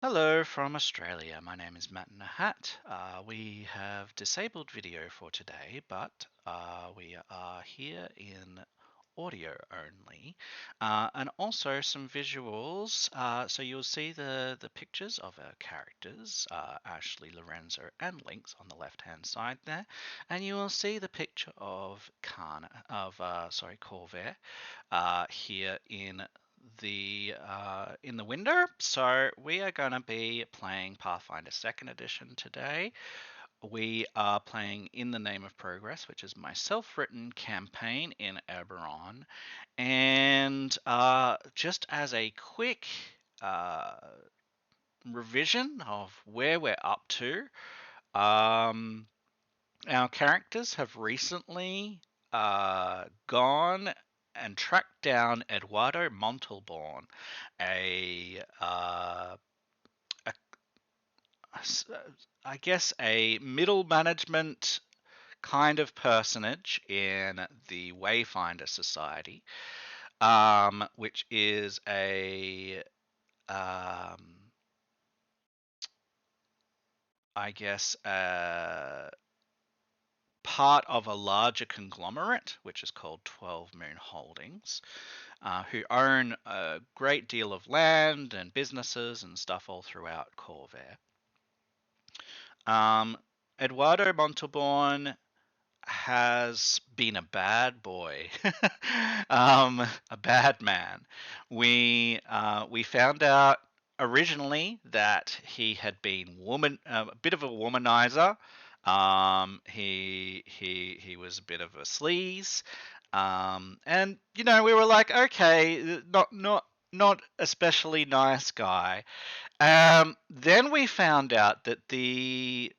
Hello from Australia. My name is Matt Nahat. We have disabled video for today, but we are here in audio only, and also some visuals. So you'll see the pictures of our characters, Ashley, Lorenzo, and Lynx on the left-hand side there, and you will see the picture of Corvair, here in the window. So we are going to be playing Pathfinder Second Edition today. We are playing In the Name of Progress, which is my self-written campaign in Eberron. And just as a quick uh, revision of where we're up to, um, our characters have recently gone and tracked down Eduardo Montalborn, a, a I guess a middle management kind of personage in the Wayfinder Society, which is um, I guess, part of a larger conglomerate, which is called 12 Moon Holdings, who own a great deal of land and businesses and stuff all throughout Corvair. Eduardo Montalborn has been a bad boy, a bad man. We found out originally that he had been a bit of a womanizer. He was a bit of a sleaze, and we were like, okay, not especially nice guy. Then we found out that the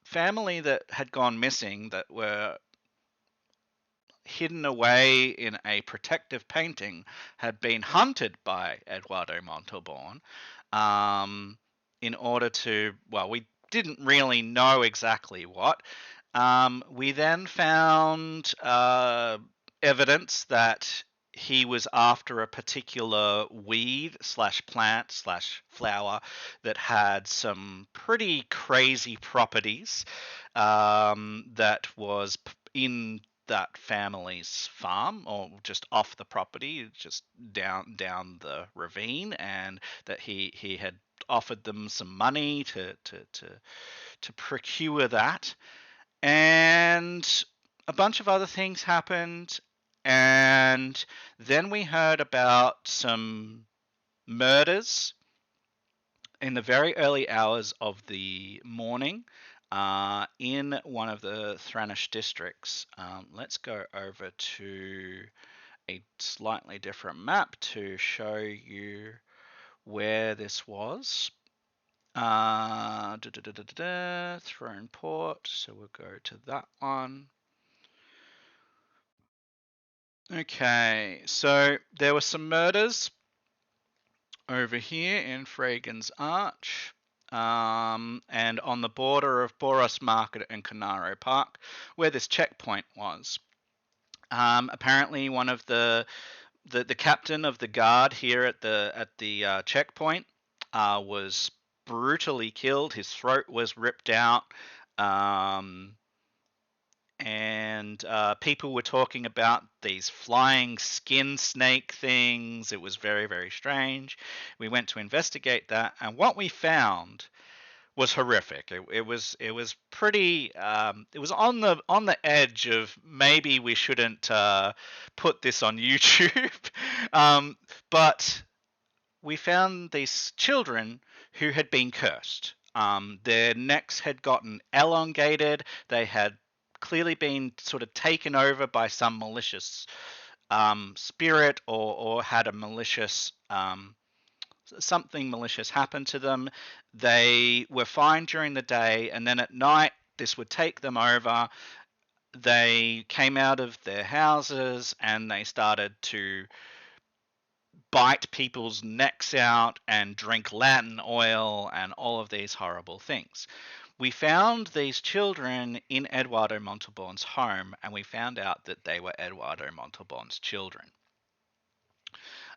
family that had gone missing, that were hidden away in a protective painting, had been hunted by Eduardo Montalborn, um, in order to, well, we didn't really know exactly what. We then found evidence that he was after a particular weed slash plant slash flower that had some pretty crazy properties, that was in that family's farm, or just off the property, just down the ravine, and that he had offered them some money to procure that. And a bunch of other things happened, and then we heard about some murders in the very early hours of the morning, in one of the Thranish districts. Let's go over to a slightly different map to show you where this was. Throne Port, so we'll go to that one. Okay, so there were some murders over here in Fragan's Arch, and on the border of Boros Market and Canaro Park, where this checkpoint was. Apparently, one of the captain of the guard here at the checkpoint was brutally killed. His throat was ripped out. Um, and people were talking about these flying skin snake things. It was very, very strange. We went to investigate that, and what we found was horrific. It was pretty. It was on the edge of maybe we shouldn't put this on YouTube, but we found these children who had been cursed. Their necks had gotten elongated. They had clearly been sort of taken over by some malicious spirit, or had a malicious something malicious happen to them. They were fine during the day, and then at night this would take them over. They came out of their houses and they started to bite people's necks out and drink lantern oil and all of these horrible things. We found these children in Eduardo Montalborn's home, and we found out that they were Eduardo Montalborn's children.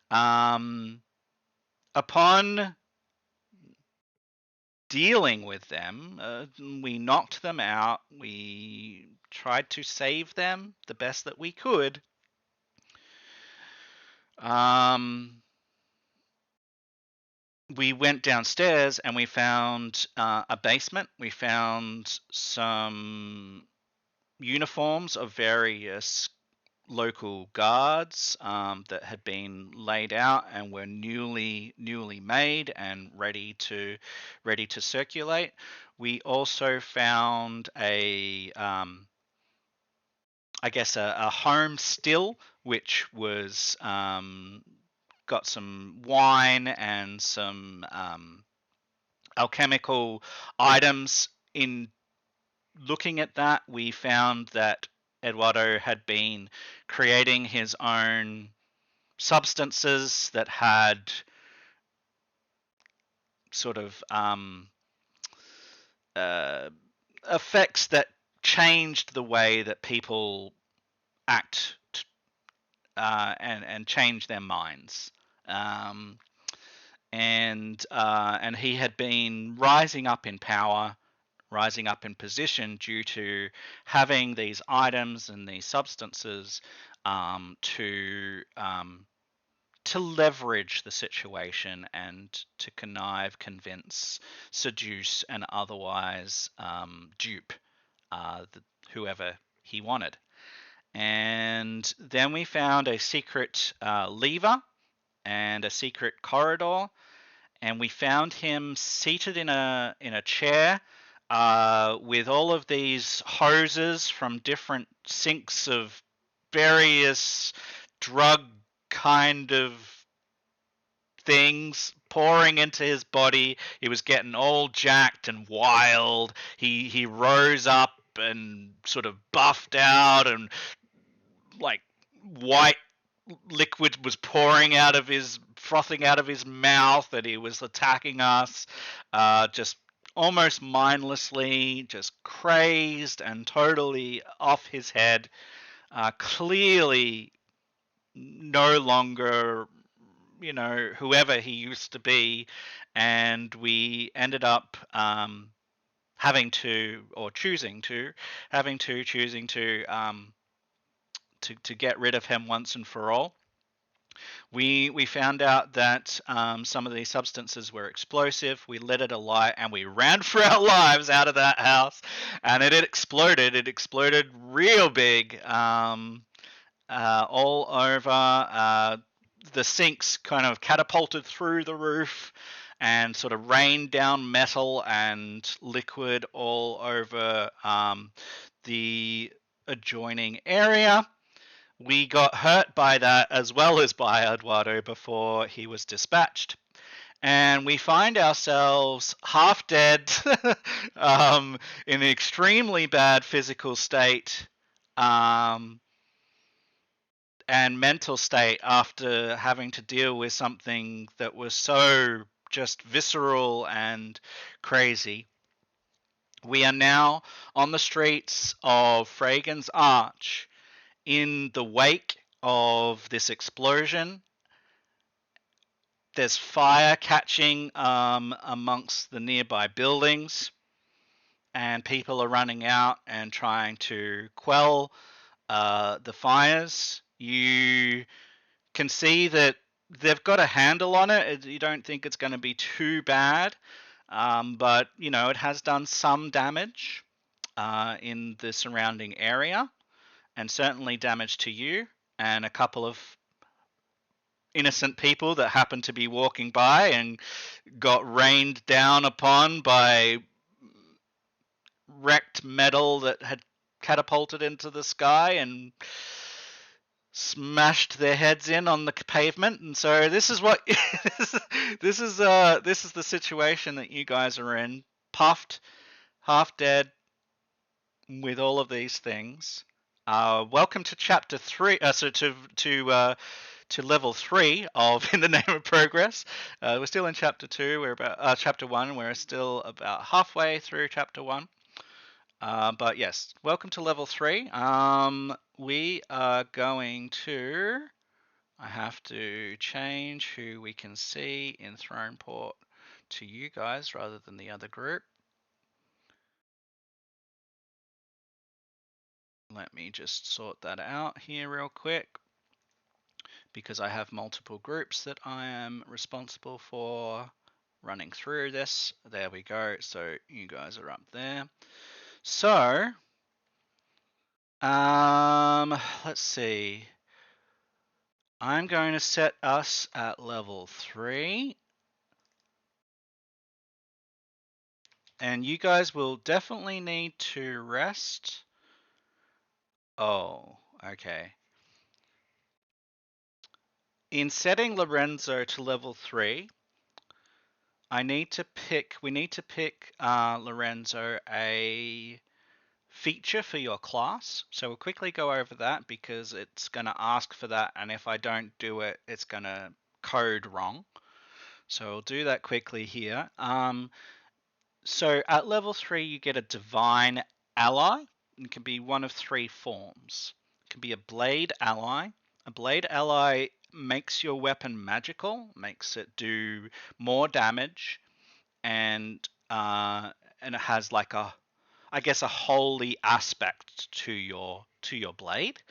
Um, upon dealing with them, we knocked them out. We tried to save them the best that we could. We went downstairs and we found a basement. We found some uniforms of various local guards that had been laid out and were newly made and ready to circulate. We also found I guess a home still, which was got some wine and some alchemical items. In looking at that, we found that Eduardo had been creating his own substances that had sort of effects that changed the way that people act and change their minds. And he had been rising up in power, rising up in position due to having these items and these substances to leverage the situation and to connive, convince, seduce, and otherwise dupe whoever he wanted. And then we found a secret lever and a secret corridor, and we found him seated in a chair with all of these hoses from different sinks of various drug kind of things pouring into his body. He was getting all jacked and wild. He rose up and sort of buffed out, and like white liquid was pouring out of his frothing out of his mouth, and he was attacking us just almost mindlessly, just crazed and totally off his head, clearly no longer whoever he used to be. And we ended up having to get rid of him once and for all. We found out that some of these substances were explosive. We lit it alight and we ran for our lives out of that house. And it exploded. It exploded real big, all over. The sinks kind of catapulted through the roof and sort of rained down metal and liquid all over the adjoining area. We got hurt by that as well as by Eduardo before he was dispatched. And we find ourselves half dead, in an extremely bad physical state and mental state after having to deal with something that was so just visceral and crazy. We are now on the streets of Fragon's Arch in the wake of this explosion. There's fire catching amongst the nearby buildings, and people are running out and trying to quell the fires. You can see that they've got a handle on it. You don't think it's going to be too bad, but it has done some damage in the surrounding area, and certainly damage to you and a couple of innocent people that happened to be walking by and got rained down upon by wrecked metal that had catapulted into the sky and smashed their heads in on the pavement. And so this is what this is the situation that you guys are in, puffed, half dead, with all of these things. Welcome to chapter 3. To level 3 of In the Name of Progress. We're still in chapter 2. We're about chapter 1. We're still about halfway through chapter 1. But yes, welcome to level 3. We are going to I have to change who we can see in Throneport to you guys rather than the other group. Let me just sort that out here real quick, because I have multiple groups that I am responsible for running through this. There we go. So you guys are up there. So, let's see. I'm going to set us at level 3. And you guys will definitely need to rest. Oh, okay. In setting Lorenzo to level 3, we need to pick Lorenzo a feature for your class. So we'll quickly go over that because it's going to ask for that, and if I don't do it, it's going to code wrong. So we'll do that quickly here. So at level 3, you get a divine ally. It can be one of 3 forms. It can be a blade ally. A blade ally makes your weapon magical, makes it do more damage, and it has like a holy aspect to your blade.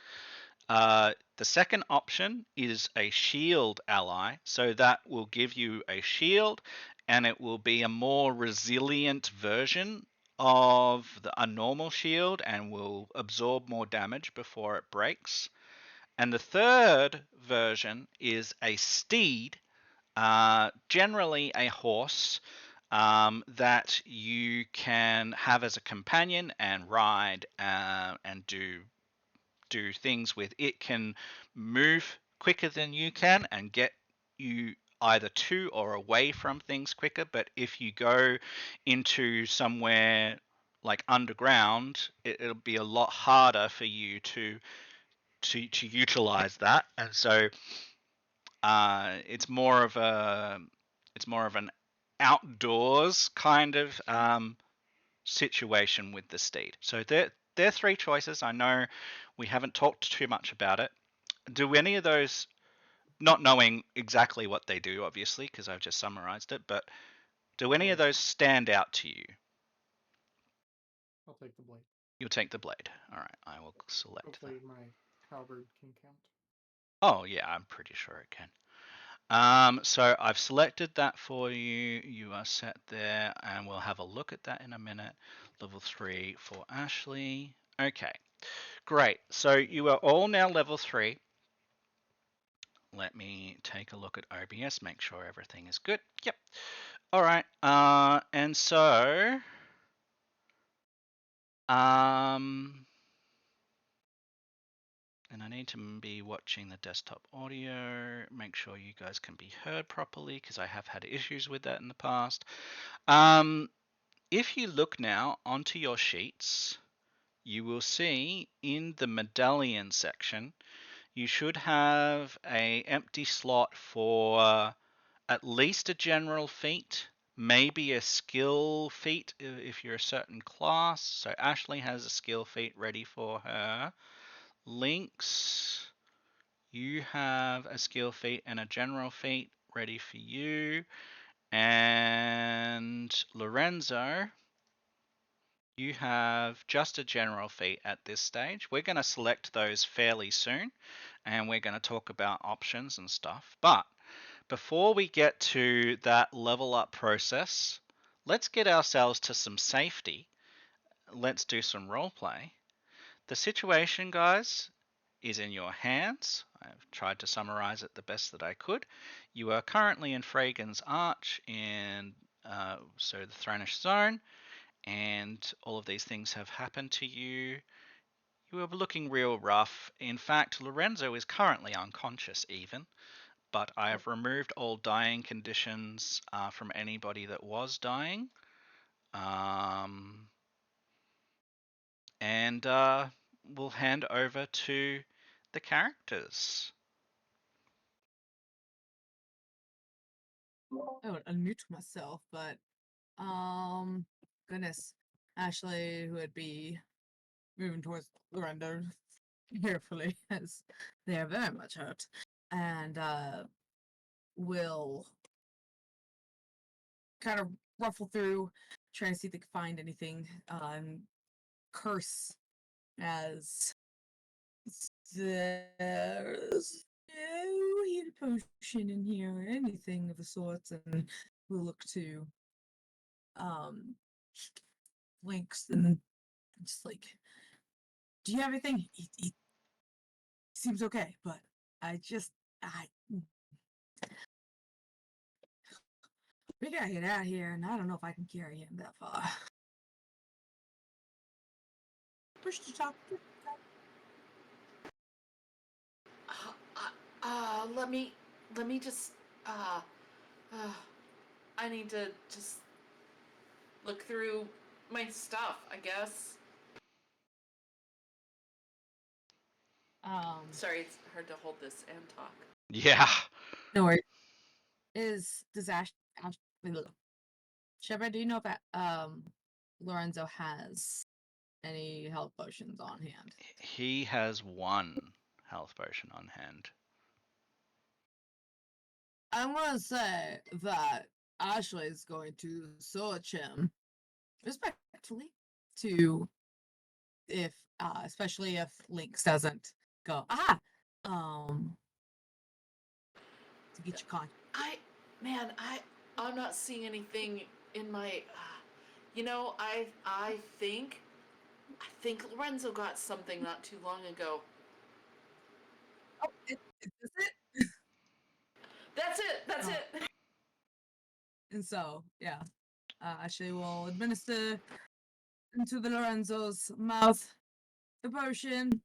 The second option is a shield ally, so that will give you a shield, and it will be a more resilient version of a normal shield and will absorb more damage before it breaks. And the third version is a steed, generally a horse, that you can have as a companion and ride and do things with. It can move quicker than you can and get you either to or away from things quicker. But if you go into somewhere like underground, it'll be a lot harder for you to utilize that. And so it's more of an outdoors kind of situation with the steed. So they're 3 choices. I know we haven't talked too much about it. Do any of those, not knowing exactly what they do, obviously, because I've just summarized it, but do any of those stand out to you? I'll take the blade. You'll take the blade. All right, I will select Hopefully that. my halberd can count. Oh yeah, I'm pretty sure it can. So I've selected that for you. You are set there, and we'll have a look at that in a minute. Level 3 for Ashley. Okay, great. So you are all now level 3. Let me take a look at OBS, make sure everything is good. Yep. All right. And so, and I need to be watching the desktop audio, make sure you guys can be heard properly because I have had issues with that in the past. If you look now onto your sheets, you will see in the medallion section, you should have a empty slot for at least a general feat, maybe a skill feat if you're a certain class. So Ashley has a skill feat ready for her. Lynx, you have a skill feat and a general feat ready for you. And Lorenzo, you have just a general feat at this stage. We're going to select those fairly soon, and we're going to talk about options and stuff. But before we get to that level up process, let's get ourselves to some safety. Let's do some roleplay. The situation, guys, is in your hands. I've tried to summarize it the best that I could. You are currently in Fragon's Arch, in so the Thranish Zone, and all of these things have happened to you. You are looking real rough. In fact, Lorenzo is currently unconscious, even. But I have removed all dying conditions from anybody that was dying. And we'll hand over to the characters. I would unmute myself, but goodness, Ashley would be moving towards Lorenzo carefully as they are very much hurt. and will kind of ruffle through, trying to see if they can find anything. Curse as there's no healing potion in here or anything of the sorts, and we'll look to um Lynx and just like, do you have anything? He seems okay, but I we gotta get out of here, and I don't know if I can carry him that far. Push to talk. Let me just, I need to just look through my stuff, I guess. Sorry, it's hard to hold this and talk. Yeah. No worries. Does Shepard, do you know if Lorenzo has any health potions on hand? He has 1 health potion on hand. I'm gonna say that Ashley is going to search him respectfully to if especially if Lynx doesn't go to get your con. I'm not seeing anything in my I think Lorenzo got something not too long ago. Oh, is this it? That's it. And so, yeah, Ashley will administer into the Lorenzo's mouth the potion.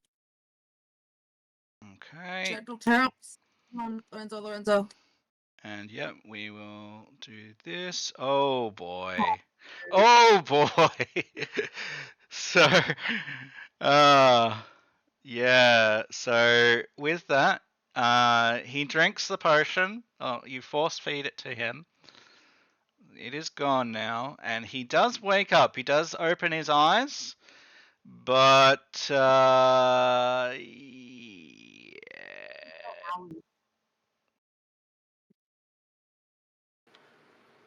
Okay. Gentle taps. Come on, Lorenzo. And yep, we will do this. Oh boy. Oh boy. So, yeah. So with that, he drinks the potion. Oh, you force feed it to him. It is gone now, and he does wake up. He does open his eyes, but yeah.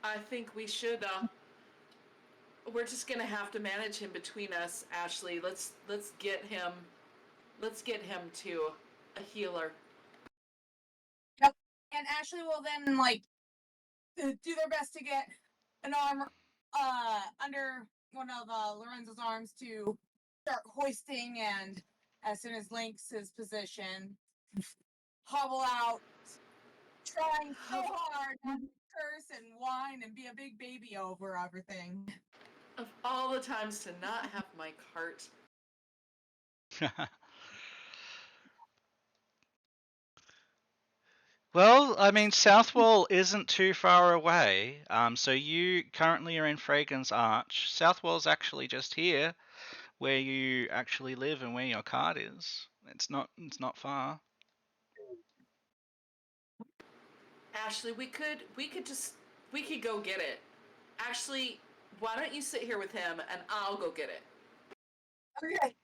I think we should we're just gonna have to manage him between us, Ashley. Let's get him to a healer. Yep. And Ashley will then do their best to get an arm under one of Lorenzo's arms to start hoisting, and as soon as Lynx is positioned, hobble out, trying so hard not to curse and whine and be a big baby over everything. Of all the times to not have my cart. Well, I mean, Southwall isn't too far away. So you currently are in Fragan's Arch. Southwall's actually just here, where you actually live and where your cart is. It's not far. Ashley, we could go get it. Actually, why don't you sit here with him and I'll go get it? Okay.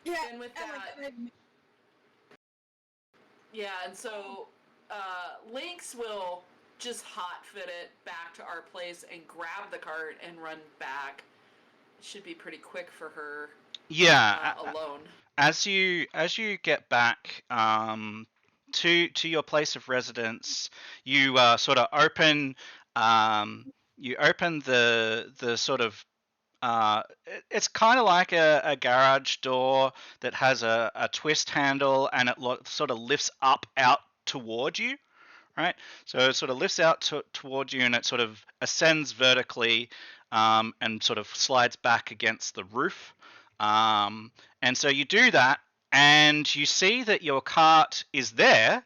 Yeah. And with that, yeah, and so Lynx will just hot fit it back to our place and grab the cart and run back. It should be pretty quick for her. Yeah. Alone. As you get back to your place of residence, you sort of open the sort of it's kind of like a garage door that has a twist handle, and it sort of lifts up out toward you, right? So it sort of lifts out toward you, and it sort of ascends vertically and sort of slides back against the roof. And so you do that, and you see that your cart is there,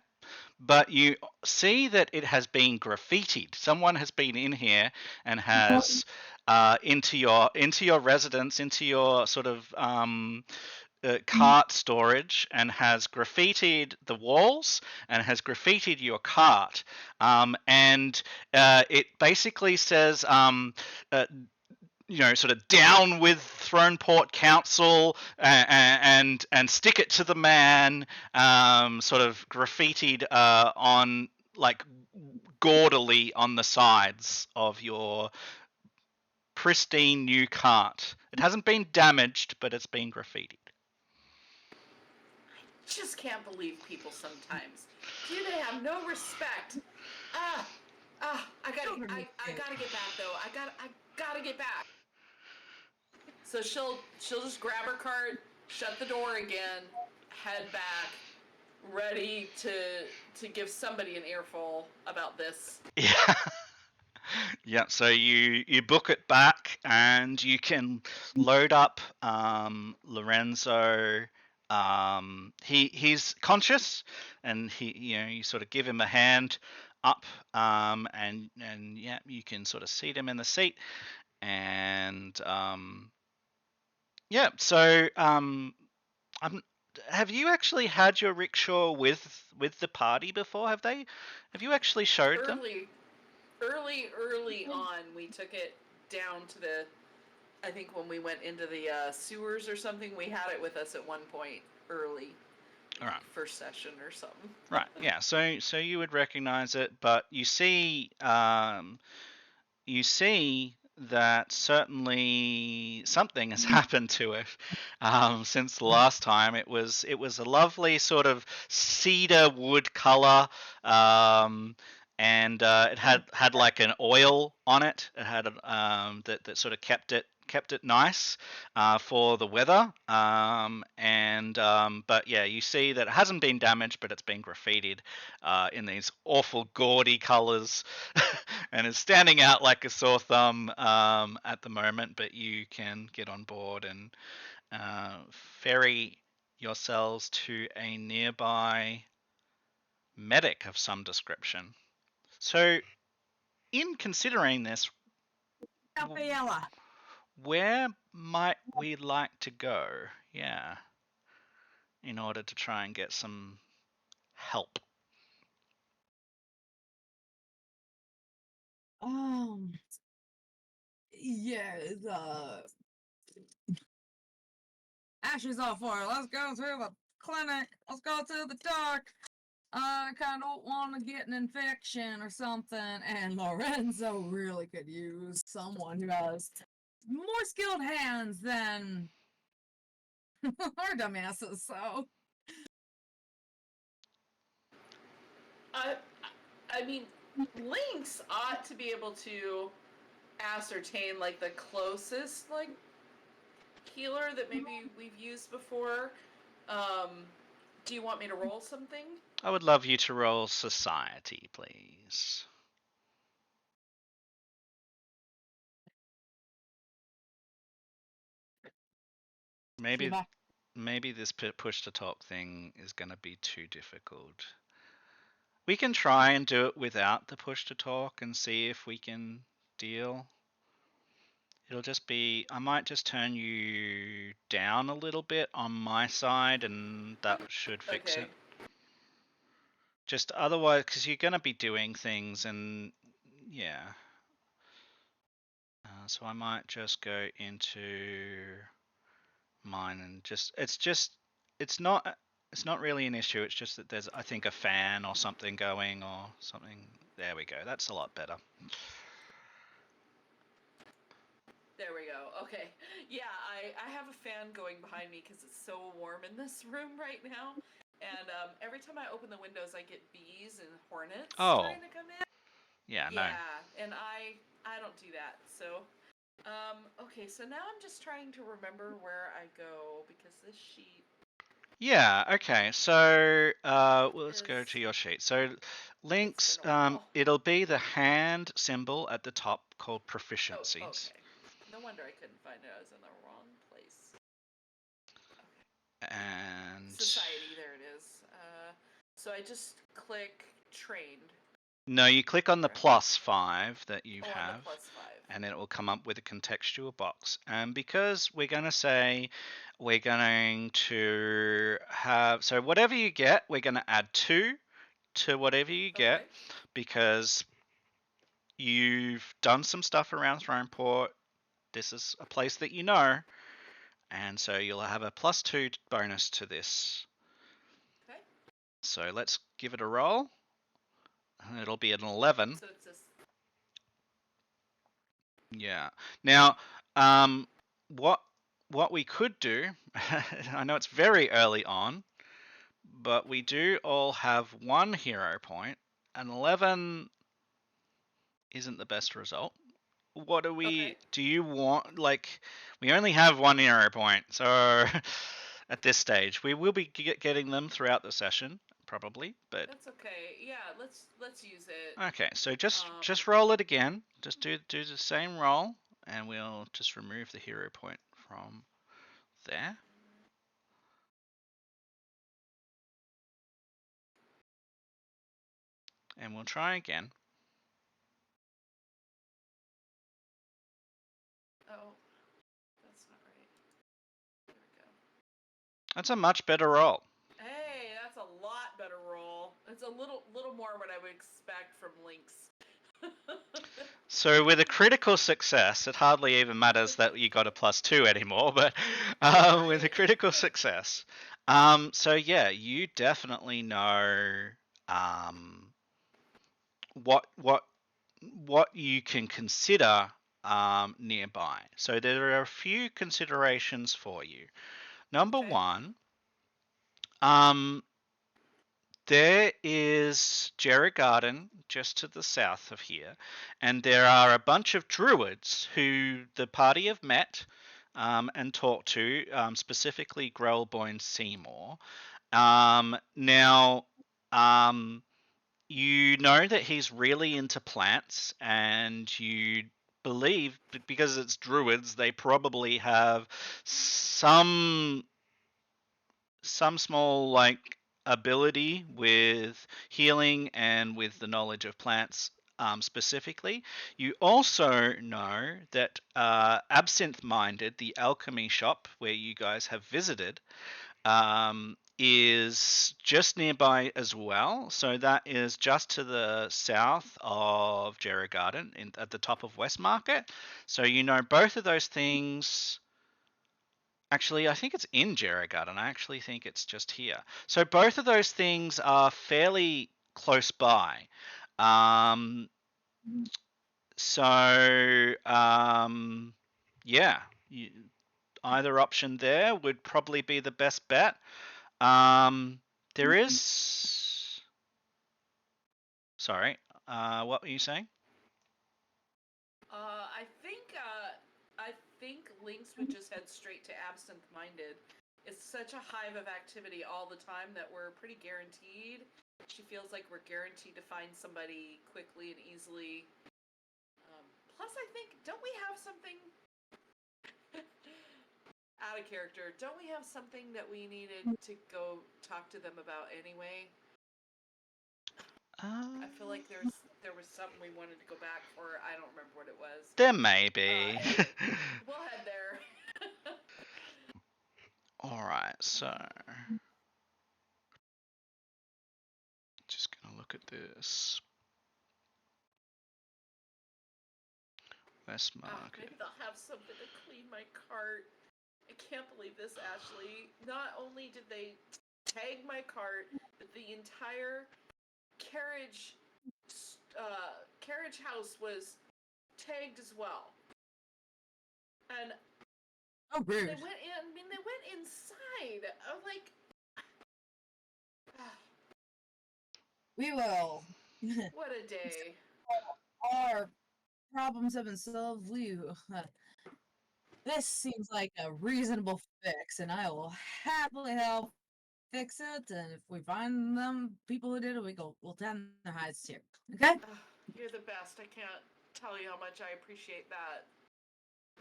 but you see that it has been graffitied. Someone has been in here and has into your residence, into your sort of cart storage, and has graffitied the walls and has graffitied your cart. And it basically says sort of down with Throneport Council, and stick it to the man, sort of graffitied on, like, gaudily on the sides of your pristine new cart. It hasn't been damaged, but it's been graffitied. Just can't believe people sometimes. Do they have no respect? I gotta get back though. I gotta get back. So she'll just grab her cart, shut the door again, head back, ready to give somebody an earful about this. Yeah. Yeah, so you book it back, and you can load up Lorenzo. He's conscious, and you sort of give him a hand up, and yeah, you can sort of seat him in the seat, and yeah. So have you actually had your rickshaw with the party before? Have you actually showed them? Early on, we took it down to the, I think when we went into the sewers or something, we had it with us at one point early. All right. First session or something. Right. Yeah. So you would recognize it, but you see that certainly something has happened to it since the last time. It was a lovely sort of cedar wood color, and it had like an oil on it. It had that sort of kept it nice for the weather. But yeah, you see that it hasn't been damaged, but it's been graffitied in these awful gaudy colors, and is standing out like a sore thumb at the moment. But you can get on board and ferry yourselves to a nearby medic of some description. So, in considering this, Gabriella. where might we like to go? Yeah, in order to try and get some help. Yeah, Ashley's all for it. Let's go to the clinic. Let's go to the doc. I kind of don't want to get an infection or something. And Lorenzo really could use someone who has more skilled hands than our dumbasses. So, I mean, Lynx ought to be able to ascertain like the closest like healer that maybe we've used before. Do you want me to roll something? I would love you to roll society, please. Maybe this push to talk thing is going to be too difficult. We can try and do it without the push to talk and see if we can deal. It'll just be, I might just turn you down a little bit on my side, and that should fix it. Just otherwise, because you're going to be doing things, and yeah. So I might just go into mine and it's not really an issue. It's just that there's, I think, a fan or something going or something. There we go. That's a lot better. There we go. Okay. Yeah, I have a fan going behind me because it's so warm in this room right now. And every time I open the windows, I get bees and hornets trying to come in. Yeah, no. Yeah, and I don't do that. So, okay, so now I'm just trying to remember where I go because this sheet. Yeah, okay. So let's go to your sheet. So Lynx, it'll be the hand symbol at the top called proficiencies. Oh, okay. No wonder I couldn't find it. I was in the wrong place. Okay. And society, there it is. So I just click trained. No, you click on the +5 that you have, on the +5. And it will come up with a contextual box. And because we're going to say we're going to have, so whatever you get, we're going to add 2 to whatever you get, because you've done some stuff around Throneport. this is a place that you know, and so you'll have a +2 bonus to this. Okay. So let's give it a roll. It'll be an 11. So it's this. Yeah. Now, what we could do, I know it's very early on, but we do all have 1 hero point. An 11 isn't the best result. What do we? Okay. Do you want? Like, we only have 1 hero point, so at this stage, we will be getting them throughout the session, probably. But That's okay. Yeah, let's use it. okay, so just roll it again. Just do the same roll, and we'll just remove the hero point from there. And we'll try again. Oh, that's not right. There we go. That's a much better roll. Hey, that's a lot better roll. It's a little more what I would expect from Lynx. So with a critical success, it hardly even matters that you got a +2 anymore, but with a critical success. So yeah, you definitely know what you can consider nearby. So there are a few considerations for you. Number Okay. 1, there is Jerry Garden just to the south of here, and there are a bunch of druids who the party have met and talked to, specifically Grelboyne Seymour. Now, you know that he's really into plants, and you believe because it's druids, they probably have some small like ability with healing and with the knowledge of plants specifically. You also know that Absinthe Minded, the alchemy shop where you guys have visited, is just nearby as well. So that is just to the south of Jerry Garden at the top of Westmarket. So you know both of those things. Actually, I think it's in Jerry Garden. I actually think it's just here. So both of those things are fairly close by. Um, so yeah, either option there would probably be the best bet. There is. Sorry, what were you saying? I think Lynx would just head straight to Absinthe Minded. It's such a hive of activity all the time that we're pretty guaranteed. She feels like we're guaranteed to find somebody quickly and easily. Plus, I think, don't we have something out of character? Don't we have something that we needed to go talk to them about anyway? I feel like there was something we wanted to go back for. I don't remember what it was. There may be. We'll head there. Alright, so. Just gonna look at this. Westmarket. Maybe they'll have something to clean my cart. I can't believe this, Ashley. Not only did they tag my cart, but the entire carriage house was tagged as well. And Oh, rude. they went in. I mean, they went inside. I'm like, We will. what a day. Our problems have been solved. This seems like a reasonable fix, and I will happily help fix it. And if we find them, people who did it, we'll tan their hides too. Okay? You're the best. I can't tell you how much I appreciate that.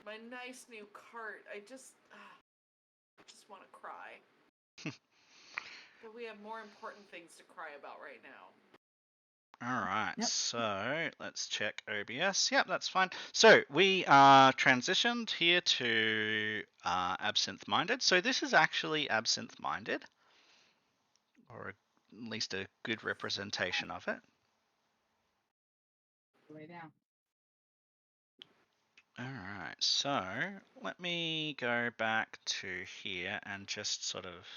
My nice new cart. I just want to cry. But we have more important things to cry about right now. Alright, Yep. so let's check OBS. Yep, that's fine. So we transitioned here to Absinthe Minded. So this is actually Absinthe Minded, or at least a good representation of it. Lay down. Alright, so let me go back to here and just sort of.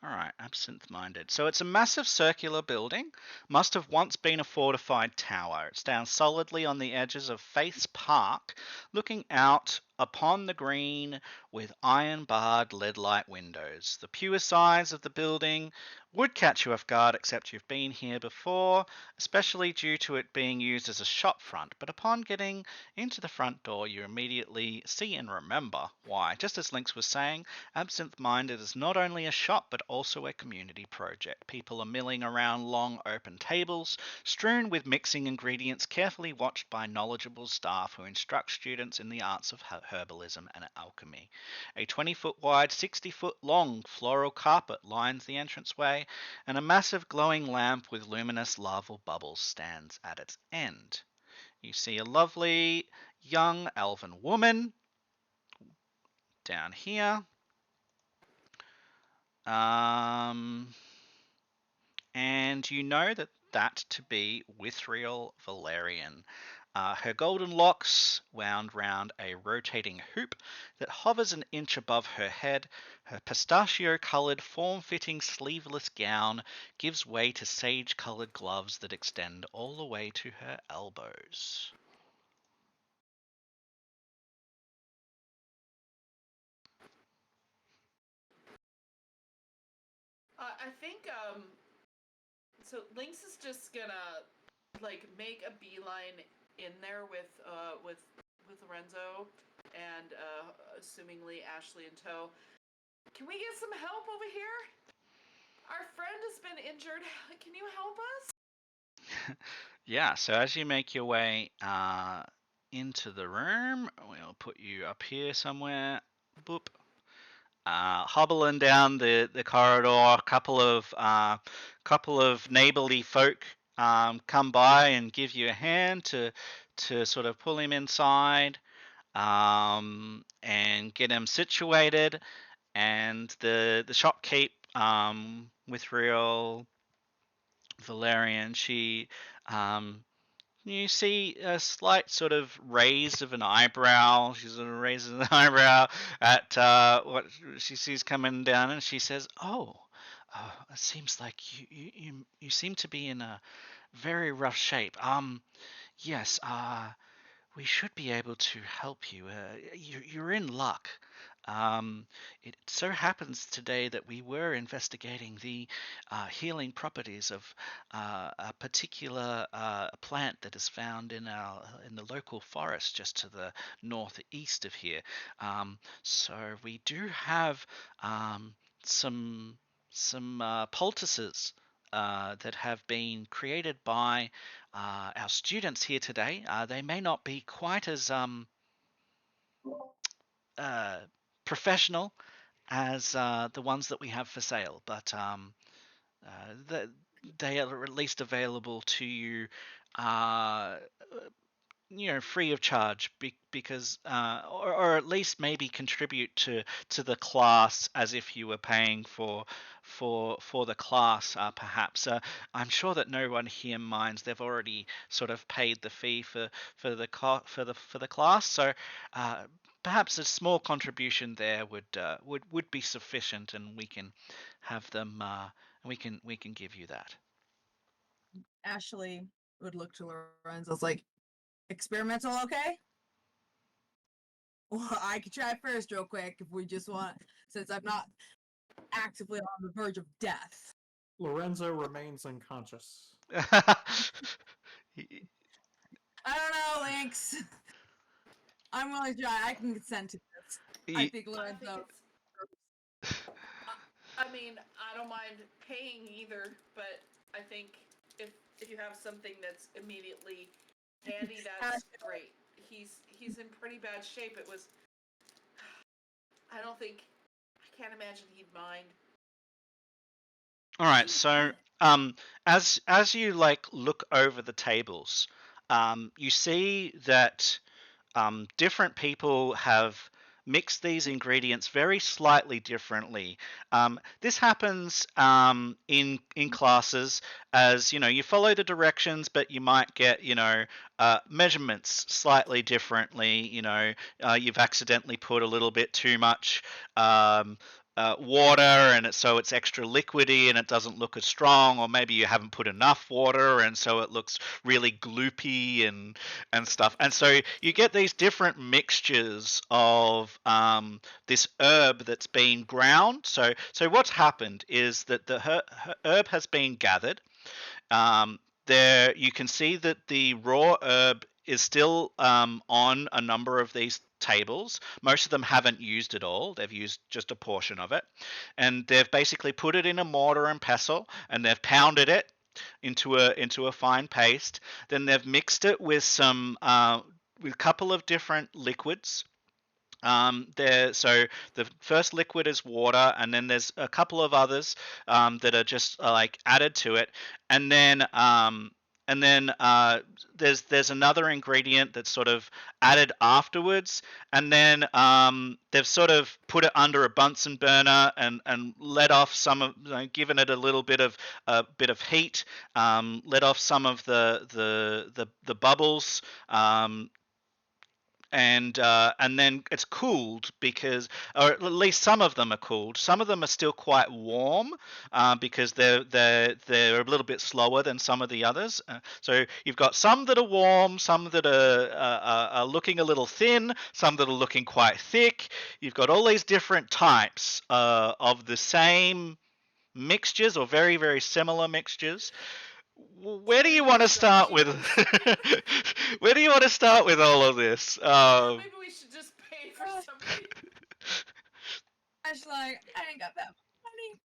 Alright, absinthe minded. So it's a massive circular building, must have once been a fortified tower. It stands solidly on the edges of Faith's Park, looking out upon the green with iron barred lead light windows. The pure size of the building would catch you off guard, except you've been here before, especially due to it being used as a shop front. But upon getting into the front door, you immediately see and remember why. Just as Lynx was saying, Absinthe Minded is not only a shop but also a community project. People are milling around long open tables, strewn with mixing ingredients, carefully watched by knowledgeable staff who instruct students in the arts of herbalism and alchemy. A 20-foot wide, 60-foot long floral carpet lines the entranceway, and a massive glowing lamp with luminous larval bubbles stands at its end. You see a lovely young elven woman down here. And you know that to be Withriel Valerian. Her golden locks wound round a rotating hoop that hovers an inch above her head. Her pistachio-coloured, form-fitting sleeveless gown gives way to sage-coloured gloves that extend all the way to her elbows. I think so Lynx is just gonna like make a beeline in there with Lorenzo and assumingly Ashley in tow. Can we get some help over here? Our friend has been injured. Can you help us? Yeah, so as you make your way into the room, we'll put you up here somewhere. Boop. Hobbling down the corridor, a couple of neighborly folk come by and give you a hand to sort of pull him inside and get him situated. And the shopkeep with real Valerian, she you see a slight sort of raise of an eyebrow. She sort of raises an eyebrow at what she sees coming down, and she says, "Oh, it seems like you seem to be in a very rough shape. Yes, we should be able to help you. You're in luck. Um, it so happens today that we were investigating the healing properties of a particular plant that is found in the local forest just to the northeast of here. So we do have some poultices that have been created by our students here today. They may not be quite as uh, professional as the ones that we have for sale, but uh, they are at least available to you uh, free of charge because or at least maybe contribute to the class as if you were paying for the class perhaps. I'm sure that no one here minds. They've already sort of paid the fee for the class, so uh, perhaps a small contribution there would be sufficient, and we can have them we can give you that. Ashley would look to Lorenzo's like, experimental, okay? Well, I could try first, real quick, if we just want, since I'm not actively on the verge of death. Lorenzo remains unconscious. I don't know, Lynx. I'm willing to try. I can consent to this. I think Lorenzo. I mean, I don't mind paying either, but I think if you have something that's immediately handy, that's great. He's in pretty bad shape. It was. I can't imagine he'd mind. All right, so as you like look over the tables, you see that different people have mix these ingredients very slightly differently. This happens in classes as you follow the directions, but you might get measurements slightly differently. You've accidentally put a little bit too much. Water and so it's extra liquidy and it doesn't look as strong, or maybe you haven't put enough water and so it looks really gloopy and stuff. And so you get these different mixtures of this herb that's been ground. So what's happened is that the herb has been gathered. There you can see that the raw herb is still on a number of these tables. Most of them haven't used it all. They've used just a portion of it. And they've basically put it in a mortar and pestle and they've pounded it into a fine paste. Then they've mixed it with with a couple of different liquids. So the first liquid is water, and then there's a couple of others that are just like added to it, and then there's another ingredient that's sort of added afterwards, and then they've sort of put it under a Bunsen burner and let off some of, given it a little bit of heat, let off some of the bubbles. And then it's cooled because, or at least some of them are cooled. Some of them are still quite warm because they're a little bit slower than some of the others. So you've got some that are warm, some that are looking a little thin, some that are looking quite thick. You've got all these different types of the same mixtures or very, very similar mixtures. Where do you want to start with? Where do you want to start with all of this? Maybe we should just pay for somebody. Ash, like, I ain't got that money.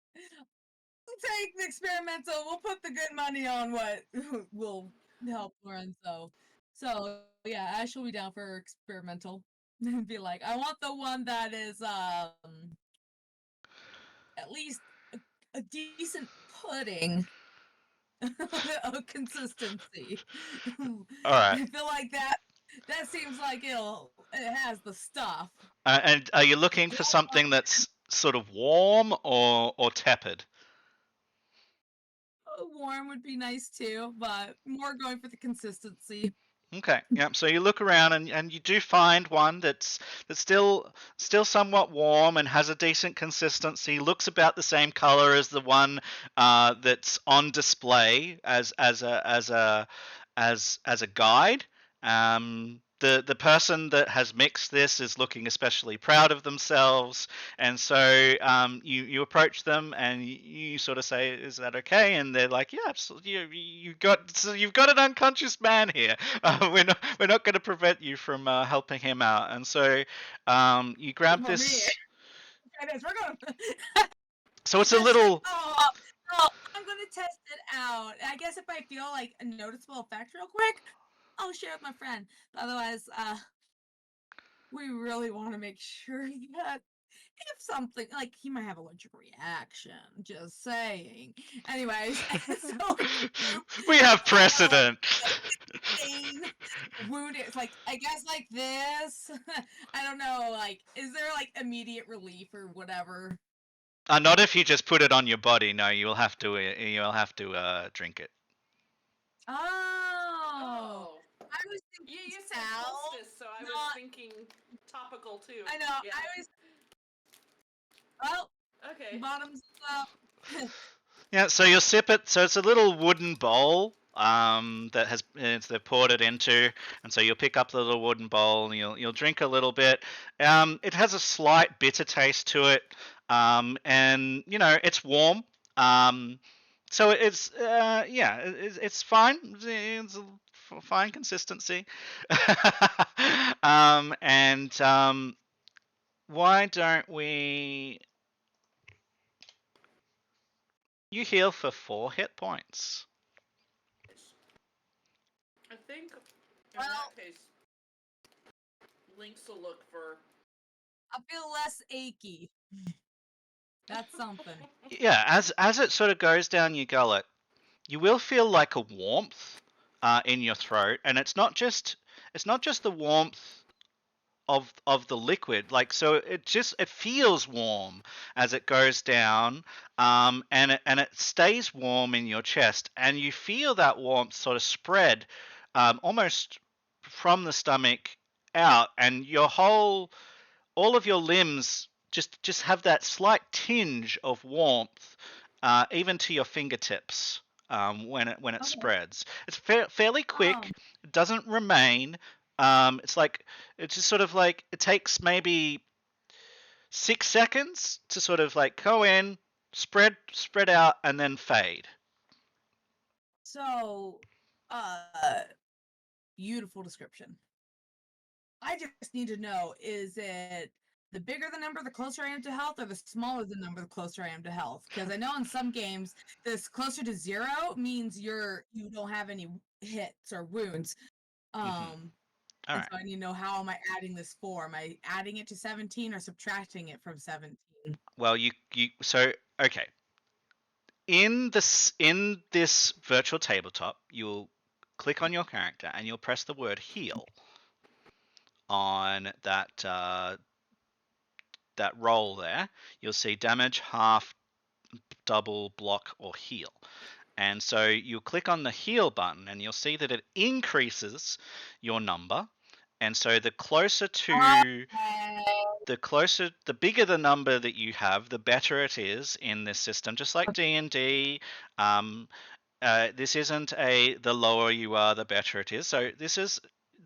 We'll take the experimental. We'll put the good money on what will help Lorenzo. So yeah, Ash will be down for experimental. Be like, I want the one that is at least a decent pudding. Of consistency. All right. I feel like that seems like it has the stuff. And are you looking for something that's sort of warm or tepid? Warm would be nice too, but more going for the consistency. Okay. Yeah. So you look around and you do find one that's still somewhat warm and has a decent consistency. Looks about the same color as the one that's on display as a guide. The person that has mixed this is looking especially proud of themselves, and so you approach them and you sort of say, "Is that okay?" And they're like, "Yeah, absolutely. You've got an unconscious man here. We're not going to prevent you from helping him out." And so you grab this. We're going. So it's a little. I'm gonna test it out. I guess if I feel like a noticeable effect real quick, I'll share with my friend. But otherwise, we really want to make sure that if something like he might have allergic reaction. Just saying. Anyways, so we have precedent. Wounded. It's like I guess like this. I don't know. Like, is there like immediate relief or whatever? Not if you just put it on your body. No, you'll have to drink it. Oh. I was thinking You said salve, poultice, so I was thinking topical too. I know. Yeah. I was. Well. Okay. Bottoms up. Yeah. So you'll sip it. So it's a little wooden bowl that they've poured it into, and so you'll pick up the little wooden bowl and you'll drink a little bit. It has a slight bitter taste to it, and it's warm. So it's it's fine. It's a fine consistency. Why don't we? You heal for 4 hit points. I think in that case, Lynx will look for. I feel less achy. That's something. Yeah, as it sort of goes down your gullet, you will feel like a warmth in your throat, and it's not just the warmth of the liquid. Like, so it feels warm as it goes down, and it stays warm in your chest, and you feel that warmth sort of spread, almost from the stomach out, and all of your limbs just have that slight tinge of warmth, even to your fingertips, when it Okay. spreads. It's fairly quick. Um, It doesn't remain. It's just sort of like it takes maybe 6 seconds to sort of like go in, spread out, and then fade. so, beautiful description. I just need to know, is it the bigger the number, the closer I am to health, or the smaller the number, the closer I am to health? Because I know in some games, this closer to 0 means you don't have any hits or wounds. All And right. so I need to know, how am I adding this 4? Am I adding it to 17 or subtracting it from 17? Well, so okay. In this virtual tabletop, you'll click on your character and you'll press the word heal on that roll there. You'll see damage, half, double, block, or heal. And so you'll click on the heal button and you'll see that it increases your number. And so the bigger the number that you have, the better it is in this system. Just like D&D, this isn't the lower you are, the better it is. So this is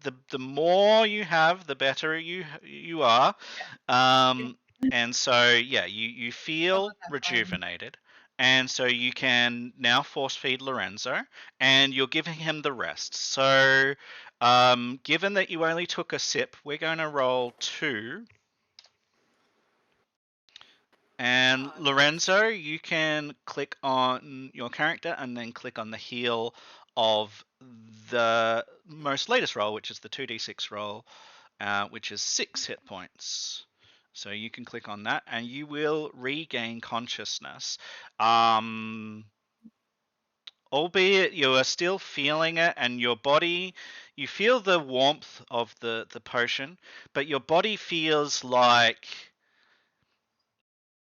the more you have, the better you are. And so yeah, you feel rejuvenated. And so you can now force feed Lorenzo, and you're giving him the rest. So, given that you only took a sip, we're going to roll 2. And Oh, nice. Lorenzo, you can click on your character and then click on the heal of the most latest roll, which is the 2d6 roll, which is 6 hit points. So you can click on that and you will regain consciousness. Albeit you are still feeling it, and your body, you feel the warmth of the potion, but your body feels like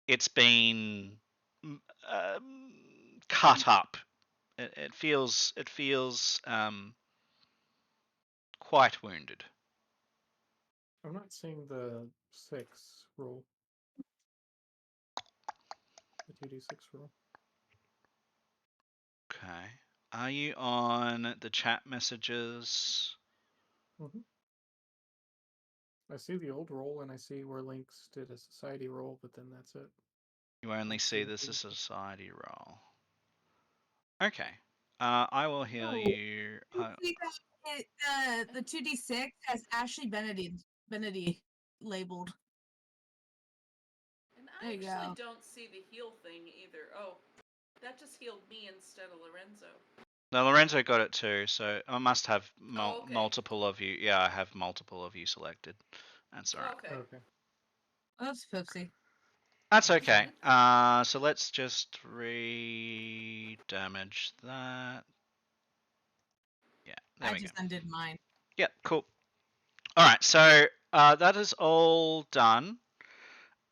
it's been cut up. It feels quite wounded. I'm not seeing the 6 roll. The 2d6 roll. Okay. Are you on the chat messages? Mm-hmm. I see the old roll and I see where Lynx did a society roll, but then that's it. You only Let's see see this the- as a society roll. Okay. I will heal you. See that the 2d6 has Ashley Benedy labeled. And There I you actually go. don't see the heal thing either. Oh, that just healed me instead of Lorenzo. No, Lorenzo got it too, so I must have Okay. multiple of you. Yeah, I have multiple of you selected. That's alright. Okay. Okay. Oops, Poopsie. That's okay. So let's just re-damage that. Yeah, there I we go. just undid mine. Yep, cool. Alright, so that is all done.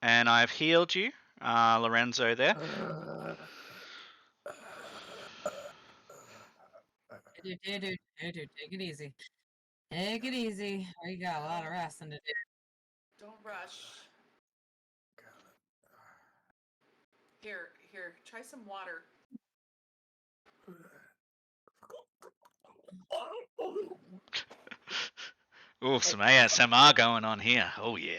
And I've healed you, Lorenzo there. Dude, take it easy. Take it easy. You got a lot of resting to do. Don't rush. Here, try some water. Ooh, some ASMR going on here. Oh yeah.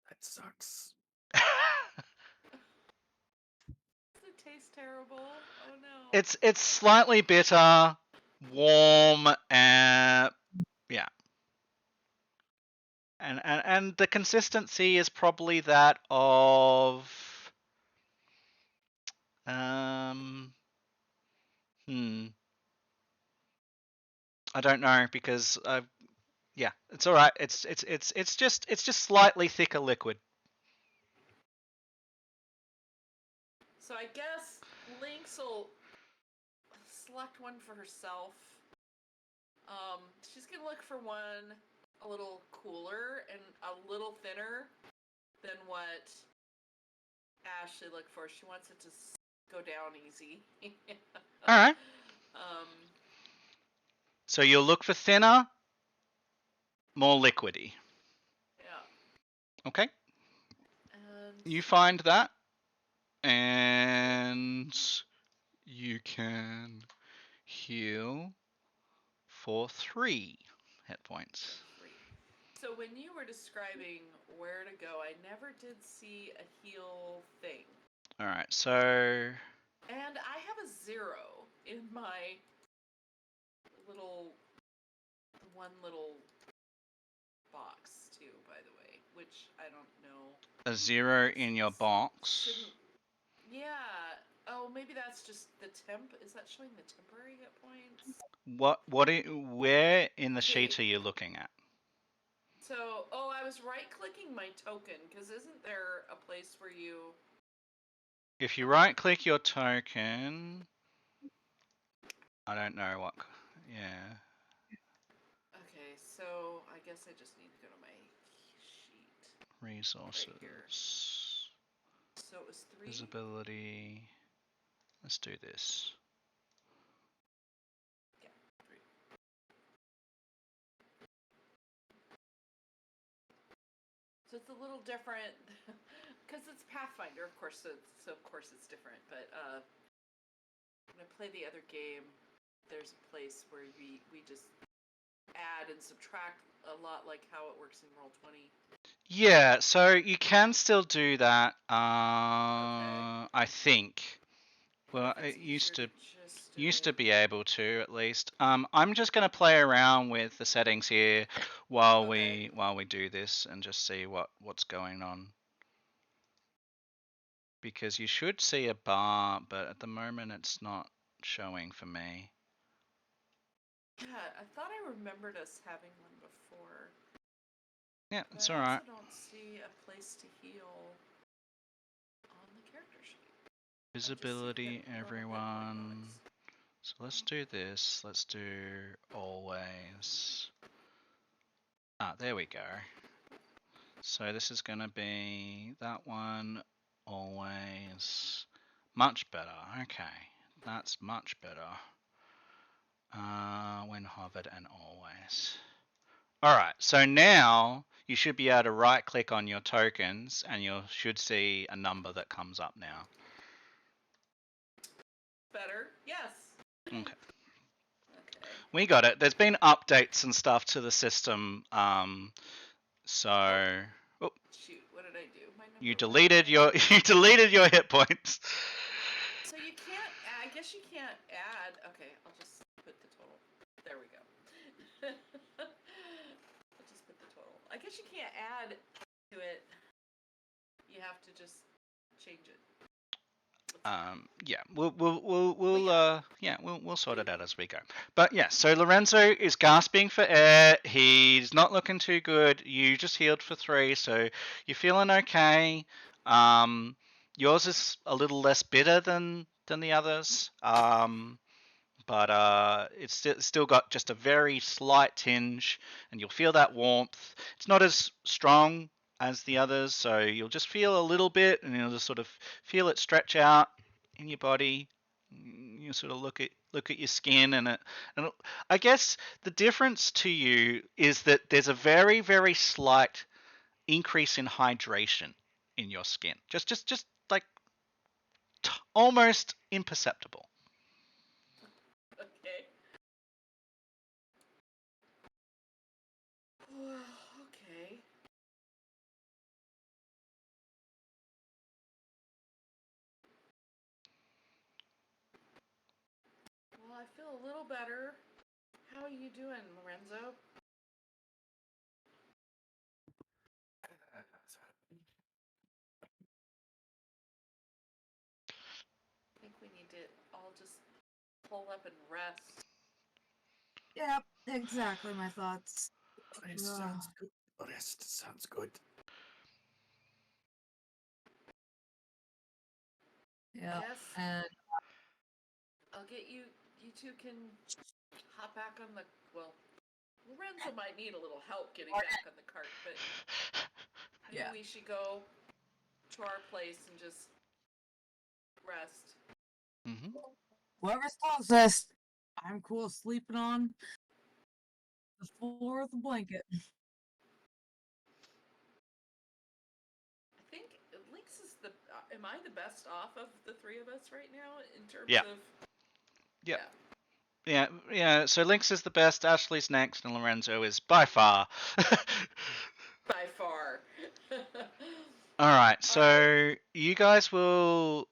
That sucks. Does it taste terrible? Oh no. It's slightly bitter, warm, and yeah. And the consistency is probably that of I don't know, because yeah, it's all right. It's just slightly thicker liquid. So I guess Lynx will select one for herself. She's gonna look for one a little cooler and a little thinner than what Ashley looked for. She wants it to go down easy. All right. Um, So you'll look for thinner, more liquidy. yeah. Okay. And You find that, and you can heal for 3 hit points. 3. So when you were describing where to go, I never did see a heal thing. All right. So And I have a 0 in my one little box too, by the way, which I don't know. a 0 in your box. Shouldn't. Yeah. Oh, maybe that's just the temp. Is that showing the temporary hit points? Where in the Okay. sheet are you looking at? So, I was right-clicking my token, because isn't there a place where you... If you right-click your token, I don't know what. Yeah. Okay, so I guess I just need to go to my sheet. Resources. So it was 3. Visibility. Let's do this. Yeah, 3. So it's a little different, because it's Pathfinder, of course. So of course it's different. But when I play the other game, there's a place where we just add and subtract a lot like how it works in Roll20. Yeah, so you can still do that. Okay. I think. Well, If it's it used easier to just do used to it. be able to at least. I'm just gonna play around with the settings here while Okay. we do this and just see what's going on. Because you should see a bar, but at the moment it's not showing for me. Yeah, I thought I remembered us having one before. Yeah, But it's I alright. also don't see a place to heal on the character sheet. Visibility, normal hit point everyone. bonus. So let's do this. Let's do always. Ah, there we go. So this is going to be that one, always. Much better. Okay, that's much better. When hovered and always. Alright, so now you should be able to right click on your tokens and you should see a number that comes up now. Better? Yes. Okay. Okay. We got it. There's been updates and stuff to the system. So oh, Shoot, what did I do? My number you went deleted away. your you deleted your hit points. So you can't. I guess you can't add. Okay, I'll just put the total. There we go. I'll just put the total. I guess you can't add to it. You have to just change it. Yeah, we'll sort it out as we go. But yeah, so Lorenzo is gasping for air. He's not looking too good. You just healed for 3, so you're feeling okay. Yours is a little less bitter than the others. But it's still got just a very slight tinge, and you'll feel that warmth. It's not as strong as the others, so you'll just feel a little bit, and you'll just sort of feel it stretch out in your body. You sort of look at your skin, and I guess the difference to you is that there's a very very slight increase in hydration in your skin, just like almost imperceptible. Okay. Okay. Well, I feel a little better. How are you doing, Lorenzo? I think we need to all just pull up and rest. Yep, exactly my thoughts. Rest sounds good. Rest sounds good. Yeah, Yes. and I'll get you you two can hop back on the. Well, Lorenzo might need a little help getting back on the cart, but maybe we should go to our place and just rest. Mm-hmm. Whoever's closest, I'm cool sleeping on the floor with a blanket. I think Lynx is the. Am I the best off of the three of us right now in terms Yeah. of? Yep. Yeah. So Lynx is the best, Ashley's next, and Lorenzo is by far. By far. All right. So you guys will,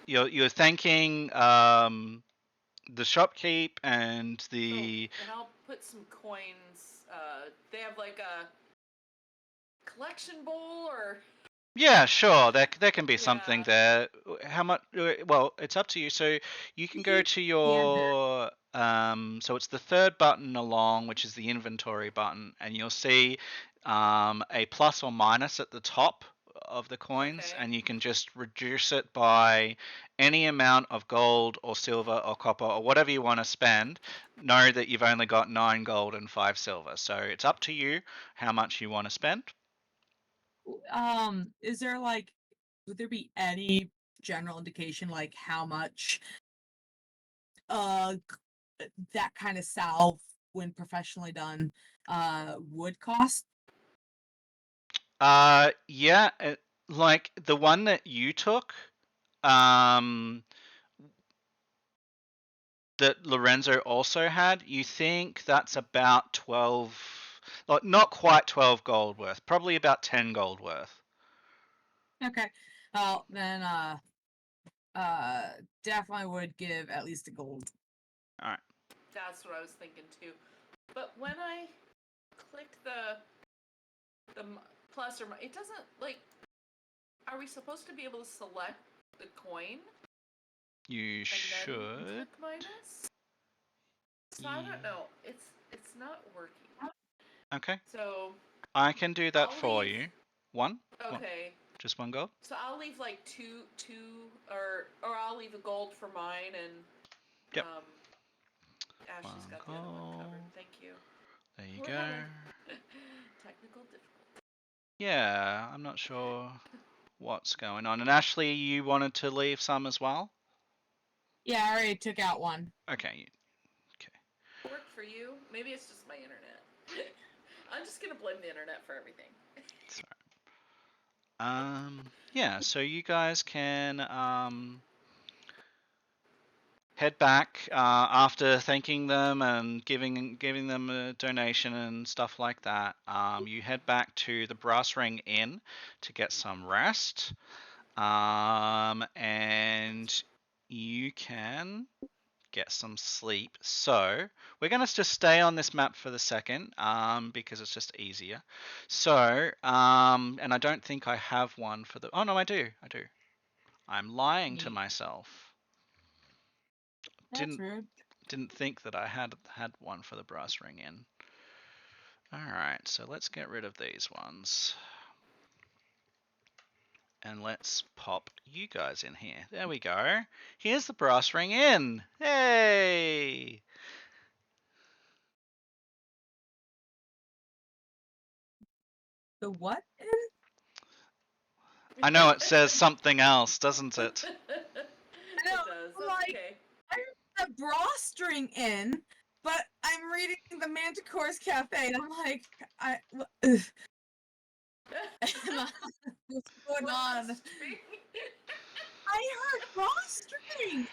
you're thanking the shopkeep and the. And I'll put some coins. They have like a collection bowl or. Yeah, sure. There can be something Yeah. there. How much? Well, it's up to you. So you can go to your so it's the third button along, which is the inventory button, and you'll see a plus or minus at the top of the coins, Okay. and you can just reduce it by any amount of gold or silver or copper or whatever you want to spend. Know that you've only got 9 gold and 5 silver. So it's up to you how much you want to spend. Is there like, would there be any general indication like how much that kind of salve when professionally done would cost? Yeah, like the one that you took, um, that Lorenzo also had, you think that's about 12, like not quite 12 gold worth, probably about 10 gold worth. Okay. Well, then definitely would give at least a gold. All right. That's what I was thinking too. But when I click the plus or it doesn't like. Are we supposed to be able to select the coin? You and should. Then click minus. So I don't know. It's not working. Okay. So I can do that I'll for leave- you. One? Okay. Just 1 gold? So I'll leave like two, or I'll leave a gold for mine and. Yep. Ashley's got the other one covered. Thank you. There you We're go. having technical difficulties. Yeah, I'm not sure what's going on. And Ashley, you wanted to leave some as well? Yeah, I already took out one. Okay. Work for you. Maybe it's just my internet. I'm just gonna blame the internet for everything. Sorry. Yeah, so you guys can head back after thanking them and giving them a donation and stuff like that. You head back to the Brass Ring Inn to get some rest, and you can get some sleep. So we're going to just stay on this map for the second because it's just easier. So, and I don't think I have one for the. Oh no, I do. I'm lying to myself. That's rude. Didn't think that I had one for the Brass Ring Inn. All right, so let's get rid of these ones. And let's pop you guys in here. There we go. Here's the Brass Ring Inn. Hey! The what? I know it says something else, doesn't it? It No, does. That's like- okay. The Drawstring Inn, but I'm reading the Manticore's Cafe, and I'm like, what's going on? I heard drawstring.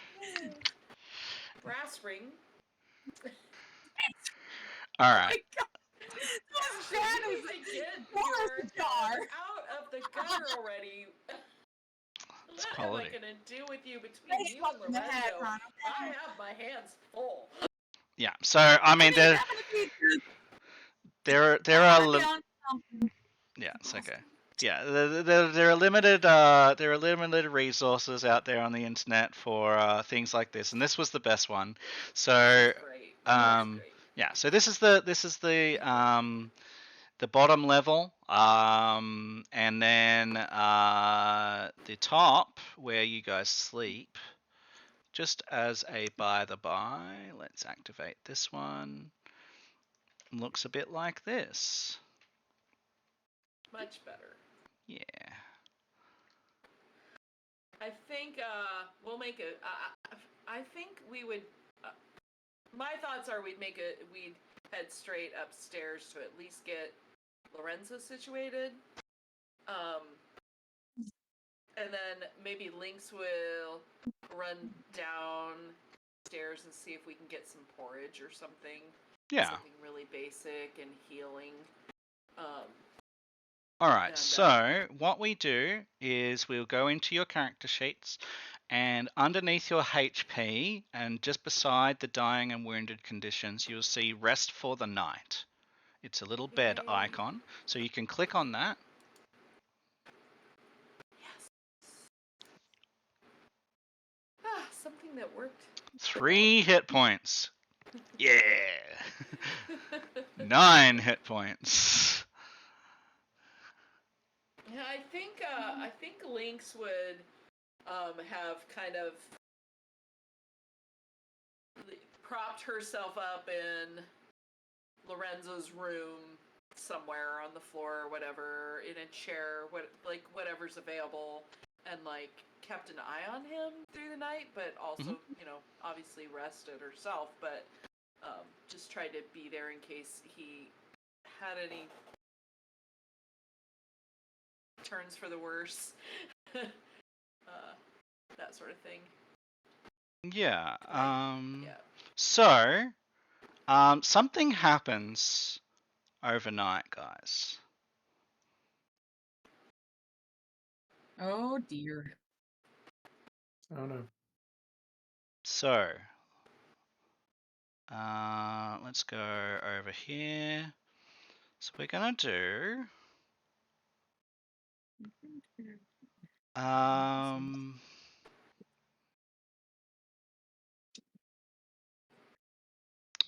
Brass ring. All Oh right. my god. This bad as You're jar. out of the gutter already. It's What quality. am I gonna do with you between Nice you and fucking head, Lorenzo? Ron, I okay? have my hands full. Yeah. So I mean, there are yeah, it's okay. Yeah, there are limited resources out there on the internet for things like this, and this was the best one. So Great. yeah, so this is the bottom level, and then the top where you guys sleep. just as a by the by, let's activate this one. Looks a bit like this. Much better. Yeah. I think we'll make a. I think we would. My thoughts are we'd head straight upstairs to at least get Lorenzo situated. And then maybe Lynx will run downstairs and see if we can get some porridge or something. Yeah. Something really basic and healing. Alright, so what we do is we'll go into your character sheets, and underneath your HP and just beside the dying and wounded conditions, you'll see rest for the night. It's a little bed Yay. icon, so you can click on that. Yes. Something that worked. 3 hit points. Yeah. 9 hit points. Yeah, I think Lynx would have kind of propped herself up in Lorenzo's room somewhere on the floor or whatever, in a chair, whatever's available, and like kept an eye on him through the night, but also, obviously rested herself, but just tried to be there in case he had any turns for the worse. That sort of thing. Yeah. Yeah. So, something happens overnight, guys. Oh dear. Oh no. So, let's go over here. So we're gonna do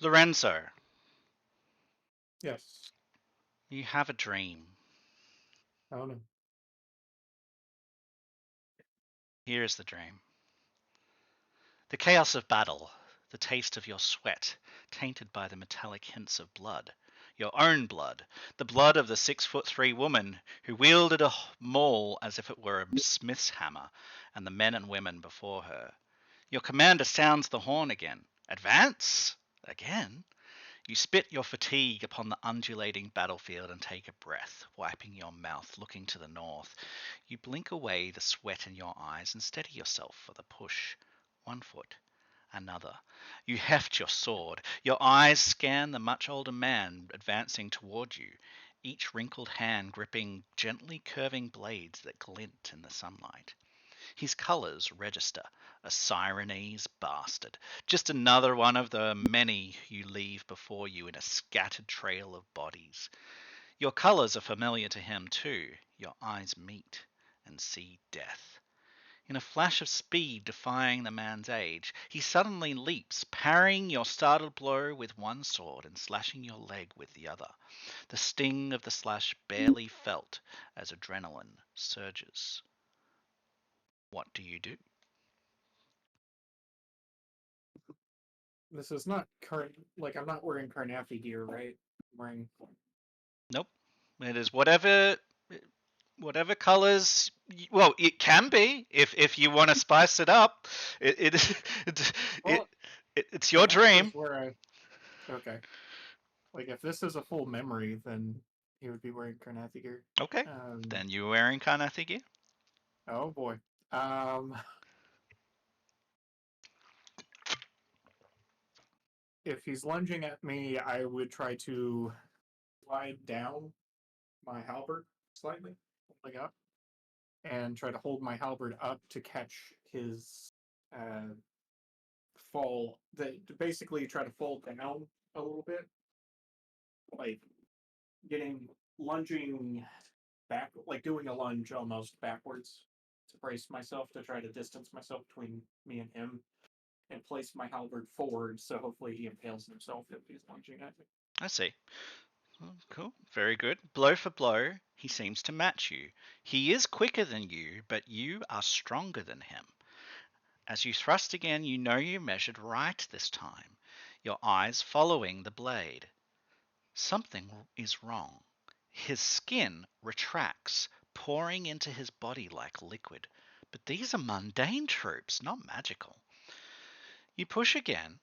Lorenzo, Yes. you have a dream. Oh no. Here is the dream. The chaos of battle, the taste of your sweat, tainted by the metallic hints of blood. Your own blood, the blood of the 6'3" woman who wielded a maul as if it were a smith's hammer, and the men and women before her. Your commander sounds the horn again. Advance? Again? You spit your fatigue upon the undulating battlefield and take a breath, wiping your mouth, looking to the north. You blink away the sweat in your eyes and steady yourself for the push. 1 foot. Another. You heft your sword. Your eyes scan the much older man advancing toward you, each wrinkled hand gripping gently curving blades that glint in the sunlight. His colors register. A Sirenese bastard. Just another one of the many you leave before you in a scattered trail of bodies. Your colors are familiar to him too. Your eyes meet and see death. In a flash of speed defying the man's age, he suddenly leaps, parrying your startled blow with one sword and slashing your leg with the other. The sting of the slash barely felt as adrenaline surges. What do you do? This is not current. Like, I'm not wearing Carnathy gear, right? I'm wearing. Nope. It is whatever colors. Well, it can be if you want to spice it up. Well, It's your dream. Okay. Like, if this is a full memory, then he would be wearing Carnathy gear. Okay. Then you're wearing Carnathy gear. Oh boy. If he's lunging at me, I would try to slide down my halberd slightly, holding up, and try to hold my halberd up to catch his fall. Basically try to fall down a little bit, like lunging back, like doing a lunge almost backwards to brace myself to try to distance myself between me and him, and place my halberd forward so hopefully he impales himself if he's lunging at me. I see. Cool. Very good. Blow for blow, he seems to match you. He is quicker than you, but you are stronger than him. As you thrust again, you know you measured right this time, your eyes following the blade. Something is wrong. His skin retracts, pouring into his body like liquid. But these are mundane troops, not magical. You push again,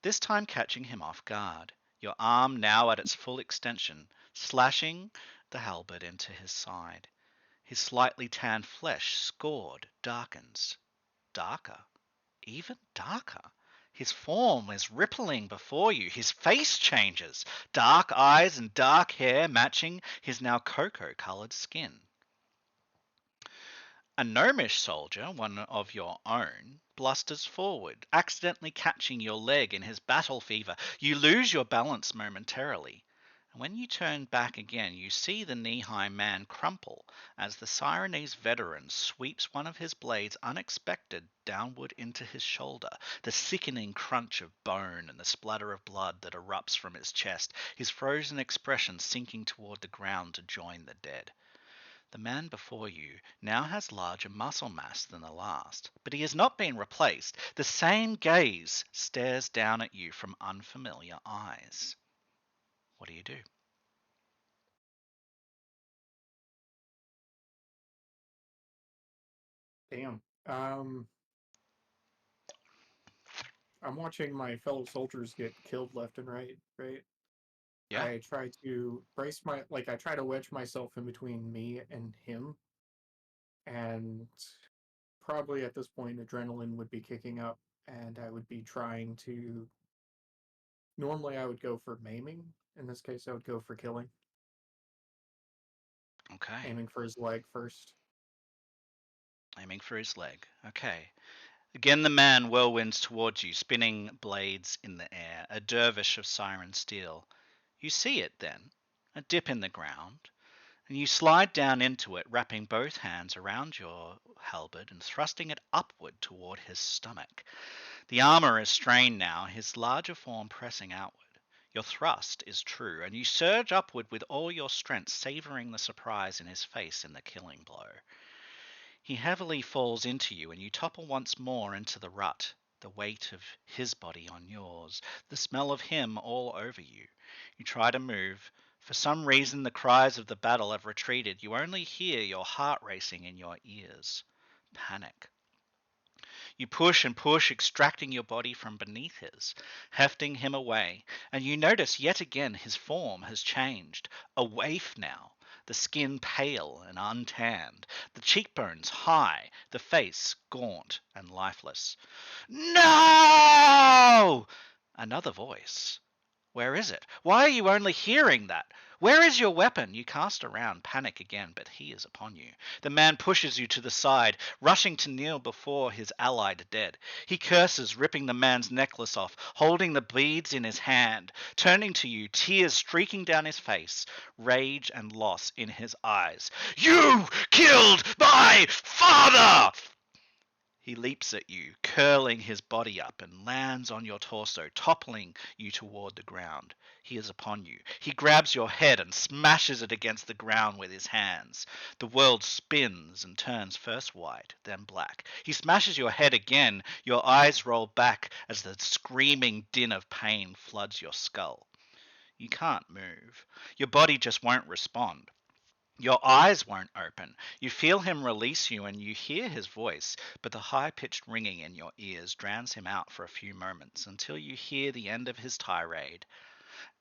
this time catching him off guard, your arm now at its full extension, slashing the halberd into his side. His slightly tanned flesh, scored, darkens. Darker, even darker. His form is rippling before you. His face changes. Dark eyes and dark hair matching his now cocoa-colored skin. A gnomish soldier, one of your own, blusters forward, accidentally catching your leg in his battle fever. You lose your balance momentarily. And when you turn back again, you see the knee-high man crumple as the Sirenese veteran sweeps one of his blades unexpected downward into his shoulder, the sickening crunch of bone and the splatter of blood that erupts from his chest, his frozen expression sinking toward the ground to join the dead. The man before you now has larger muscle mass than the last, but he has not been replaced. The same gaze stares down at you from unfamiliar eyes. What do you do? Damn. I'm watching my fellow soldiers get killed left and right, right? Yeah? I try to I try to wedge myself in between me and him, and probably at this point adrenaline would be kicking up, and I would be trying to. Normally, I would go for maiming. In this case, I would go for killing, Okay. aiming for his leg first. Aiming for his leg. Okay. Again, the man whirlwinds towards you, spinning blades in the air, a dervish of siren steel. You see it then, a dip in the ground, and you slide down into it, wrapping both hands around your halberd and thrusting it upward toward his stomach. The armor is strained now, his larger form pressing outward. Your thrust is true, and you surge upward with all your strength, savoring the surprise in his face in the killing blow. He heavily falls into you, and you topple once more into the rut, the weight of his body on yours, the smell of him all over you. You try to move. For some reason, the cries of the battle have retreated. You only hear your heart racing in your ears. Panic. You push and push, extracting your body from beneath his, hefting him away, and you notice yet again his form has changed. A waif now, the skin pale and untanned, the cheekbones high, the face gaunt and lifeless. No! Another voice. Where is it? Why are you only hearing that? Where is your weapon? You cast around, panic again, but he is upon you. The man pushes you to the side, rushing to kneel before his allied dead. He curses, ripping the man's necklace off, holding the beads in his hand, turning to you, tears streaking down his face, rage and loss in his eyes. You killed my father! He leaps at you, curling his body up, and lands on your torso, toppling you toward the ground. He is upon you. He grabs your head and smashes it against the ground with his hands. The world spins and turns first white, then black. He smashes your head again. Your eyes roll back as the screaming din of pain floods your skull. You can't move. Your body just won't respond. Your eyes won't open. You feel him release you and you hear his voice, but the high-pitched ringing in your ears drowns him out for a few moments until you hear the end of his tirade.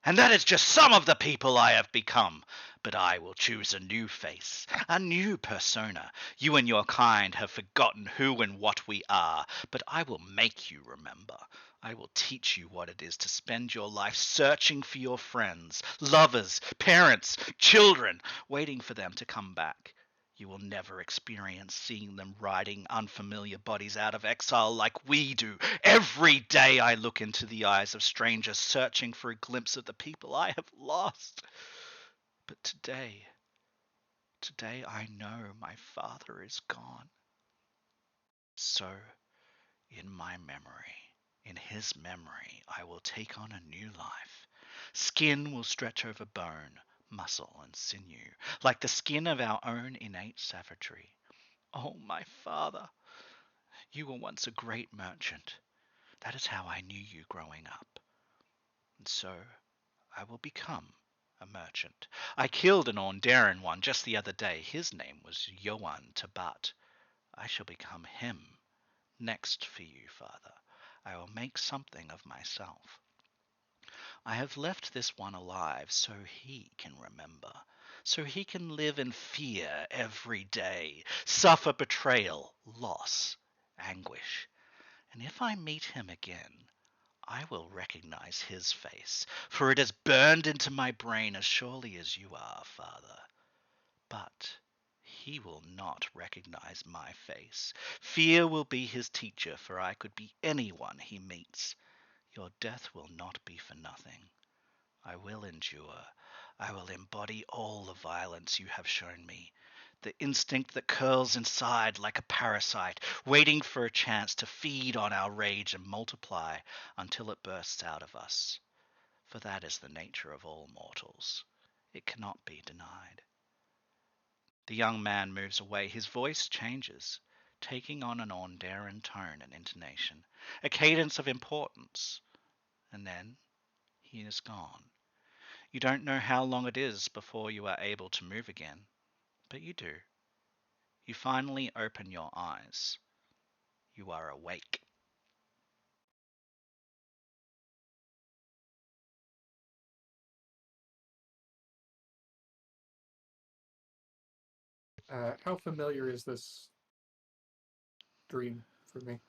And that is just some of the people I have become. But I will choose a new face, a new persona. You and your kind have forgotten who and what we are, but I will make you remember. I will teach you what it is to spend your life searching for your friends, lovers, parents, children, waiting for them to come back. You will never experience seeing them riding unfamiliar bodies out of exile like we do. Every day I look into the eyes of strangers searching for a glimpse of the people I have lost. But today I know my father is gone. So, in my memory, in his memory, I will take on a new life. Skin will stretch over bone, muscle, and sinew, like the skin of our own innate savagery. Oh, my father, You were once a great merchant. That is how I knew you growing up. And so I will become a merchant. I killed an Onderan one just the other day. His name was Yoan Tabat. I shall become him. Next for you, father. I will make something of myself. I have left this one alive so he can remember, so he can live in fear every day, suffer betrayal, loss, anguish. And if I meet him again, I will recognize his face, for it is burned into my brain as surely as you are, father. But he will not recognize my face. Fear will be his teacher, for I could be anyone he meets. Your death will not be for nothing. I will endure. I will embody all the violence you have shown me. The instinct that curls inside like a parasite, waiting for a chance to feed on our rage and multiply until it bursts out of us. For that is the nature of all mortals. It cannot be denied. The young man moves away. His voice changes, taking on an Onderan tone and intonation, a cadence of importance. And then he is gone. You don't know how long it is before you are able to move again, but you do. You finally open your eyes. You are awake. How familiar is this dream for me?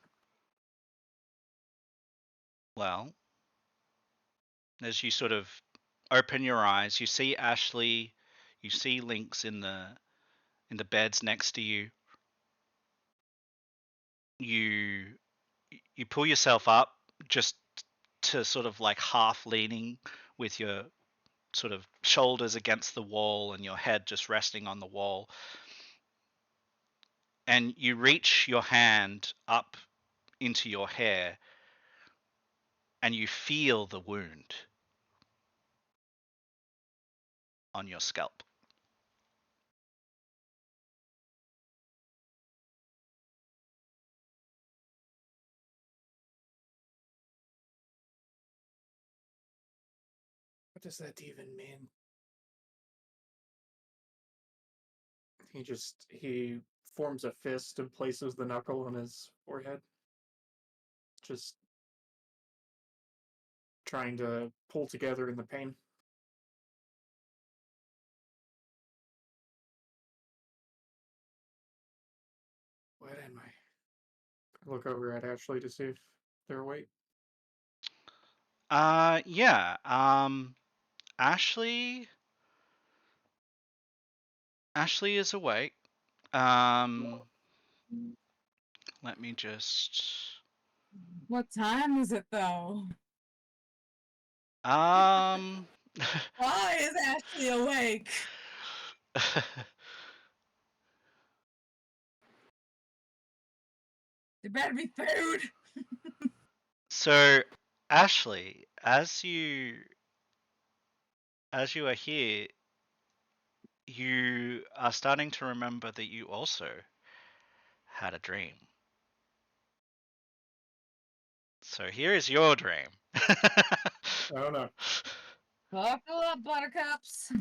Well, as you sort of open your eyes, you see Ashley, you see Lynx in the beds next to you. You you pull yourself up just to sort of like half leaning with your sort of shoulders against the wall and your head just resting on the wall. And you reach your hand up into your hair and you feel the wound on your scalp. What does that even mean? He forms a fist and places the knuckle on his forehead. Just trying to pull together in the pain. What am I? I look over at Ashley to see if they're awake. Yeah. Ashley Ashley is awake. Um Let me just What time is it though? um Why is Ashley awake? There better be food. So Ashley, as you are here, you are starting to remember that you also had a dream. So here is your dream. Oh no. Buckle up, buttercups.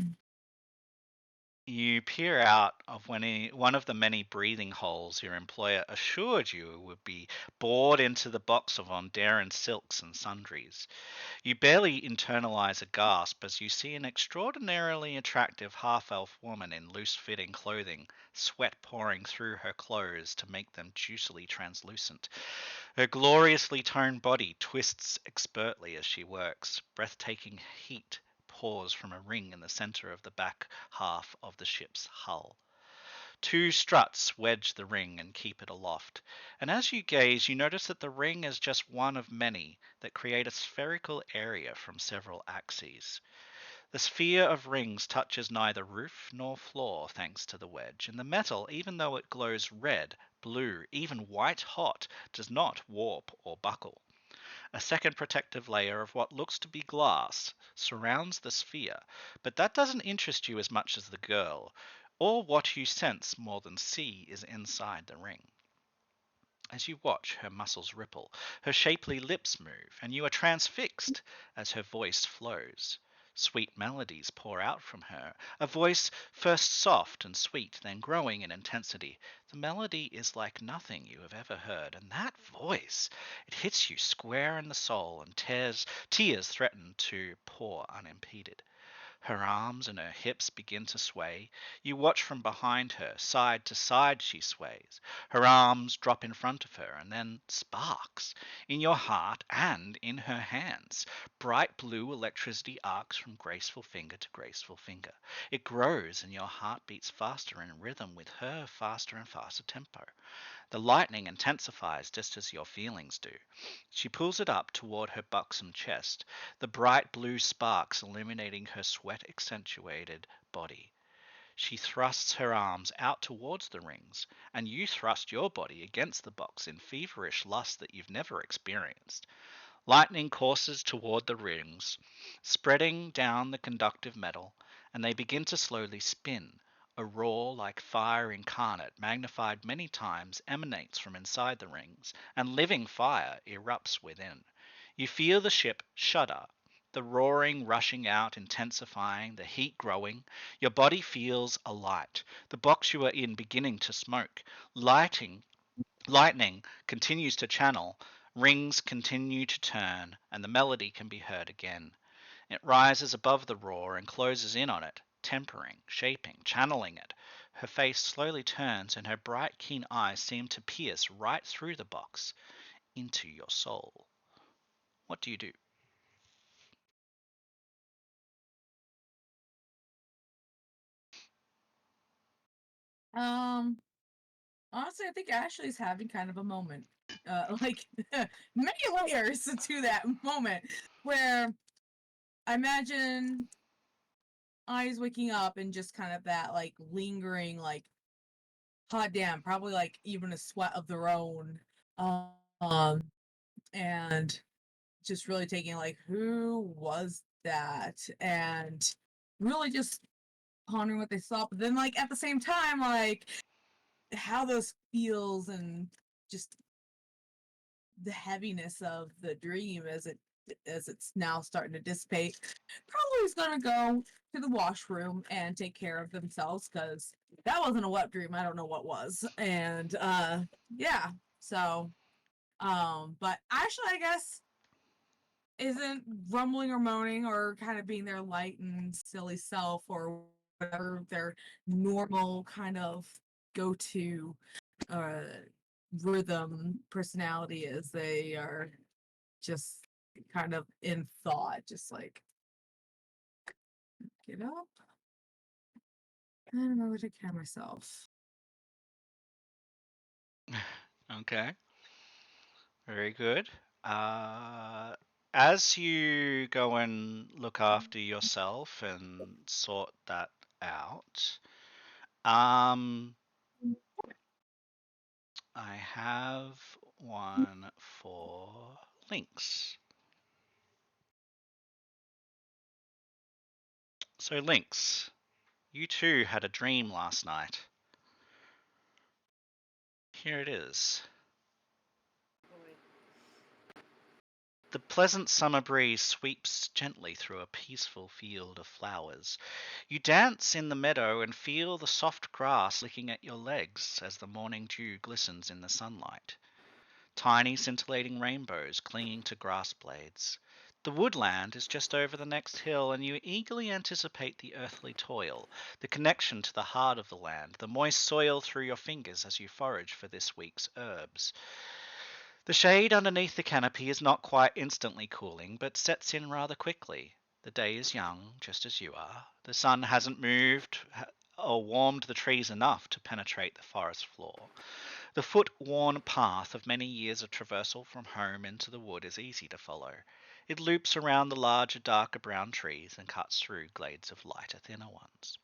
You peer out of one of the many breathing holes your employer assured you would be bored into the box of Onderan silks and sundries. You barely internalize a gasp as you see an extraordinarily attractive half-elf woman in loose-fitting clothing, sweat pouring through her clothes to make them juicily translucent. Her gloriously toned body twists expertly as she works. Breathtaking heat pours from a ring in the center of the back half of the ship's hull. Two struts wedge the ring and keep it aloft, and as you gaze, you notice that the ring is just one of many that create a spherical area from several axes. The sphere of rings touches neither roof nor floor thanks to the wedge, and the metal, even though it glows red, blue, even white hot, does not warp or buckle. A second protective layer of what looks to be glass surrounds the sphere, but that doesn't interest you as much as the girl, or what you sense more than see is inside the ring. As you watch, her muscles ripple, her shapely lips move, and you are transfixed as her voice flows. Sweet melodies pour out from her, a voice first soft and sweet, then growing in intensity. The melody is like nothing you have ever heard, and that voice, it hits you square in the soul, and tears threaten to pour unimpeded. Her arms and her hips begin to sway. You watch from behind her, side to side she sways. Her arms drop in front of her, and then sparks in your heart and in her hands. Bright blue electricity arcs from graceful finger to graceful finger. It grows, and your heart beats faster in rhythm with her faster and faster tempo. The lightning intensifies just as your feelings do. She pulls it up toward her buxom chest, the bright blue sparks illuminating her sweat accentuated body. She thrusts her arms out towards the rings, and you thrust your body against the box in feverish lust that you've never experienced. Lightning courses toward the rings, spreading down the conductive metal, and they begin to slowly spin. A roar like fire incarnate, magnified many times, emanates from inside the rings, and living fire erupts within. You feel the ship shudder, the roaring rushing out, intensifying, the heat growing. Your body feels alight, the box you are in beginning to smoke. Lightning continues to channel, rings continue to turn, and the melody can be heard again. It rises above the roar and closes in on it, tempering, shaping, channeling it. Her face slowly turns, and her bright, keen eyes seem to pierce right through the box into your soul. What do you do? Honestly, I think Ashley's having kind of a moment. Like many layers to that moment where I imagine eyes waking up and just kind of that like lingering, like, hot damn, probably like even a sweat of their own. Um, and just really taking like, who was that? And really just pondering what they saw. But then like at the same time, like how those feels and just the heaviness of the dream as it's now starting to dissipate, probably is gonna go to the washroom and take care of themselves because that wasn't a wet dream. I don't know what was. And yeah. So but Ashley, I guess, isn't grumbling or moaning or kind of being their light and silly self or whatever their normal kind of go-to uh rhythm personality is. They are just kind of in thought, just like, get up and remember to care myself. Okay, very good. Uh, as you go and look after yourself and sort that out, um, I have one for Lynx. So, Lynx, you too had a dream last night. Here it is. The pleasant summer breeze sweeps gently through a peaceful field of flowers. You dance in the meadow and feel the soft grass licking at your legs as the morning dew glistens in the sunlight. Tiny scintillating rainbows clinging to grass blades. The woodland is just over the next hill, and you eagerly anticipate the earthly toil, the connection to the heart of the land, the moist soil through your fingers as you forage for this week's herbs. The shade underneath the canopy is not quite instantly cooling, but sets in rather quickly. The day is young, just as you are. The sun hasn't moved or warmed the trees enough to penetrate the forest floor. The foot-worn path of many years of traversal from home into the wood is easy to follow. It loops around the larger, darker brown trees and cuts through glades of lighter, thinner ones.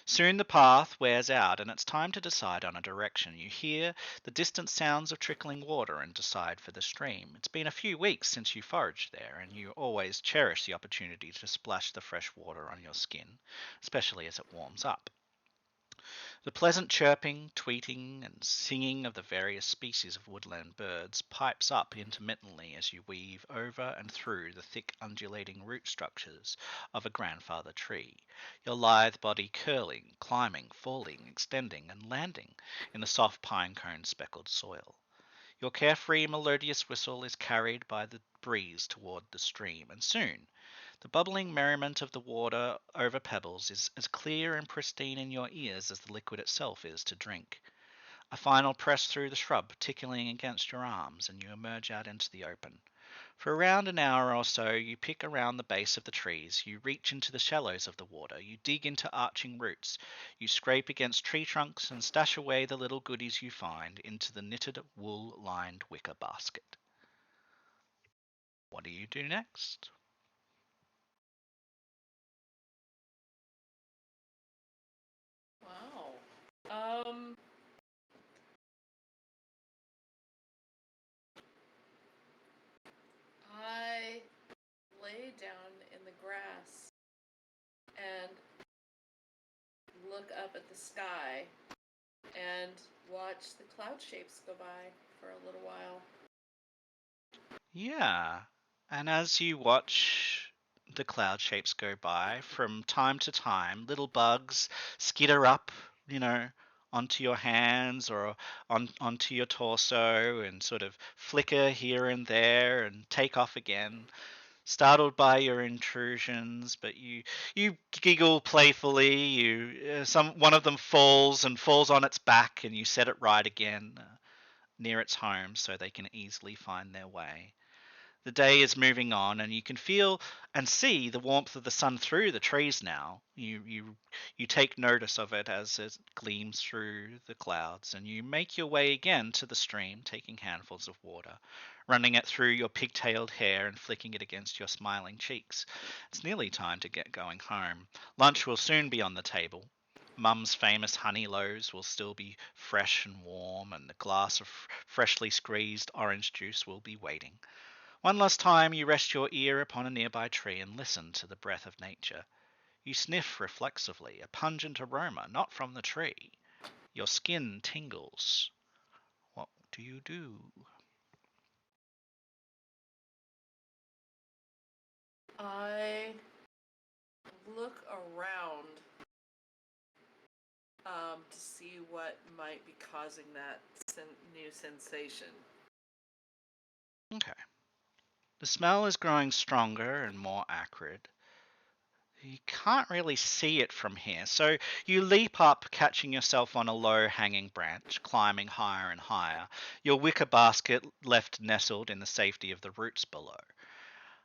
Soon the path wears out, and it's time to decide on a direction. You hear the distant sounds of trickling water and decide for the stream. It's been a few weeks since you foraged there, and you always cherish the opportunity to splash the fresh water on your skin, especially as it warms up. The pleasant chirping, tweeting, and singing of the various species of woodland birds pipes up intermittently as you weave over and through the thick undulating root structures of a grandfather tree, your lithe body curling, climbing, falling, extending, and landing in the soft pine cone speckled soil. Your carefree, melodious whistle is carried by the breeze toward the stream, and soon the bubbling merriment of the water over pebbles is as clear and pristine in your ears as the liquid itself is to drink. A final press through the shrub tickling against your arms, and you emerge out into the open. For around an hour or so you pick around the base of the trees, you reach into the shallows of the water, you dig into arching roots, you scrape against tree trunks and stash away the little goodies you find into the knitted wool-lined wicker basket. What do you do next? Wow. I lay down in the grass and look up at the sky and watch the cloud shapes go by for a little while. Yeah. And as you watch the cloud shapes go by, from time to time, little bugs skitter up, you know, onto your hands or onto your torso and sort of flicker here and there and take off again, startled by your intrusions, but you giggle playfully. One of them falls on its back, and you set it right again near its home so they can easily find their way. The day is moving on, and you can feel and see the warmth of the sun through the trees now. You take notice of it as it gleams through the clouds, and you make your way again to the stream, taking handfuls of water, running it through your pigtailed hair and flicking it against your smiling cheeks. It's nearly time to get going home. Lunch will soon be on the table. Mum's famous honey loaves will still be fresh and warm, and the glass of freshly squeezed orange juice will be waiting. One last time you rest your ear upon a nearby tree and listen to the breath of nature. You sniff reflexively, a pungent aroma not from the tree. Your skin tingles. What do you do? I look around to see what might be causing that new sensation. Okay. The smell is growing stronger and more acrid. You can't really see it from here, so you leap up, catching yourself on a low-hanging branch, climbing higher and higher, your wicker basket left nestled in the safety of the roots below.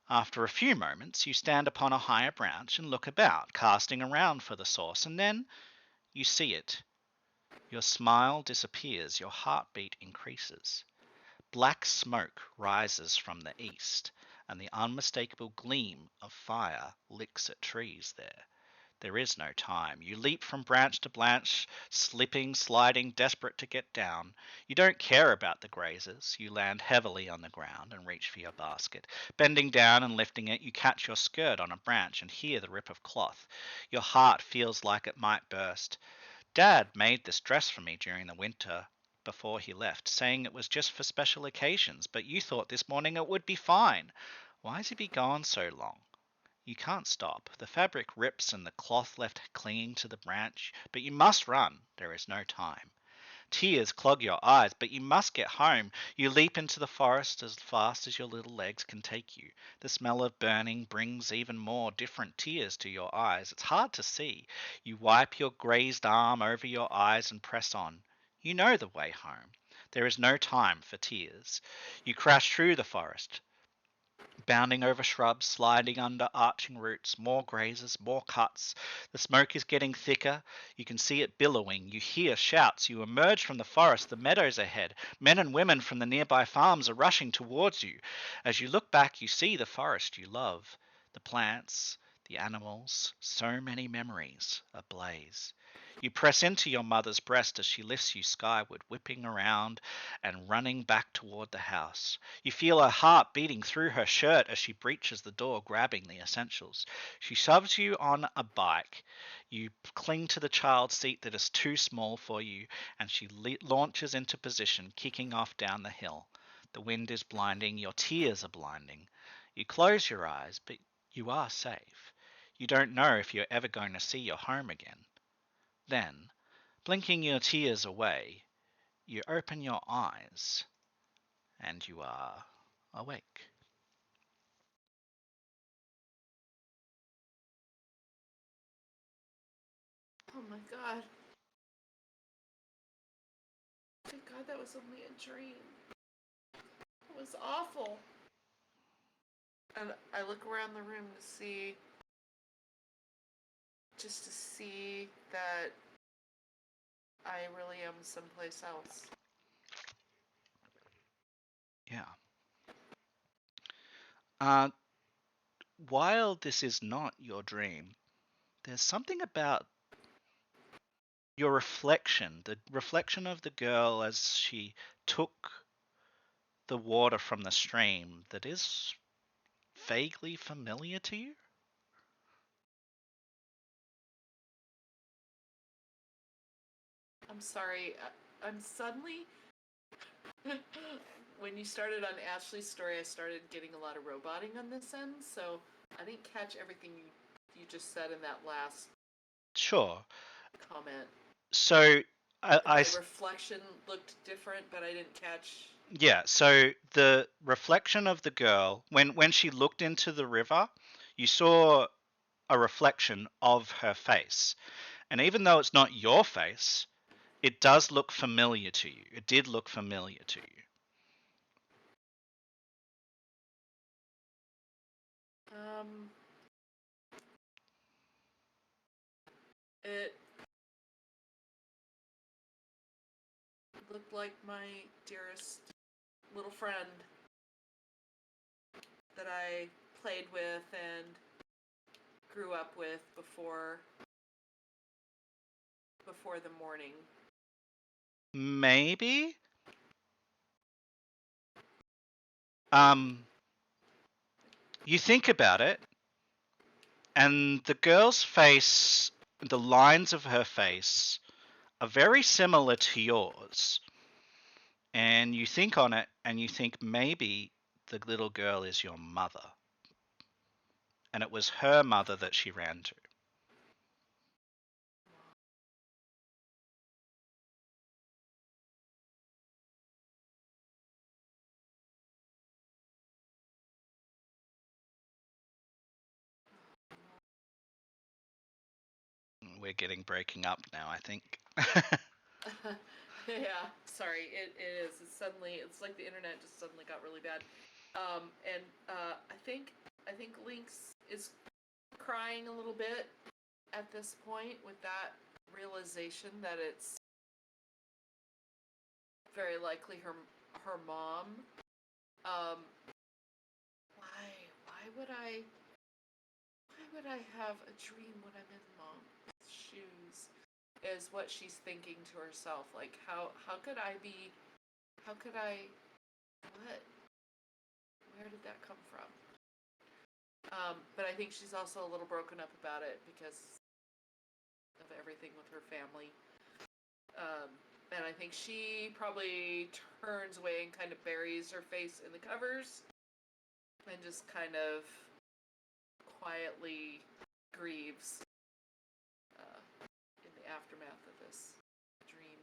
After a few moments, you stand upon a higher branch and look about, casting around for the source, and then you see it. Your smile disappears, your heartbeat increases. Black smoke rises from the east, and the unmistakable gleam of fire licks at trees there. There is no time. You leap from branch to branch, slipping, sliding, desperate to get down. You don't care about the grazers. You land heavily on the ground and reach for your basket. Bending down and lifting it, you catch your skirt on a branch and hear the rip of cloth. Your heart feels like it might burst. Dad made this dress for me during the winter before he left, saying it was just for special occasions, but you thought this morning it would be fine. Why has he been gone so long? You can't stop. The fabric rips and the cloth left clinging to the branch, but you must run. There is no time. Tears clog your eyes, but you must get home. You leap into the forest as fast as your little legs can take you. The smell of burning brings even more different tears to your eyes. It's hard to see. You wipe your grazed arm over your eyes and press on. You know the way home. There is no time for tears. You crash through the forest, bounding over shrubs, sliding under arching roots, more grazes, more cuts. The smoke is getting thicker. You can see it billowing. You hear shouts. You emerge from the forest. The meadows ahead. Men and women from the nearby farms are rushing towards you. As you look back, you see the forest you love, the plants, The animals, so many memories, ablaze. You press into your mother's breast as she lifts you skyward, whipping around and running back toward the house. You feel her heart beating through her shirt as she breaches the door, grabbing the essentials. She shoves you on a bike. You cling to the child's seat that is too small for you, and she launches into position, kicking off down the hill. The wind is blinding, your tears are blinding. You close your eyes, but you are safe. You don't know if you're ever going to see your home again. Then, blinking your tears away, you open your eyes and you are awake. Oh my god. Thank God that was only a dream. It was awful. And I look around the room to see, just to see that I really am someplace else. Yeah. While this is not your dream, there's something about your reflection, the reflection of the girl as she took the water from the stream, that is vaguely familiar to you. I'm sorry. I'm suddenly. When you started on Ashley's story, I started getting a lot of roboting on this end, so I didn't catch everything you just said in that last Sure. comment. So My reflection looked different, but I didn't catch. yeah, so the reflection of the girl, when she looked into the river, you saw a reflection of her face. And even though it's not your face, it does look familiar to you. It did look familiar to you. It looked like my dearest little friend that I played with and grew up with before the morning. Maybe? You think about it, and the girl's face, the lines of her face, are very similar to yours. And you think on it, and you think maybe the little girl is your mother. And it was her mother that she ran to. We're getting breaking up now, I think. Yeah, sorry. It is. It's like the internet just suddenly got really bad. I think Lynx is crying a little bit at this point with that realization that it's very likely her mom. Why would I have a dream when I'm in mom's shoes? Is what she's thinking to herself. Like, how could I be? How could I? What? Where did that come from? But I think she's also a little broken up about it because of everything with her family. And I think she probably turns away and kind of buries her face in the covers and just kind of quietly grieves in the aftermath of this dream.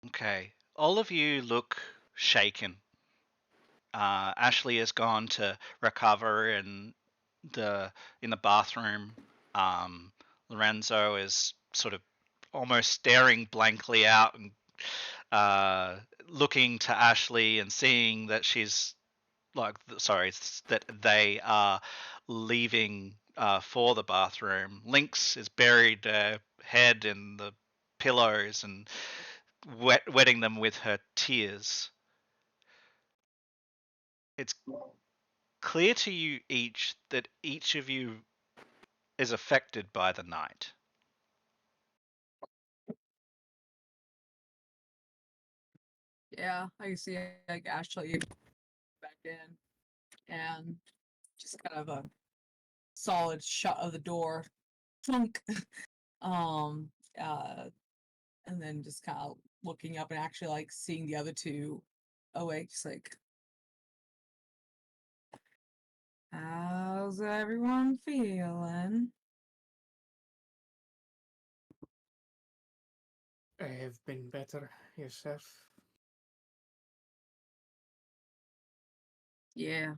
Okay. All of you look shaken. Ashley has gone to recover in the bathroom. Lorenzo is sort of almost staring blankly out and looking to Ashley and seeing that she's that they are leaving for the bathroom. Lynx is buried her head in the pillows and wetting them with her tears. It's clear to you each that each of you is affected by the night. Yeah, I see like Ashley back in and just kind of a solid shut of the door. Thunk. Um and then just kind of looking up and actually like seeing the other two awake, just like, how's everyone feeling? I have been better. Yourself? Yeah.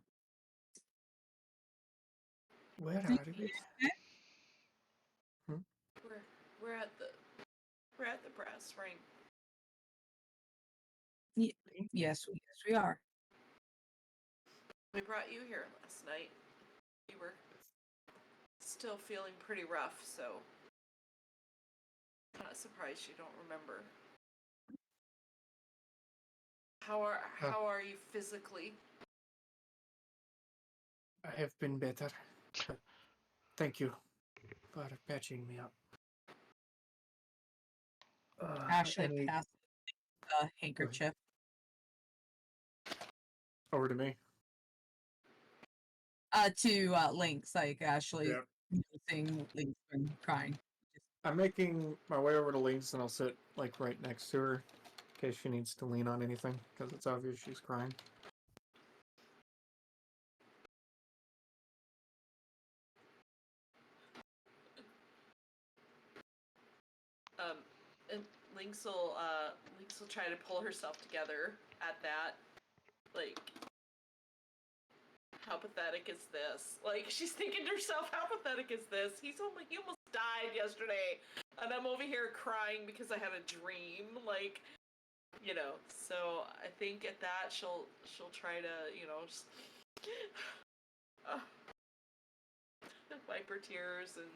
Where Do are we? We're we're at the we're at the brass ring. Yes, we are. We brought you here last night. You were still feeling pretty rough, so I'm not surprised you don't remember. How are you physically? I have been better. Thank you for patching me up. Ashley Any passed the handkerchief. over to me? To Lynx, like Ashley Yep. noticing Lynx been crying. I'm making my way over to Lynx, and I'll sit like right next to her in case she needs to lean on anything, because it's obvious she's crying. And Lynx will try to pull herself together at that. Like, how pathetic is this? Like, she's thinking to herself, how pathetic is this? He almost died yesterday, and I'm over here crying because I had a dream. Like, you know. So I think at that she'll try to, just wipe her tears and.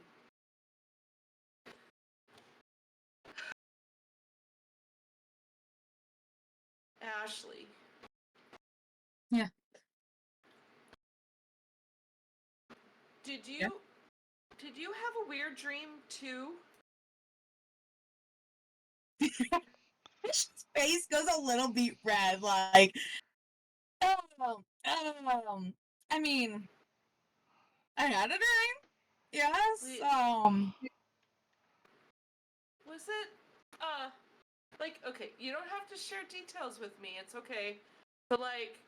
Ashley. Yeah. Did you Yeah. did you have a weird dream too? His face goes a little bit red, like, I mean, I had a dream. Yes. Wait. Was it like, okay, you don't have to share details with me. It's okay. But like,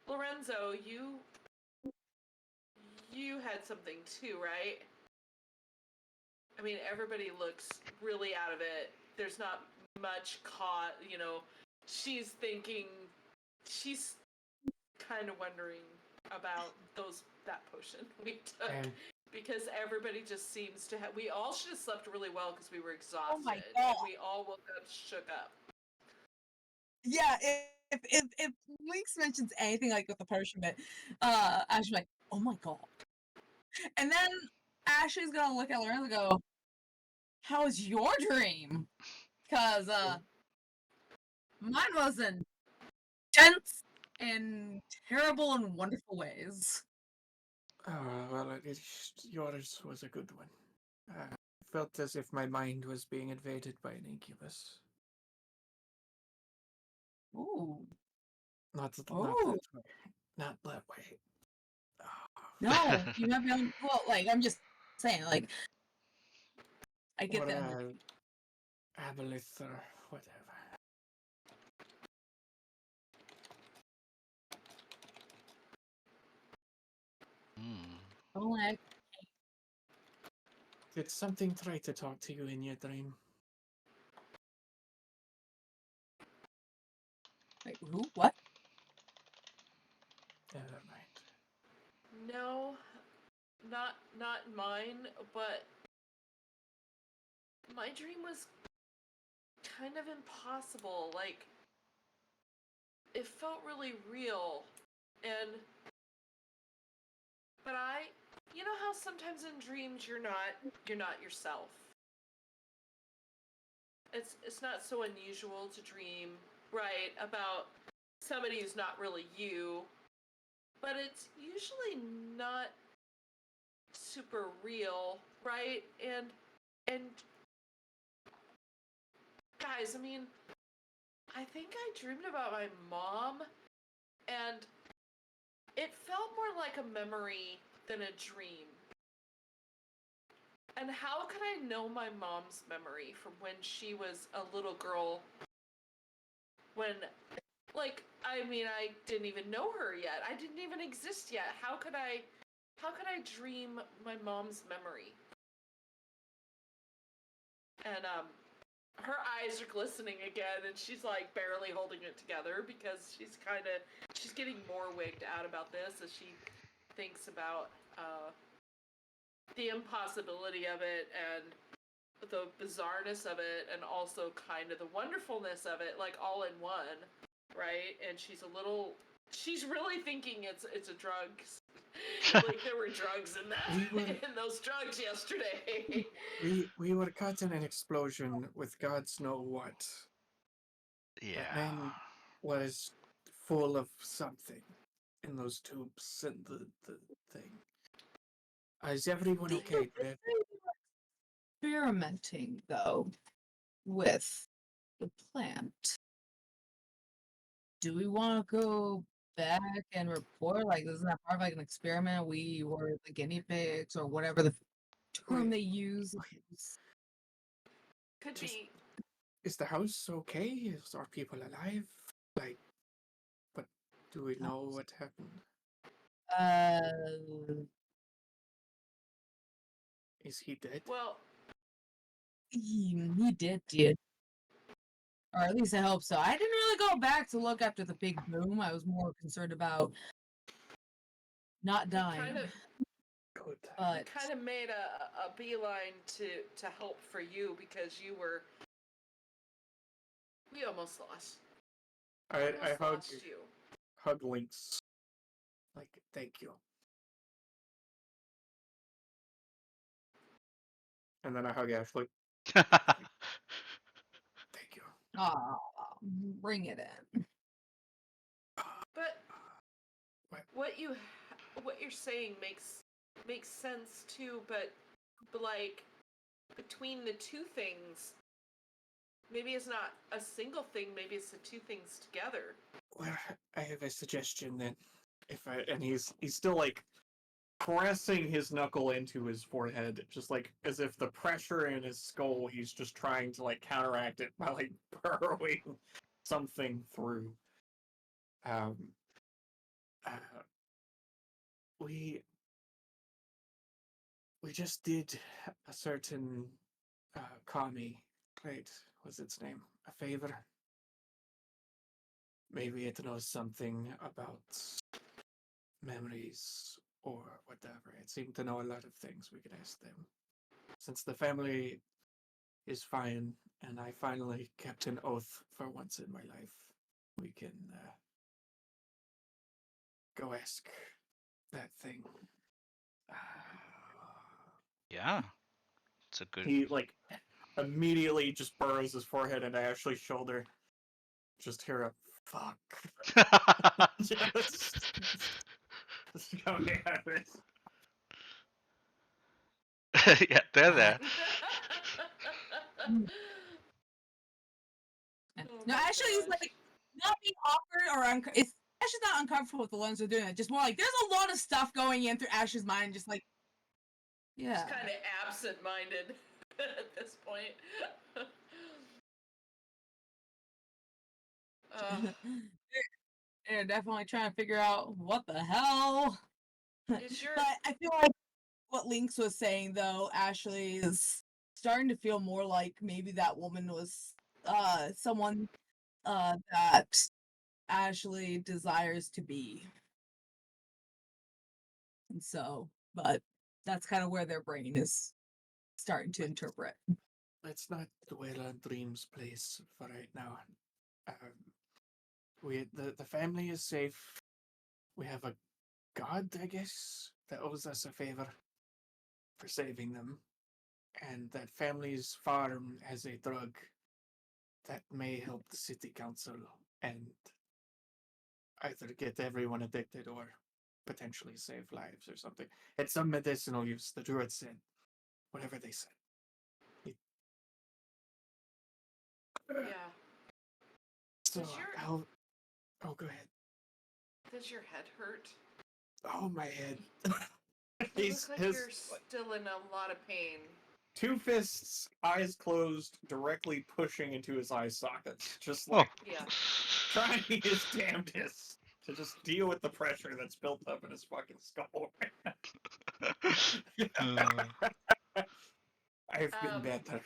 Lorenzo, you had something too, right? I mean, everybody looks really out of it. There's not much caught, she's kind of wondering about that potion we took. And Because everybody just seems to have. We all should have slept really well because we were exhausted. Oh my And God. we all woke up shook up. Yeah, if Lynx mentions anything like with the potion bit, Ashley's like, oh my God. And then Ashley's gonna look at Lorenzo and go, how was your dream? Because mine was intense and terrible in wonderful ways. well, yours was a good one. I felt as if my mind was being invaded by an incubus. Ooh. Not that Ooh. way. Not that way. No, you might be on. Well, like, I'm just saying, like, I get Or that. aboleth or whatever. Oh, like, Did something try to talk to you in your dream? wait, who? What? Never mind. No, not mine, but my dream was kind of impossible. Like, it felt really real, but you know how sometimes in dreams you're not yourself. It's not so unusual to dream, right, about somebody who's not really you, but it's usually not super real, right? And guys, I mean, I think I dreamed about my mom, and it felt more like a memory than a dream. And how could I know my mom's memory from when she was a little girl? When, like, I mean, I didn't even know her yet. I didn't even exist yet. How could I dream my mom's memory? And her eyes are glistening again, and she's like barely holding it together because she's getting more wigged out about this as she thinks about the impossibility of it and the bizarreness of it, and also kind of the wonderfulness of it, like all in one, right? And she's really thinking it's a drug. Like there were drugs in that in those drugs yesterday. We were caught in an explosion with gods know what. Yeah. That man was full of something in those tubes and the thing. Is everyone okay, Brett? Experimenting though with the plant. Do we want to go back and report? Like, isn't that part of like an experiment? We were the guinea pigs or whatever the term Wait. they use. Could Just- be. Is the house okay? Are people alive? Like, but do we know what happened? Is he dead? Well, He did. Or at least I hope so. I didn't really go back to look after the big boom. I was more concerned about not dying. Good. But kind of made a beeline to help for you because we almost lost. I Almost lost you. hug Lynx. Like, thank you. And then I hug Ashley. Thank you. bring it in. But What? what you're saying makes sense too, but like between the two things, maybe it's not a single thing, maybe it's the two things together. Well, I have a suggestion then. And he's still like pressing his knuckle into his forehead, just like as if the pressure in his skull, he's just trying to like counteract it by like burrowing something through. Uh, we just did a certain Kami, right? What's its name? A favor. Maybe it knows something about memories or whatever. It seemed to know a lot of things. We could ask them. Since the family is fine, and I finally kept an oath for once in my life, we can go ask that thing. Yeah. It's a good. He like immediately just burrows his forehead into Ashley's shoulder. Just hear a fuck. just coming out of it. Yeah, they're there. No, actually, it's like not being awkward or it's Ashley's not uncomfortable with the ones who are doing it. Just more like there's a lot of stuff going in through Ash's mind. Just like, yeah, Just kind of absent-minded at this point. they're definitely trying to figure out what the hell. Is your But I feel like what Lynx was saying though, Ashley is starting to feel more like maybe that woman was someone that Ashley desires to be. And so, but that's kind of where their brain is starting to interpret. Let's not dwell on dreams, please, for right now. The family is safe. We have a god, I guess, that owes us a favor for saving them, and that family's farm has a drug that may help the city council and either get everyone addicted or potentially save lives or something. It's some medicinal use, the druid said. Whatever they said. Yeah. So, Does your oh, go ahead. does your head hurt? Oh, my head. You look like you're still in a lot of pain. Two fists, eyes closed, directly pushing into his eye sockets. Just Oh. like Yeah. trying his damnedest to just deal with the pressure that's built up in his fucking skull. I've been better.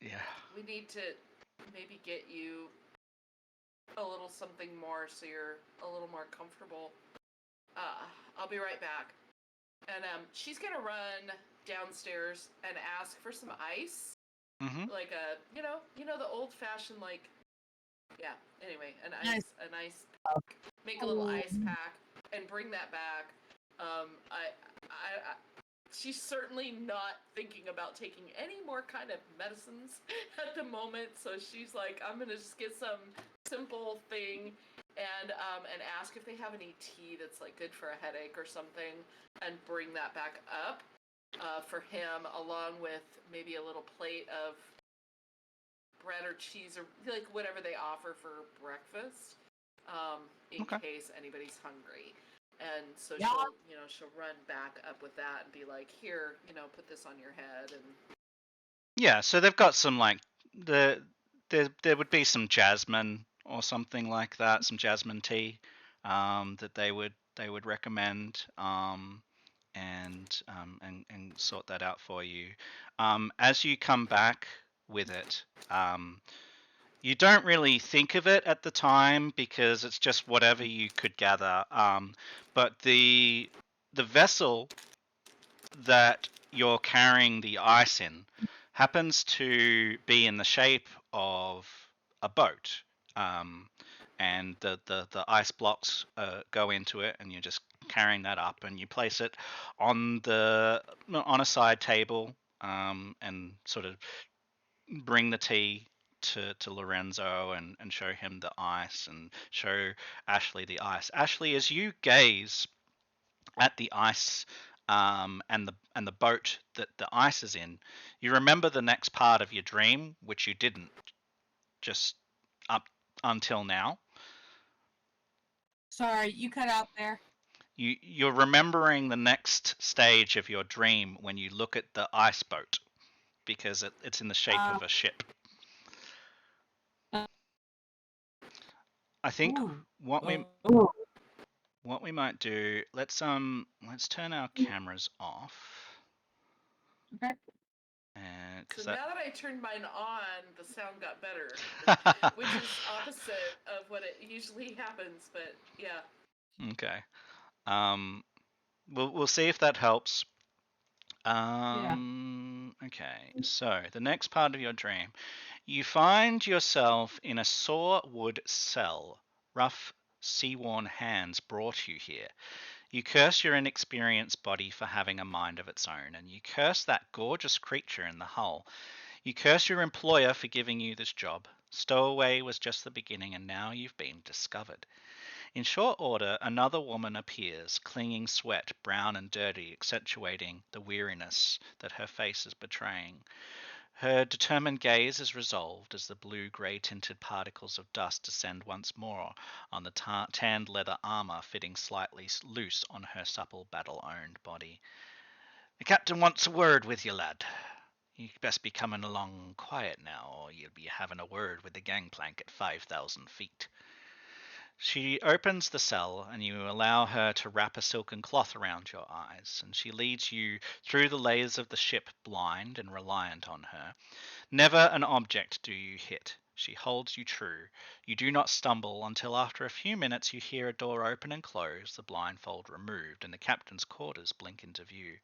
Yeah. We need to maybe get you a little something more so you're a little more comfortable. I'll be right back. And she's gonna run downstairs and ask for some ice, Mm-hmm. like the old-fashioned Anyway, an ice, Nice. an ice. Make a little ice pack and bring that back. She's certainly not thinking about taking any more kind of medicines at the moment, so she's like, I'm gonna just get some simple thing and ask if they have any tea that's like good for a headache or something, and bring that back up for him, along with maybe a little plate of bread or cheese or like whatever they offer for breakfast, in case anybody's hungry. And so she'll run back up with that and be like, here, put this on your head. And Yeah, so they've got some like there would be some jasmine or something like that, some jasmine tea, that they would recommend, and sort that out for you. As you come back with it, you don't really think of it at the time because it's just whatever you could gather. But the vessel that you're carrying the ice in happens to be in the shape of a boat, and the ice blocks go into it, and you're just carrying that up, and you place it on a side table, and sort of bring the tea to Lorenzo, and show him the ice, and show Ashley the ice. Ashley, as you gaze at the ice, and the boat that the ice is in, you remember the next part of your dream, which you didn't just up until now. Sorry, you cut out there. You're remembering the next stage of your dream when you look at the ice boat, because it's in the shape of a ship. I think what we might do, let's turn our cameras off. Okay. So now that I turned mine on, the sound got better, which is opposite of what it usually happens. But yeah. Okay. We'll see if that helps. Okay. So the next part of your dream, you find yourself in a saw wood cell. Rough, sea-worn hands brought you here. You curse your inexperienced body for having a mind of its own, and you curse that gorgeous creature in the hull. You curse your employer for giving you this job. Stowaway was just the beginning, and now you've been discovered. In short order, another woman appears, clinging sweat, brown and dirty, accentuating the weariness that her face is betraying. Her determined gaze is resolved as the blue-grey tinted particles of dust descend once more on the tanned leather armor fitting slightly loose on her supple, battle-owned body. The captain wants a word with you, lad. You'd best be coming along quiet now, or you'll be having a word with the gangplank at 5,000 feet. She opens the cell, and you allow her to wrap a silken cloth around your eyes, and she leads you through the layers of the ship, blind and reliant on her. Never an object do you hit. She holds you true. You do not stumble until after a few minutes you hear a door open and close, the blindfold removed, and the captain's quarters blink into view.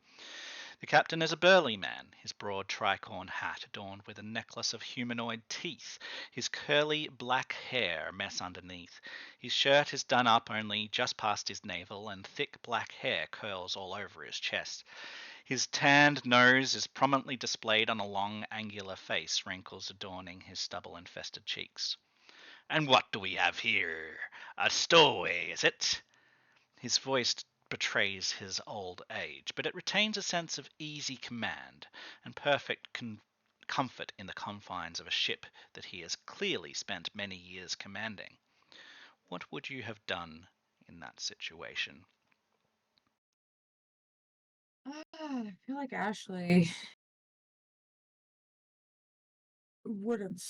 The captain is a burly man, his broad tricorn hat adorned with a necklace of humanoid teeth, his curly black hair a mess underneath. His shirt is done up only just past his navel, and thick black hair curls all over his chest. His tanned nose is prominently displayed on a long, angular face, wrinkles adorning his stubble-infested cheeks. "And what do we have here? A stowaway, is it?" His voice betrays his old age, but it retains a sense of easy command and perfect comfort in the confines of a ship that he has clearly spent many years commanding. What would you have done in that situation? I feel like Ashley would have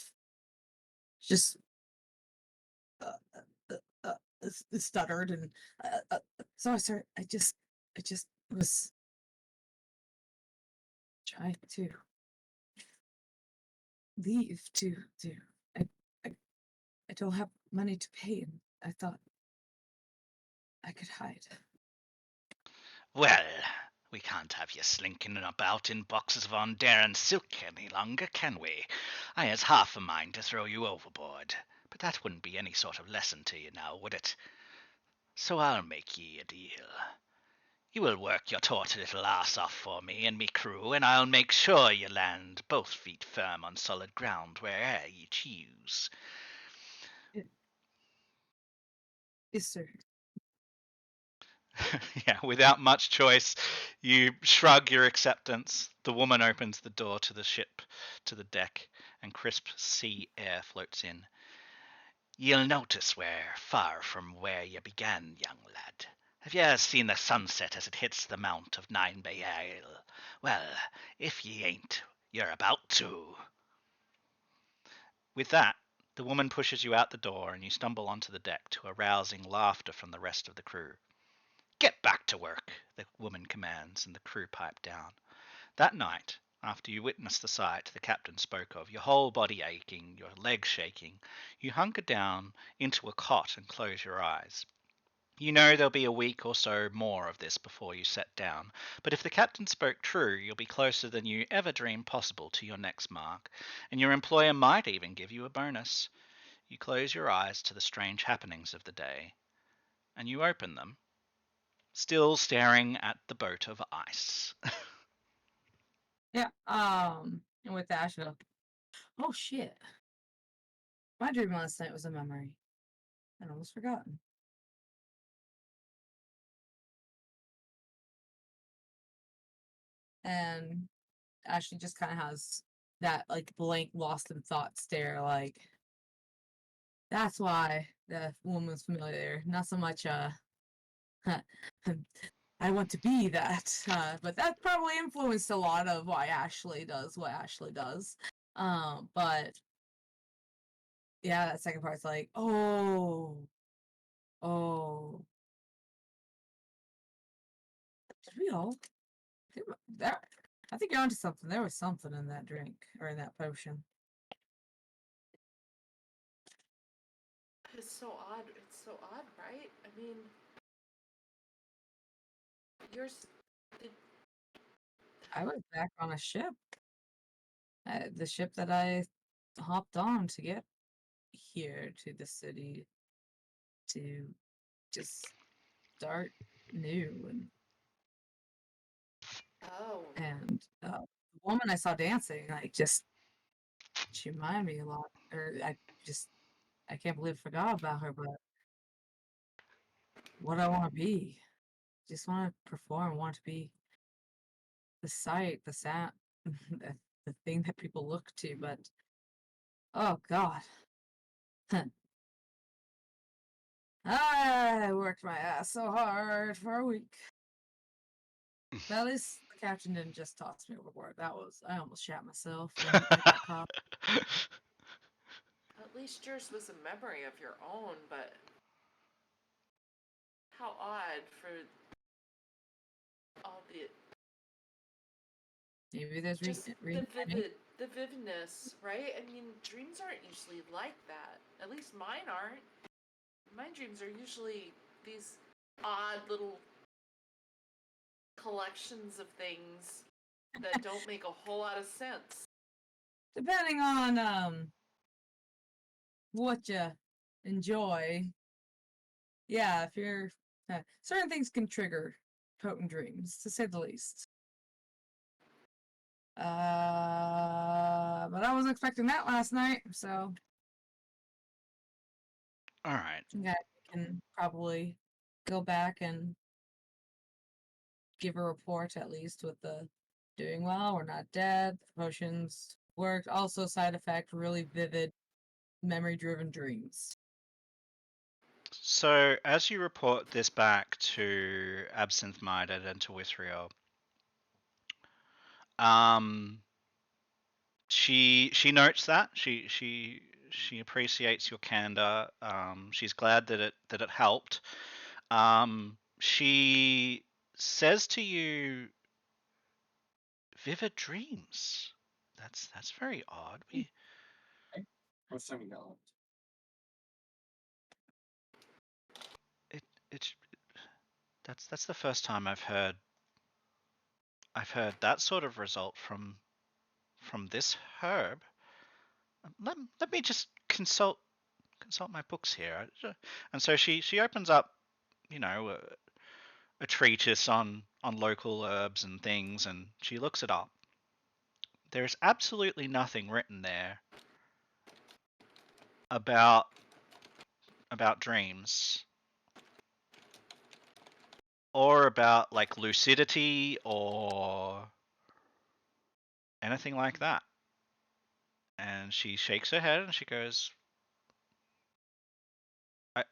just uh, stuttered and sorry, sir. I just was trying to leave to I, I I don't have money to pay, and I thought I could hide. Well, we can't have you slinking about in boxes of Ondaran silk any longer, can we? I has half a mind to throw you overboard, but that wouldn't be any sort of lesson to you now, would it? So I'll make ye a deal. You will work your taut little ass off for me and me crew, and I'll make sure you land both feet firm on solid ground where'er ye choose. Yes, sir. Yeah, without much choice, you shrug your acceptance. The woman opens the door to the ship, to the deck, and crisp sea air floats in. You'll notice we're far from where you began, young lad. Have you seen the sunset as it hits the mount of Nine Bay Isle? Well, if ye ain't, you're about to. With that, the woman pushes you out the door, and you stumble onto the deck to arousing laughter from the rest of the crew. Get back to work, the woman commands, and the crew pipe down. That night, after you witnessed the sight the captain spoke of, your whole body aching, your legs shaking, you hunker down into a cot and close your eyes. You know there'll be a week or so more of this before you set down, but if the captain spoke true, you'll be closer than you ever dreamed possible to your next mark, and your employer might even give you a bonus. You close your eyes to the strange happenings of the day, and you open them, still staring at the boat of ice. Yeah. And with that, she'll, oh shit! My dream last night was a memory. I'd almost forgotten. And Ashley just kind of has that like blank, lost in thought stare. Like that's why the woman's familiar. Not so much. I want to be that. But that probably influenced a lot of why Ashley does what Ashley does. But yeah, that second part's like, oh, did we all? That, I think you're onto something. There was something in that drink or in that potion. It's so odd. It's so odd, right? I mean, yours. Did, I was back on a ship, the ship that I hopped on to get here to the city to just start new oh, and the woman I saw dancing, like just she reminded me a lot. Or I can't believe I forgot about her, but what I want to be, just want to perform, want to be the sight, the sound, the thing that people look to. But oh God, I worked my ass so hard for a week. But at least the captain didn't just toss me overboard. I almost shat myself and I got caught. at least yours was a memory of your own, but how odd for all the Maybe there's just reason why the vividness, right? I mean, dreams aren't usually like that. At least mine aren't. My dreams are usually these odd little collections of things that don't make a whole lot of sense. depending on what you enjoy. Yeah, if you're certain things can trigger potent dreams, to say the least. But I wasn't expecting that last night, so All right. I think I can probably go back and give a report at least with the doing well, we're not dead, the potions worked. Also, side effect, really vivid, memory-driven dreams. So, as you report this back to Absinthe Minded and to Withriel, she notes that she appreciates your candor. She's glad that it helped. She says to you, "Vivid dreams. That's very odd. Or semi-knowledge. It's that's the first time I've heard that sort of result from this herb. Let me just consult my books here." And so she opens up, a treatise on local herbs and things, and she looks it up. There's absolutely nothing written there about dreams or about like lucidity or anything like that. And she shakes her head and she goes,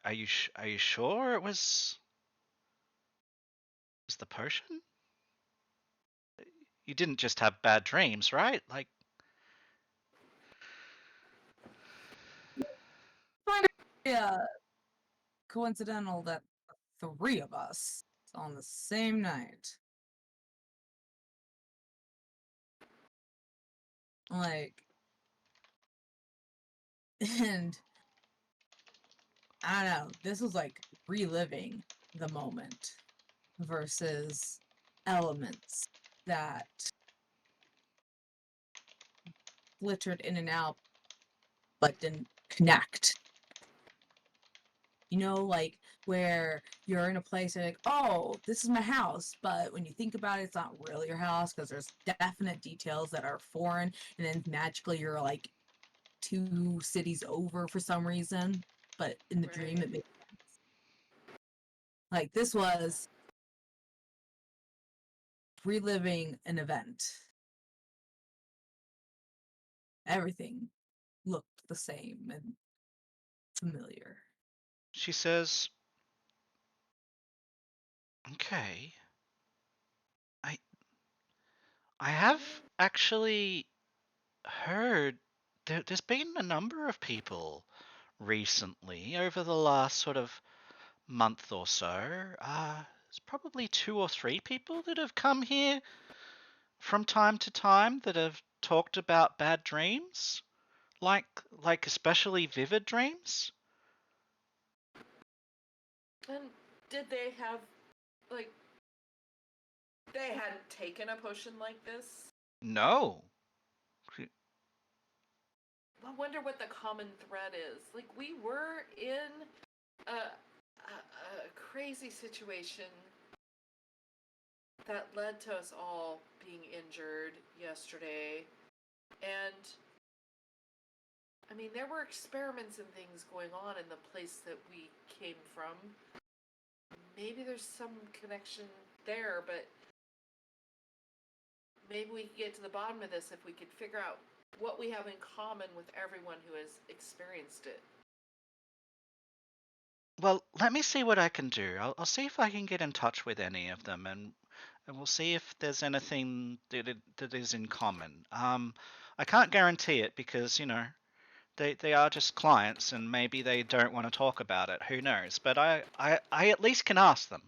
are you sure it was the potion? You didn't just have bad dreams, right? Like, Yeah, coincidental that the three of us on the same night. Like, and I don't know, this was like reliving the moment versus elements that glittered in and out but didn't connect. You know, like where you're in a place and like, oh, this is my house, but when you think about it, it's not really your house because there's definite details that are foreign, and then magically you're like 2 cities over for some reason, but in the dream it makes sense. Like this was reliving an event. Everything looked the same and familiar. she says, okay. I have actually heard there's been a number of people recently over the last sort of month or so. There's probably 2 or 3 people that have come here from time to time that have talked about bad dreams, like especially vivid dreams. And did they have, like, they hadn't taken a potion like this? No. I wonder what the common thread is. Like, we were in a crazy situation that led to us all being injured yesterday. And, I mean, there were experiments and things going on in the place that we came from. Maybe there's some connection there, but maybe we could get to the bottom of this if we could figure out what we have in common with everyone who has experienced it. Well, let me see what I can do. I'll see if I can get in touch with any of them, and we'll see if there's anything that is in common. I can't guarantee it because they are just clients, and maybe they don't want to talk about it. Who knows? But I at least can ask them.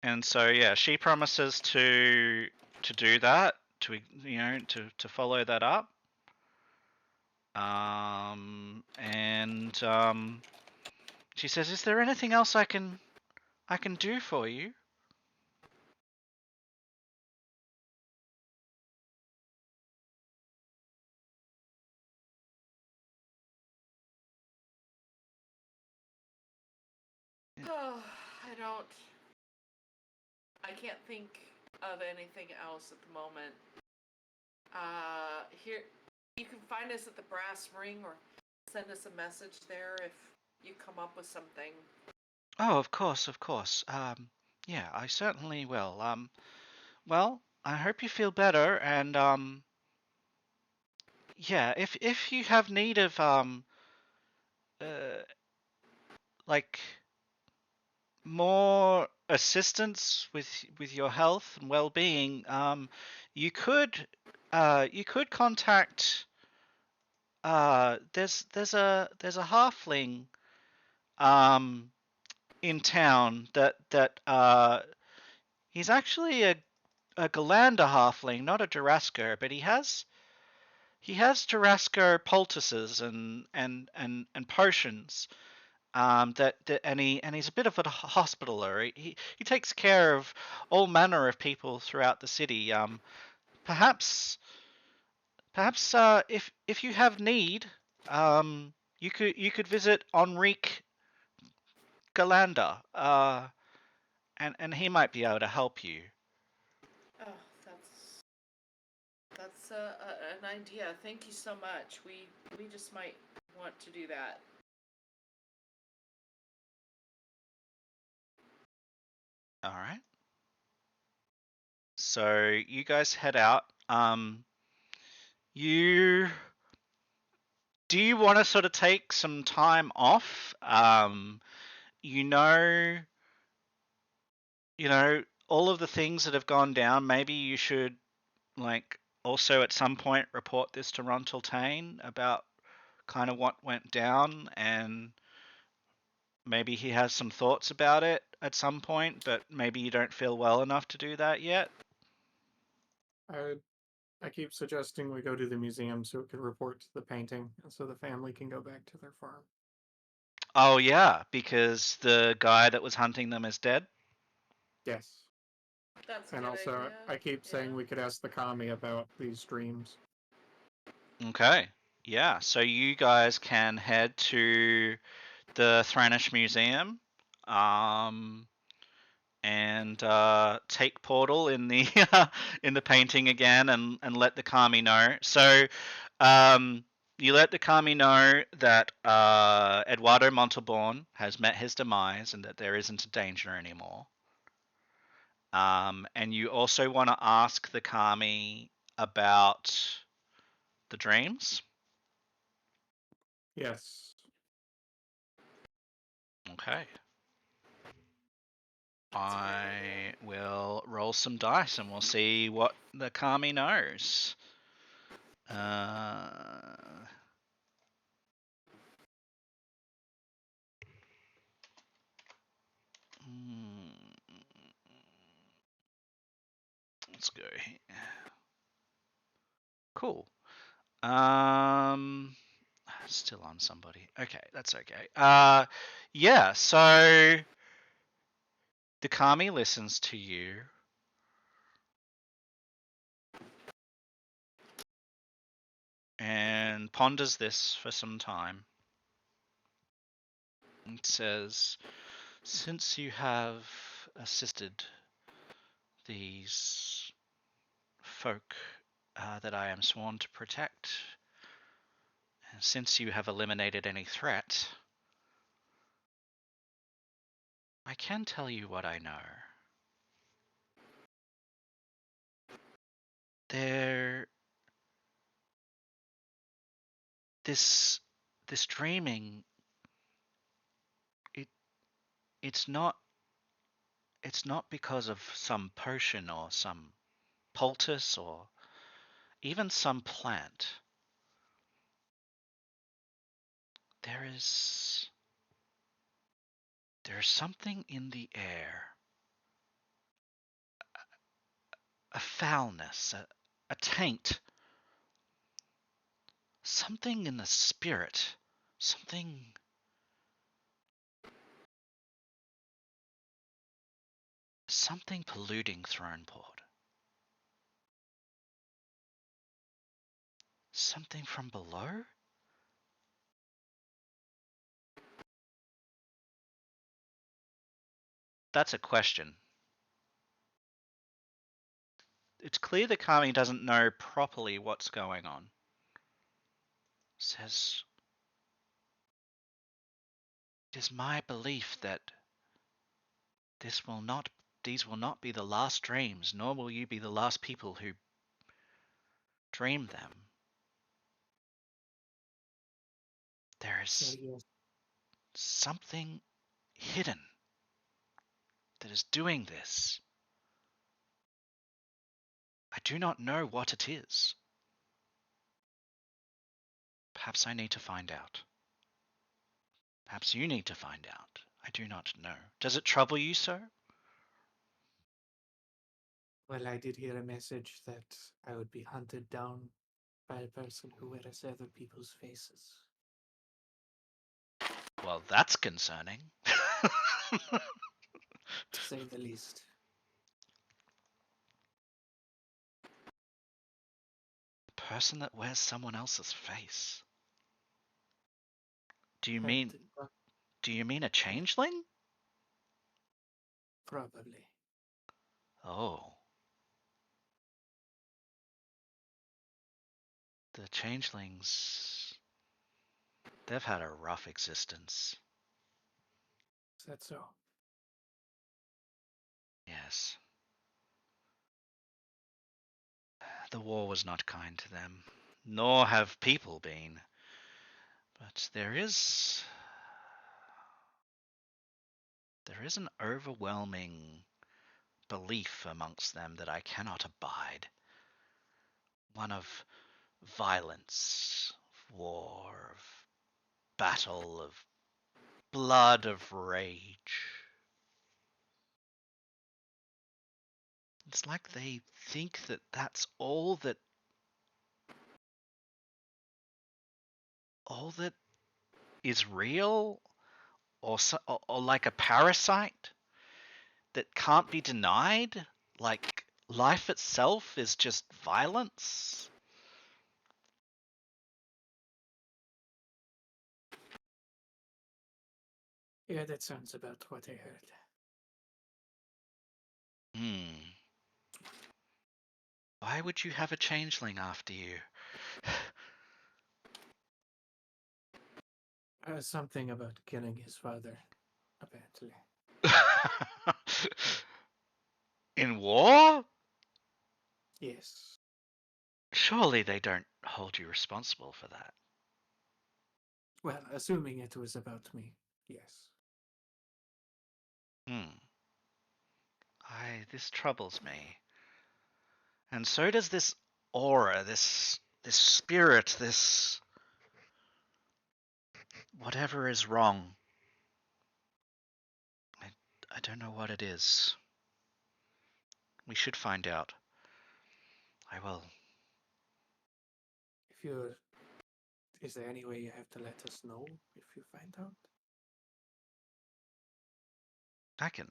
And so yeah, she promises to do that, to to follow that up. And she says, "Is there anything else I can do for you?" Oh, I can't think of anything else at the moment. Here, You can find us at the Brass Ring or send us a message there if you come up with something. Oh, of course, of course. Yeah, I certainly will. Well, I hope you feel better, and yeah, if you have need of uh, like more assistance with your health and well-being, you could contact there's a halfling in town that he's actually a Galanda halfling, not a Jurasker, but he has Jurasker poultices and potions. And he's a bit of a hospitaler. He takes care of all manner of people throughout the city. Perhaps if you have need, you could visit Enrique Galanda, and he might be able to help you. Oh, that's an idea. Thank you so much. We just might want to do that. All right. So you guys head out. You do you want to sort of take some time off? You know, all of the things that have gone down. Maybe you should like also at some point report this to Rontaltain about kind of what went down, and maybe he has some thoughts about it at some point, but maybe you don't feel well enough to do that yet. I keep suggesting we go to the museum so it can report to the painting, and so the family can go back to their farm. Oh yeah, because the guy that was hunting them is dead. Yes. That's a And good also, idea. I keep saying Yeah. we could ask the kami about these dreams. Okay. Yeah, so you guys can head to the Thranish Museum, um, and take Portal in the in the painting again, and let the Kami know. So, you let the Kami know that Eduardo Montalborn has met his demise and that there isn't a danger anymore. And you also want to ask the Kami about the dreams. Yes. Okay. That's a great I idea. will roll some dice and we'll see what the Kami knows. Uh, hmm, let's go here. Cool. Still on somebody. Okay, that's okay. Yeah. So the Kami listens to you. And ponders this for some time. It says, since you have assisted these folk that I am sworn to protect, and since you have eliminated any threat, I can tell you what I know. There, this dreaming, it it's not because of some potion or some poultice or even some plant. There is something in the air, a foulness, a taint, something in the spirit, something polluting Throneport. Something from below? That's a question. It's clear that Kami doesn't know properly what's going on. says, "It is my belief that these will not be the last dreams, nor will you be the last people who dream them. There is Yes. something hidden that is doing this. I do not know what it is. Perhaps I need to find out. Perhaps you need to find out. I do not know. Does it trouble you, sir?" Well, I did hear a message that I would be hunted down by a person who wears other people's faces. Well, that's concerning. To say the least. A person that wears someone else's face. Do you That- mean a changeling? Probably. Oh. The changelings, they've had a rough existence. Is that so? Yes. The war was not kind to them, nor have people been. But there is an overwhelming belief amongst them that I cannot abide. One of violence, of war, of battle, of blood, of rage. It's like they think that that's all that is real, or like a parasite that can't be denied, like life itself is just violence. Yeah, that sounds about what I heard. Why would you have a changeling after you? Something about killing his father, apparently. In war? Yes. Surely they don't hold you responsible for that. Well, assuming it was about me, yes. This troubles me. And so does this aura, this spirit, this whatever is wrong. I don't know what it is. We should find out. I will. Is there any way you have to let us know if you find out? I can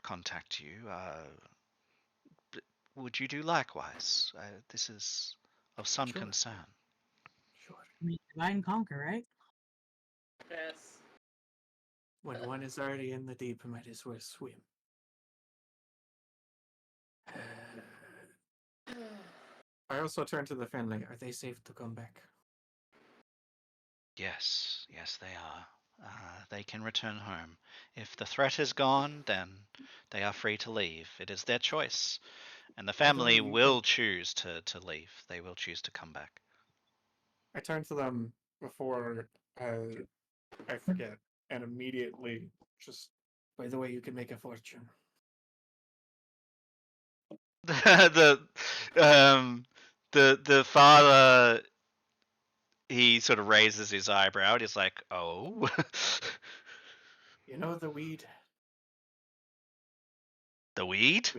contact you. Would you do likewise? This is of some Sure. concern. Sure. I mean, divide and conquer, right? Yes. When one is already in the deep, might as well swim. I also turn to the family. Are they safe to come back? Yes, they are. They can return home. If the threat is gone, then they are free to leave. It is their choice. And the family you will choose to leave. They will choose to come back. I turn to them before I forget, and immediately just By the way, you can make a fortune. The father, he sort of raises his eyebrow. He's like, "Oh." You know the weed? The weed?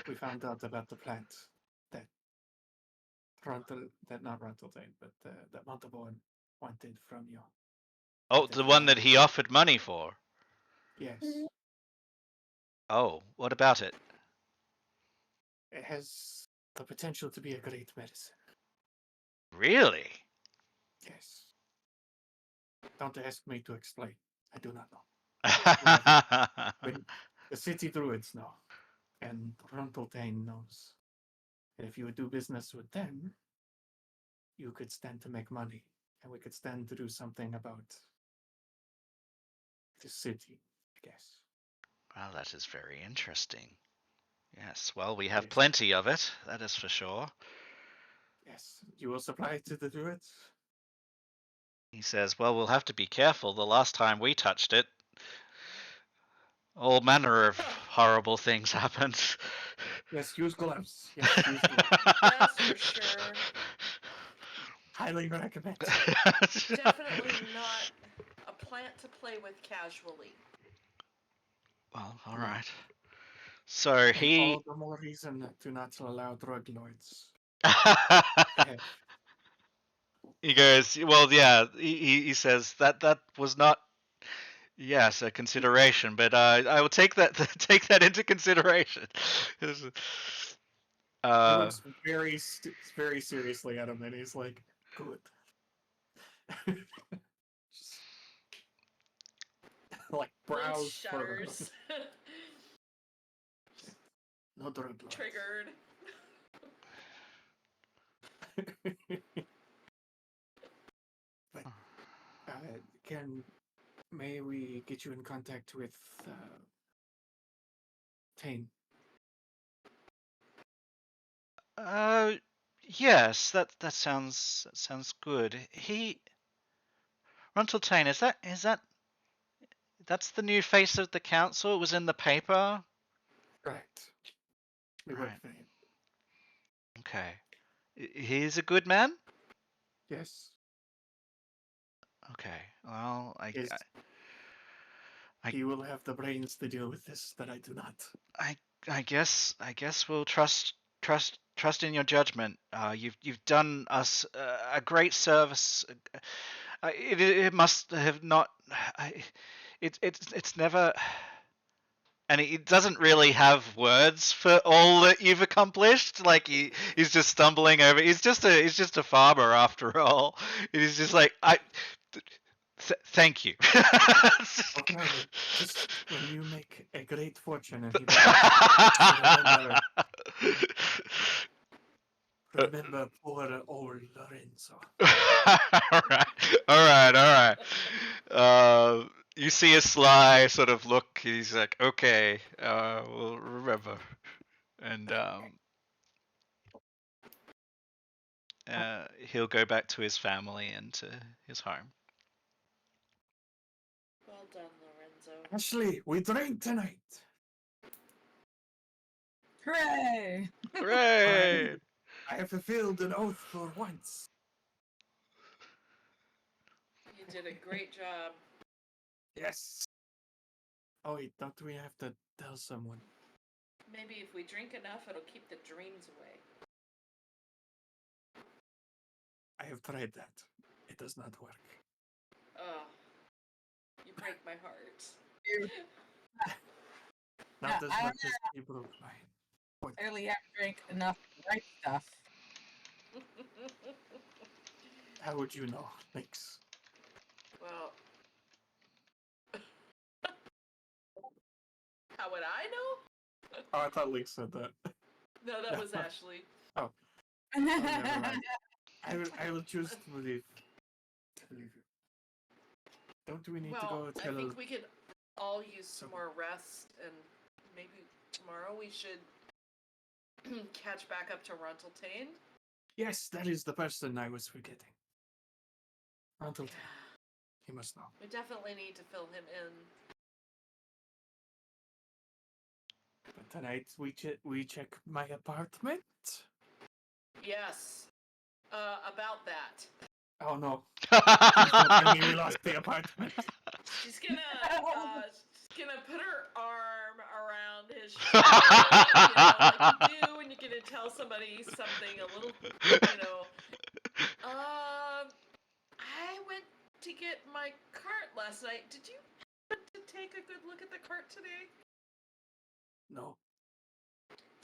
We found out about the plant that not Rontaltain, but that Montalban wanted from you. Oh, the one that he offered money for. Yes. Oh, what about it? It has the potential to be a great medicine. Really? Yes. Don't ask me to explain. I do not know. But the city druids know, and Rontaltain knows. And if you would do business with them, you could stand to make money and we could stand to do something about the city, I guess. Well, that is very interesting. Yes, well, we have Yes. plenty of it, that is for sure. Yes, you will supply it to the druids? He says, well, we'll have to be careful. The last time we touched it, all manner of horrible things happened. Yes, use gloves. Yes, use gloves. That's for sure. Highly recommend. Definitely not a plant to play with casually. Well, all No. right. So And he. all the more reason to not allow drug lords. ahead. He goes, well, yeah. He says that was not, yes, a consideration, but I will take that take that into consideration. He Uh, looks very seriously at him, and he's like, "Good." Just, like Lynn brows shudders. no drug lords. Triggered. But may we get you in contact with Tane? yes, that sounds good. Runteltane, is that that's the new face of the council? It was in the paper. Correct. We work Right. for him. Okay. He's a good man? Yes. Okay. Well, Yes. He will have the brains to deal with this that I do not. I guess we'll trust in your judgment. You've done us a great service. It must have not. It's never. And it doesn't really have words for all that you've accomplished. Like he's just stumbling over. He's just a farmer after all. He's just like thank you. Okay, just when you make a great fortune, and remember poor old Lorenzo. all right. You see a sly sort of look. He's like, okay, we'll remember, and he'll go back to his family and to his home. Well done, Lorenzo. Ashley, we drink tonight. Hooray! Hooray! I have fulfilled an oath for once. You did a great job. Yes. Oh wait, don't we have to tell someone? Maybe if we drink enough, it'll keep the dreams away. I have tried that. It does not work. Oh, you break my heart. Not Yeah, as I much as he broke mine. Clearly, have to drink enough right stuff. How would you know? Thanks. Well, how would I know? Oh, I thought Link said that. No, that was Ashley. Never mind. I will choose to believe. You. Don't we need to Well, go I tell? think we could all use some So- more rest, and maybe tomorrow we should catch back up to Runteltane. Yes, that is the person I was forgetting. Until he must know. We definitely need to fill him in. But tonight we check my apartment. Yes. About that. Oh no! I mean, we lost the apartment. She's gonna put her arm around his shoulder, like you do when you're gonna tell somebody something a little, I went to get my cart last night. Did you happen to take a good look at the cart today? No.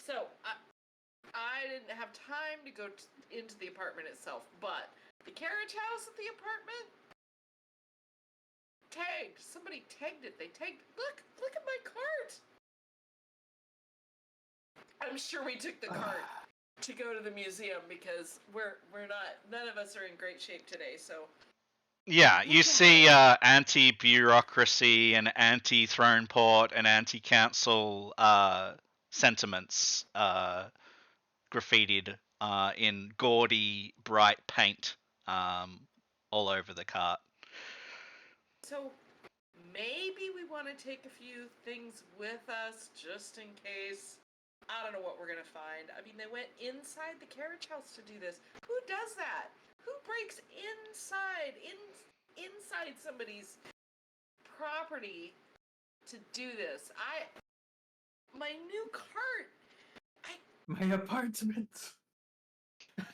So, I didn't have time to go into the apartment itself, but the carriage house at the apartment tagged. Somebody tagged it. They tagged. Look at my cart. I'm sure we took the cart to go to the museum because we're not. None of us are in great shape today. So Yeah, you Look see at anti-bureaucracy and anti-throne port and anti-council sentiments graffitied in gaudy, bright paint all over the cart. So maybe we want to take a few things with us just in case. I don't know what we're gonna find. I mean, they went inside the carriage house to do this. Who does that? Who breaks inside somebody's property to do this? My new cart. My apartment.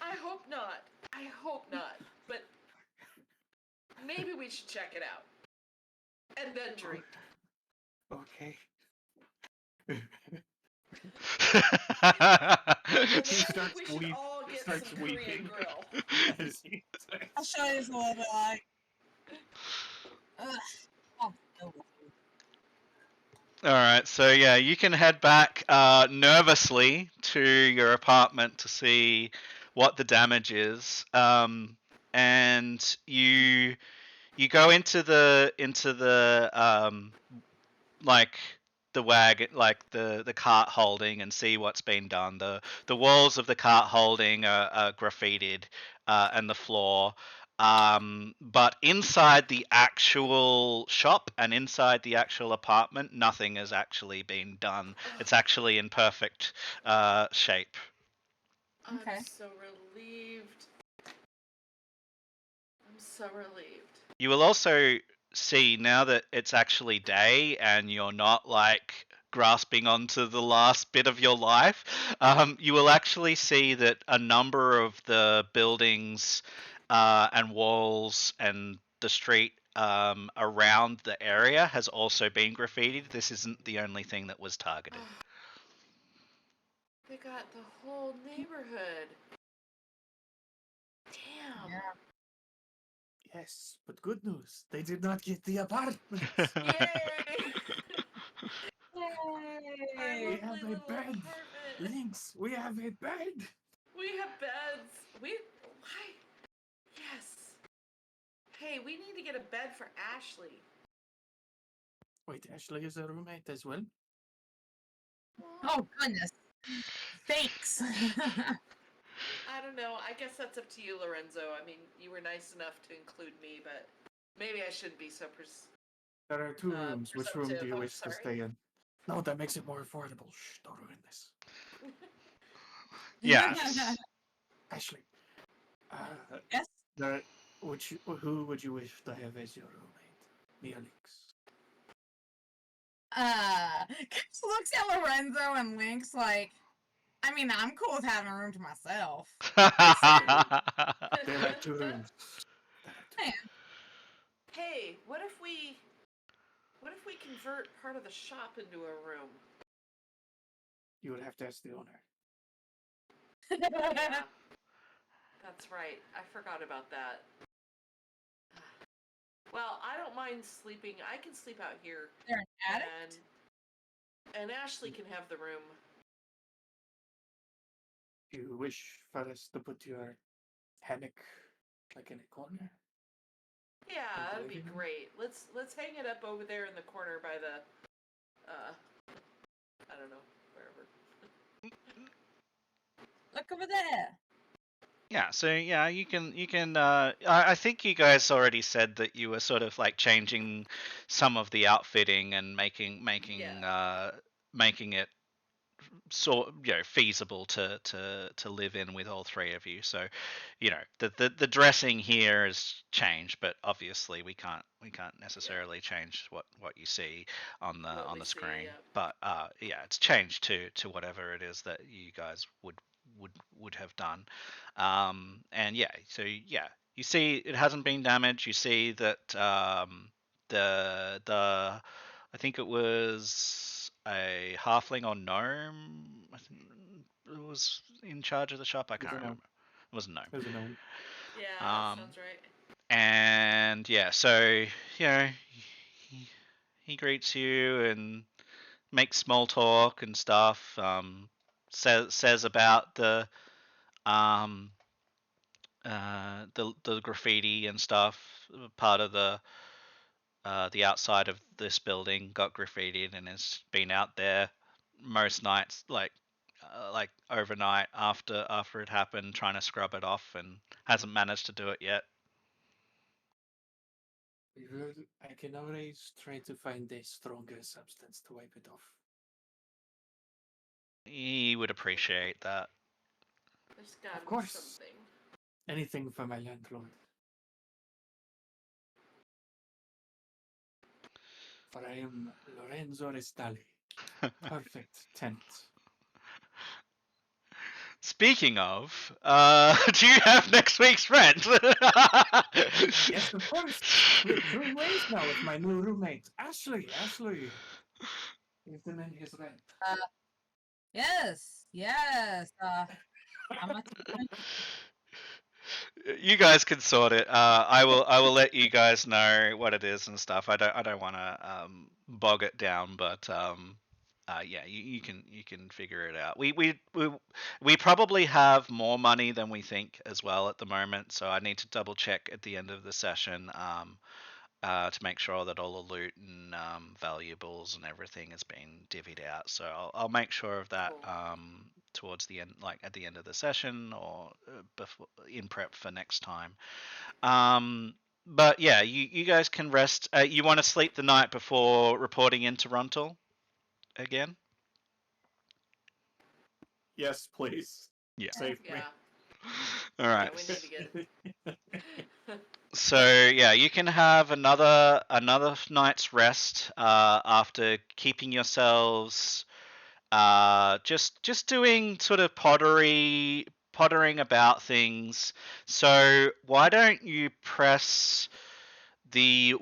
I hope not. I hope not. But maybe we should check it out and then drink. Okay. Well, maybe starts we should weep- all get starts some Korean weeping. Grill. As he says. I'll show you what I like. Ugh. Oh, no. All right, so yeah, you can head back nervously to your apartment to see what the damage is, and you go into the like the wagon, like the cart holding, and see what's been done. The walls of the cart holding are graffitied, and the floor. But inside the actual shop and inside the actual apartment, nothing has actually been done. It's actually in perfect shape. Okay. I'm so relieved. I'm so relieved. You will also see now that it's actually day and you're not like grasping onto the last bit of your life, you will actually see that a number of the buildings and walls and the street around the area has also been graffitied. This isn't the only thing that was targeted. They got the whole neighborhood. Damn. Yeah. Yes, but good news. They did not get the apartment. Yay! Our Yay! We have lovely a little bed. apartment. Lynx, we have a bed. We have beds. Why? Yes. Hey, we need to get a bed for Ashley. Wait, Ashley is a roommate as well? Oh goodness. Thanks. I don't know. I guess that's up to you, Lorenzo. I mean, you were nice enough to include me, but maybe I shouldn't be so There are two rooms. Which room do presumptive. you I'm wish to sorry. stay in? No, that makes it more affordable. Shh, don't ruin this. Yes. Ashley, Yes. who would you wish to have as your roommate? Me or Lynx? Chris looks at Lorenzo and Lynx like, I mean, I'm cool with having a room to myself. There are two rooms. Hey, what if we convert part of the shop into a room? You would have to ask the owner. Yeah. That's right. I forgot about that. Well, I don't mind sleeping. I can sleep out here. They're an addict. And Ashley can have the room. You wish for us to put your hammock like in a corner? Yeah, Like that'd be living room? great. Let's hang it up over there in the corner by the I don't know, wherever. Look over there. Yeah, so yeah, you can I think you guys already said that you were sort of like changing some of the outfitting and making it feasible to live in with all three of you. So, the dressing here has changed, but obviously we can't necessarily change what you see on What we the see, screen. yeah. But yeah, it's changed to whatever it is that you guys would have done. And yeah, so yeah, you see it hasn't been damaged. You see that the I think it was a halfling or gnome. I think it was in charge of the shop. I It was can't a gnome. remember. It was a gnome. It was a gnome. Yeah, that Um, sounds right. And yeah, so he greets you and makes small talk and stuff. Says about the the graffiti and stuff. Part of the outside of this building got graffitied and has been out there most nights, like overnight after it happened, trying to scrub it off, and hasn't managed to do it yet. I can always try to find a stronger substance to wipe it off. He would appreciate that. There's gotta be course. something. Anything for my landlord. For I am Lorenzo Restali. Perfect tenant. Speaking of, do you have next week's rent? Yes, of course. We're 2 ways now with my new roommate, Ashley. Ashley. Give the man his rent. Yes, yes. How much? You guys can sort it. I will let you guys know what it is and stuff. I don't want to bog it down, but yeah, you can figure it out. We probably have more money than we think as well at the moment, so I need to double check at the end of the session to make sure that all the loot and valuables and everything has been divvied out. So I'll make sure of that Cool. towards the end, like at the end of the session or before in prep for next time. But yeah, you guys can rest. You want to sleep the night before reporting into Runtle again? Yes, please. Yeah. Save me. Yeah. All right. Yeah, we need to get. So yeah, you can have another night's rest after keeping yourselves just doing sort of pottering about things. So why don't you press the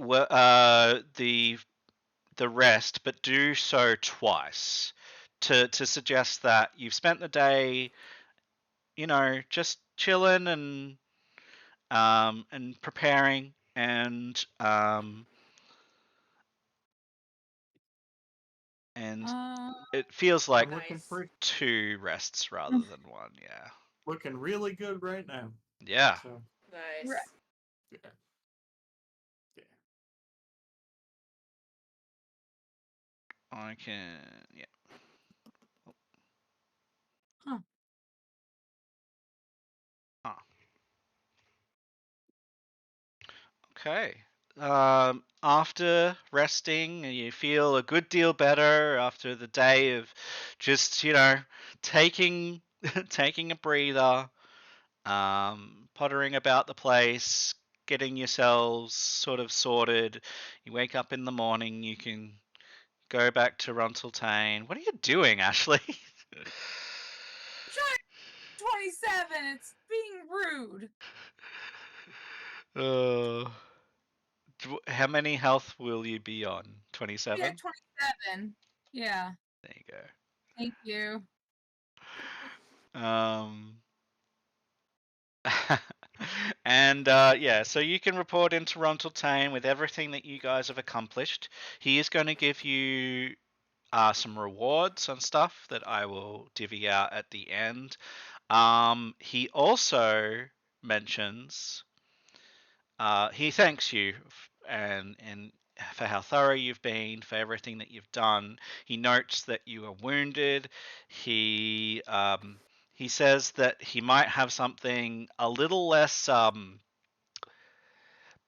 rest, but do so twice to suggest that you've spent the day, just chilling and preparing and it feels like I'm looking Nice. for 2 rests rather than 1. Yeah. looking really good right now. Yeah. So Nice. Right. yeah. Yeah. I can. Yeah. Huh. Huh. Okay. After resting, you feel a good deal better after the day of just, taking taking a breather, pottering about the place, getting yourselves sort of sorted. You wake up in the morning, you can go back to Runteltane. What are you doing, Ashley? 27. It's being rude. How many health will you be on? Yeah, 27? 27. Yeah. There you Thank you. go. And yeah, so you can report into Runteltane with everything that you guys have accomplished. He is going to give you some rewards and stuff that I will divvy out at the end. He also mentions he thanks you and for how thorough you've been, for everything that you've done. He notes that you are wounded. He says that he might have something a little less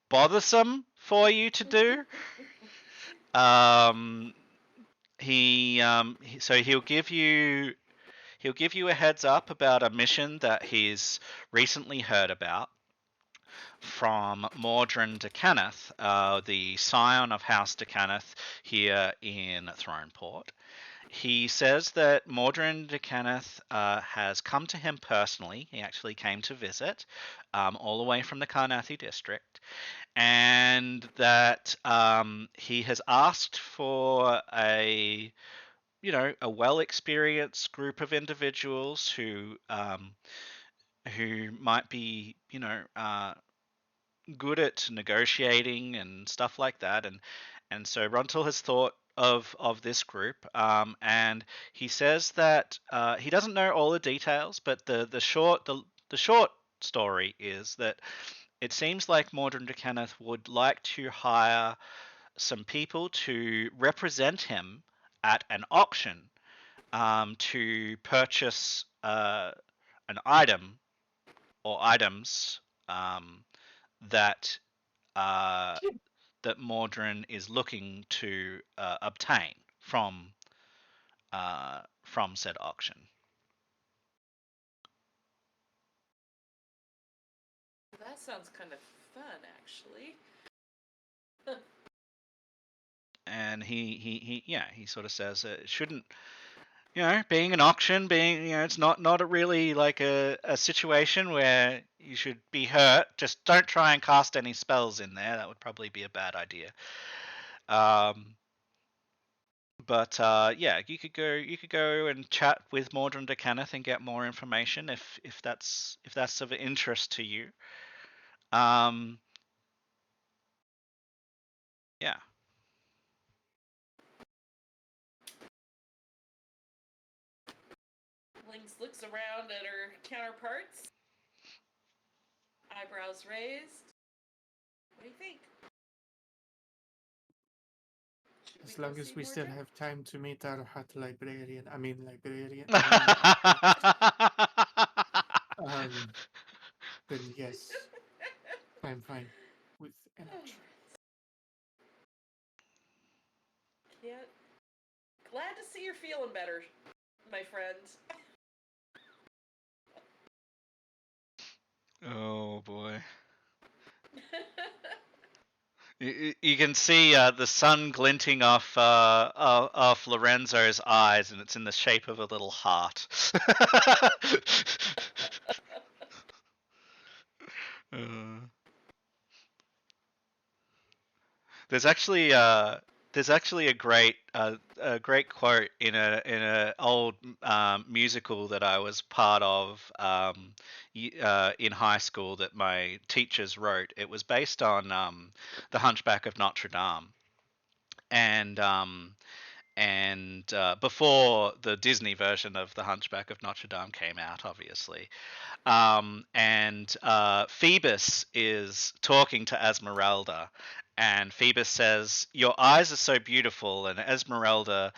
bothersome for you to do. So he'll give you a heads up about a mission that he's recently heard about from Mordrin de Cannith, the scion of House de Cannith here in Throneport. He says that Mordrin de Cannith has come to him personally. He actually came to visit, all the way from the Carnathi district, and that he has asked for a well-experienced group of individuals who might be good at negotiating and stuff like that, and so Runtel has thought of this group, and he says that he doesn't know all the details, but the short story is that it seems like Mordred de Kenneth would like to hire some people to represent him at an auction to purchase an item or items that that Mordrin is looking to obtain from said auction. That sounds kind of fun, actually. And he sort of says it shouldn't, being an auction, it's not a really like a situation where you should be hurt. Just don't try and cast any spells in there. That would probably be a bad idea. But yeah, you could go and chat with Mordred de Kenneth and get more information if that's of interest to you. Yeah. Lynx looks around at her counterparts. Eyebrows raised. What do you think? Should As we go long as see we still Mordred? have time to meet our hot librarian. I mean, librarian. Then yes, I'm fine with an option. Yeah. Glad to see you're feeling better, my friend. Oh boy. You can see the sun glinting off Lorenzo's eyes, and it's in the shape of a little heart. Uh, there's actually a great quote in a old musical that I was part of in high school that my teachers wrote. It was based on The Hunchback of Notre Dame, and before the Disney version of The Hunchback of Notre Dame came out, obviously. And Phoebus is talking to Esmeralda, and Phoebus says, "Your eyes are so beautiful," and Esmeralda,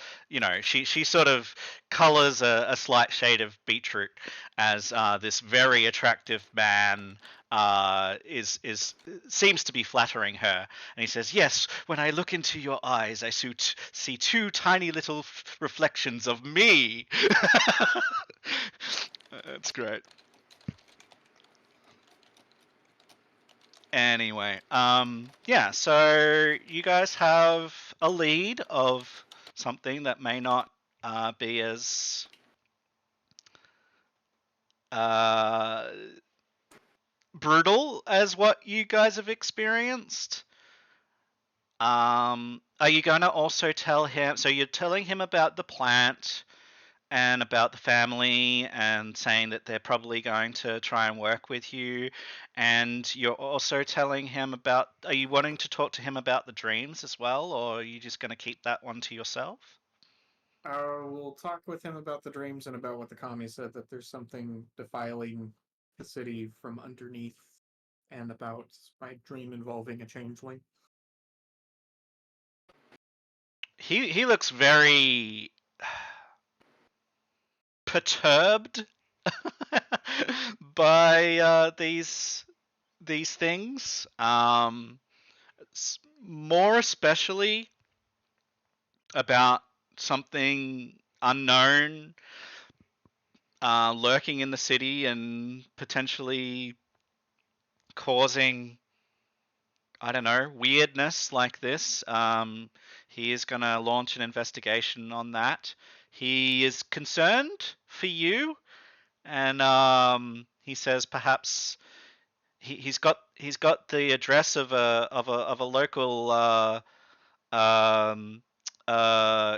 she sort of colors a slight shade of beetroot as this very attractive man is seems to be flattering her, and he says, "Yes, when I look into your eyes, I see two tiny little reflections of me." That's great. Anyway, yeah, so you guys have a lead of something that may not be as brutal as what you guys have experienced. Are you going to also tell him? So you're telling him about the plant and about the family and saying that they're probably going to try and work with you. And you're also telling him about, are you wanting to talk to him about the dreams as well, or are you just going to keep that one to yourself? We'll talk with him about the dreams and about what the commie said, that there's something defiling the city from underneath, and about my dream involving a changeling. He looks very perturbed by these things. More especially about something unknown lurking in the city and potentially causing, I don't know, weirdness like this. He is going to launch an investigation on that. He is concerned for you, and he says perhaps he's got the address of a local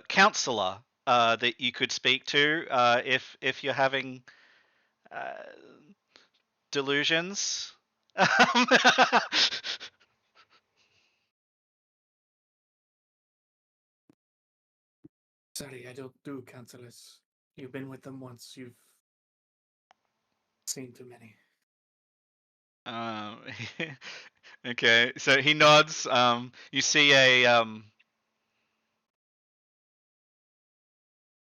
counselor that you could speak to if you're having uh, delusions. Sorry, I don't do counselors. You've been with them once. You've seen too many. Um, okay, so he nods. You see a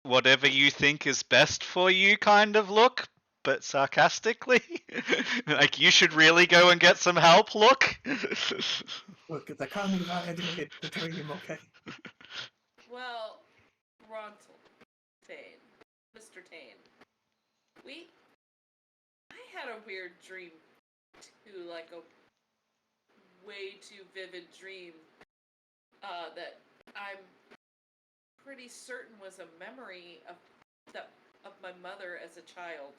whatever you think is best for you kind of look, but sarcastically. Like you should really go and get some help look. Look, the Kami violated the dream, okay? Well, Rontal, Tane, Mr. Tane, I had a weird dream too, like a way too vivid dream, that I'm pretty certain was a memory of my mother as a child.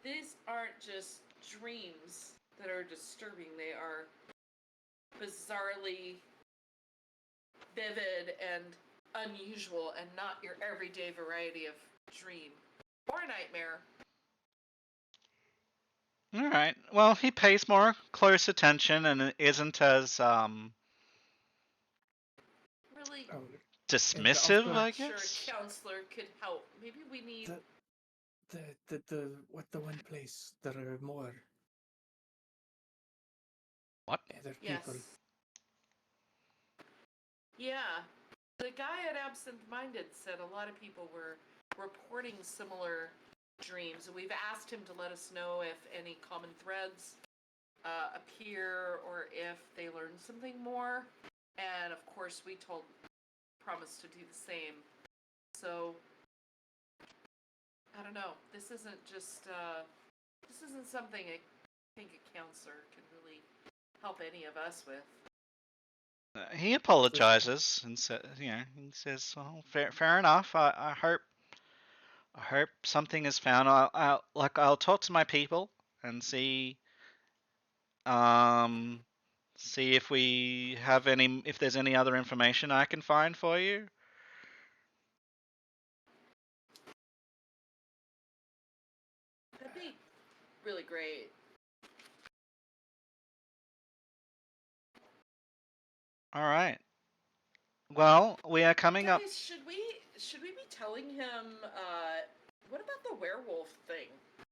These aren't just dreams that are disturbing, they are bizarrely vivid and unusual and not your everyday variety of dream or nightmare. All right. Well, he pays more close attention and isn't as Really, Oh, dismissive, also- I sure guess. a counselor could help. Maybe we need. the one place there are more What? other Yes. people. Yeah. The guy at Absent Minded said a lot of people were reporting similar dreams. We've asked him to let us know if any common threads appear or if they learn something more. And of course, we promised to do the same. So, I don't know. This isn't just, this isn't something I think a counselor can really help any of us with. He apologizes and says, he says, "Well, fair enough. I hope something is found. I'll talk to my people and see see if we have if there's any other information I can find for you." That'd be really great. All right. Well, we are coming up. Guys, should we be telling him, what about the werewolf thing?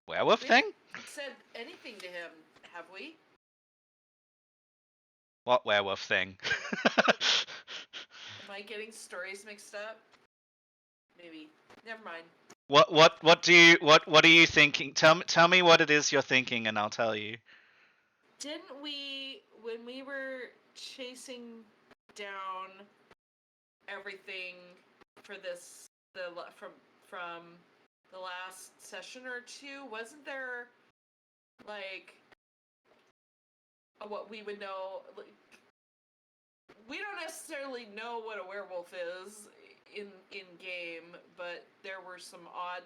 Werewolf We thing? haven't said anything to him, have we? What werewolf thing? Am I getting stories mixed up? Maybe. Never mind. What are you thinking? Tell me what it is you're thinking, and I'll tell you. Didn't we, when we were chasing down everything for this, from the last session or two, wasn't there like what we would know? Like, we don't necessarily know what a werewolf is in game, but there were some odd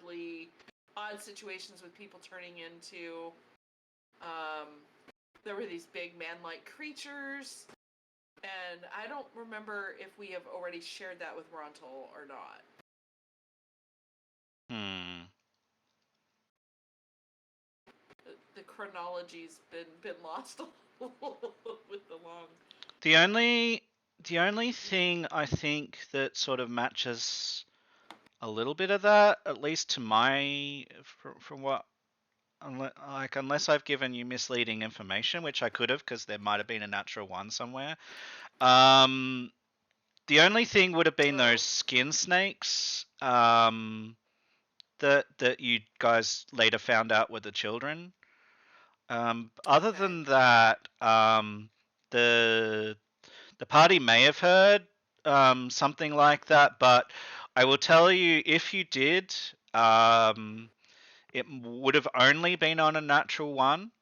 situations with people turning into. There were these big man-like creatures, and I don't remember if we have already shared that with Rontal or not. The chronology's been lost with the long. The only thing I think that sort of matches a little bit of that, at least to my from what, unless I've given you misleading information, which I could have, because there might have been a natural one somewhere. The only thing would have been those skin snakes. That you guys later found out were the children. Other Okay. than that, the party may have heard something like that, but I will tell you, if you did, it would have only been on a natural one.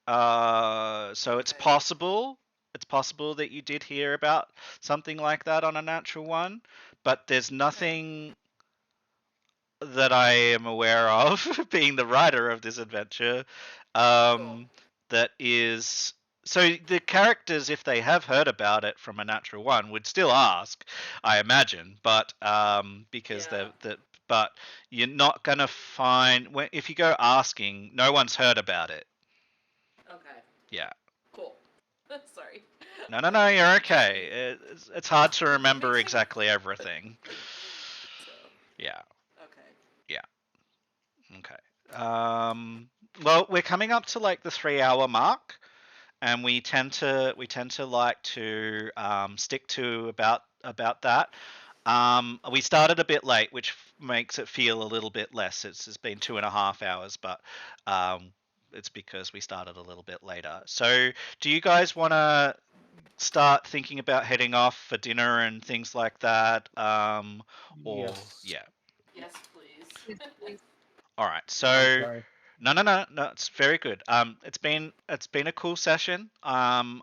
So it's Okay. possible. It's possible that you did hear about something like that on a natural one, but there's nothing that I am aware of, being the writer of this adventure, Cool. that is. So the characters, if they have heard about it from a natural one, would still ask, I imagine, but because Yeah. but you're not gonna find, if you go asking, no one's heard about it. Okay. Yeah. Cool. Sorry. No, you're okay. It's hard to remember Makes it- exactly everything. So, Yeah. okay. Okay. well, we're coming up to like the 3 hour mark, and we tend to like to stick to about that. We started a bit late, which makes it feel a little bit less. It's been 2.5 hours, but um, it's because we started a little bit later. So, do you guys want to start thinking about heading off for dinner and things like that? Or Yes. yeah. Yes, please. Yes, please. All right. I'm So sorry. no. It's very good. It's been a cool session. I'm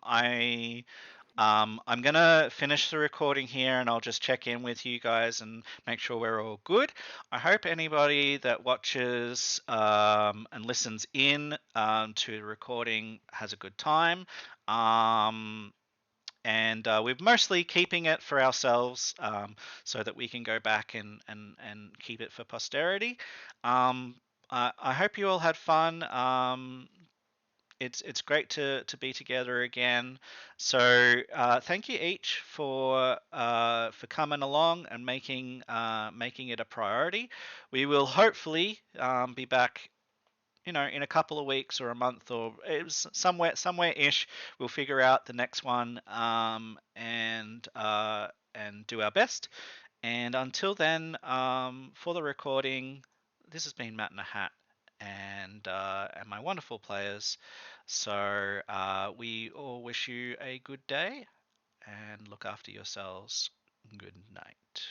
gonna finish the recording here, and I'll just check in with you guys and make sure we're all good. I hope anybody that watches and listens in to the recording has a good time. And we're mostly keeping it for ourselves so that we can go back and keep it for posterity. I hope you all had fun. It's great to be together again. So thank you each for coming along and making it a priority. We will hopefully be back, in a couple of weeks or a month, or it was somewhere ish. We'll figure out the next one, and do our best. And until then, for the recording, this has been Matt in a Hat, and my wonderful players. So we all wish you a good day and look after yourselves. Good night.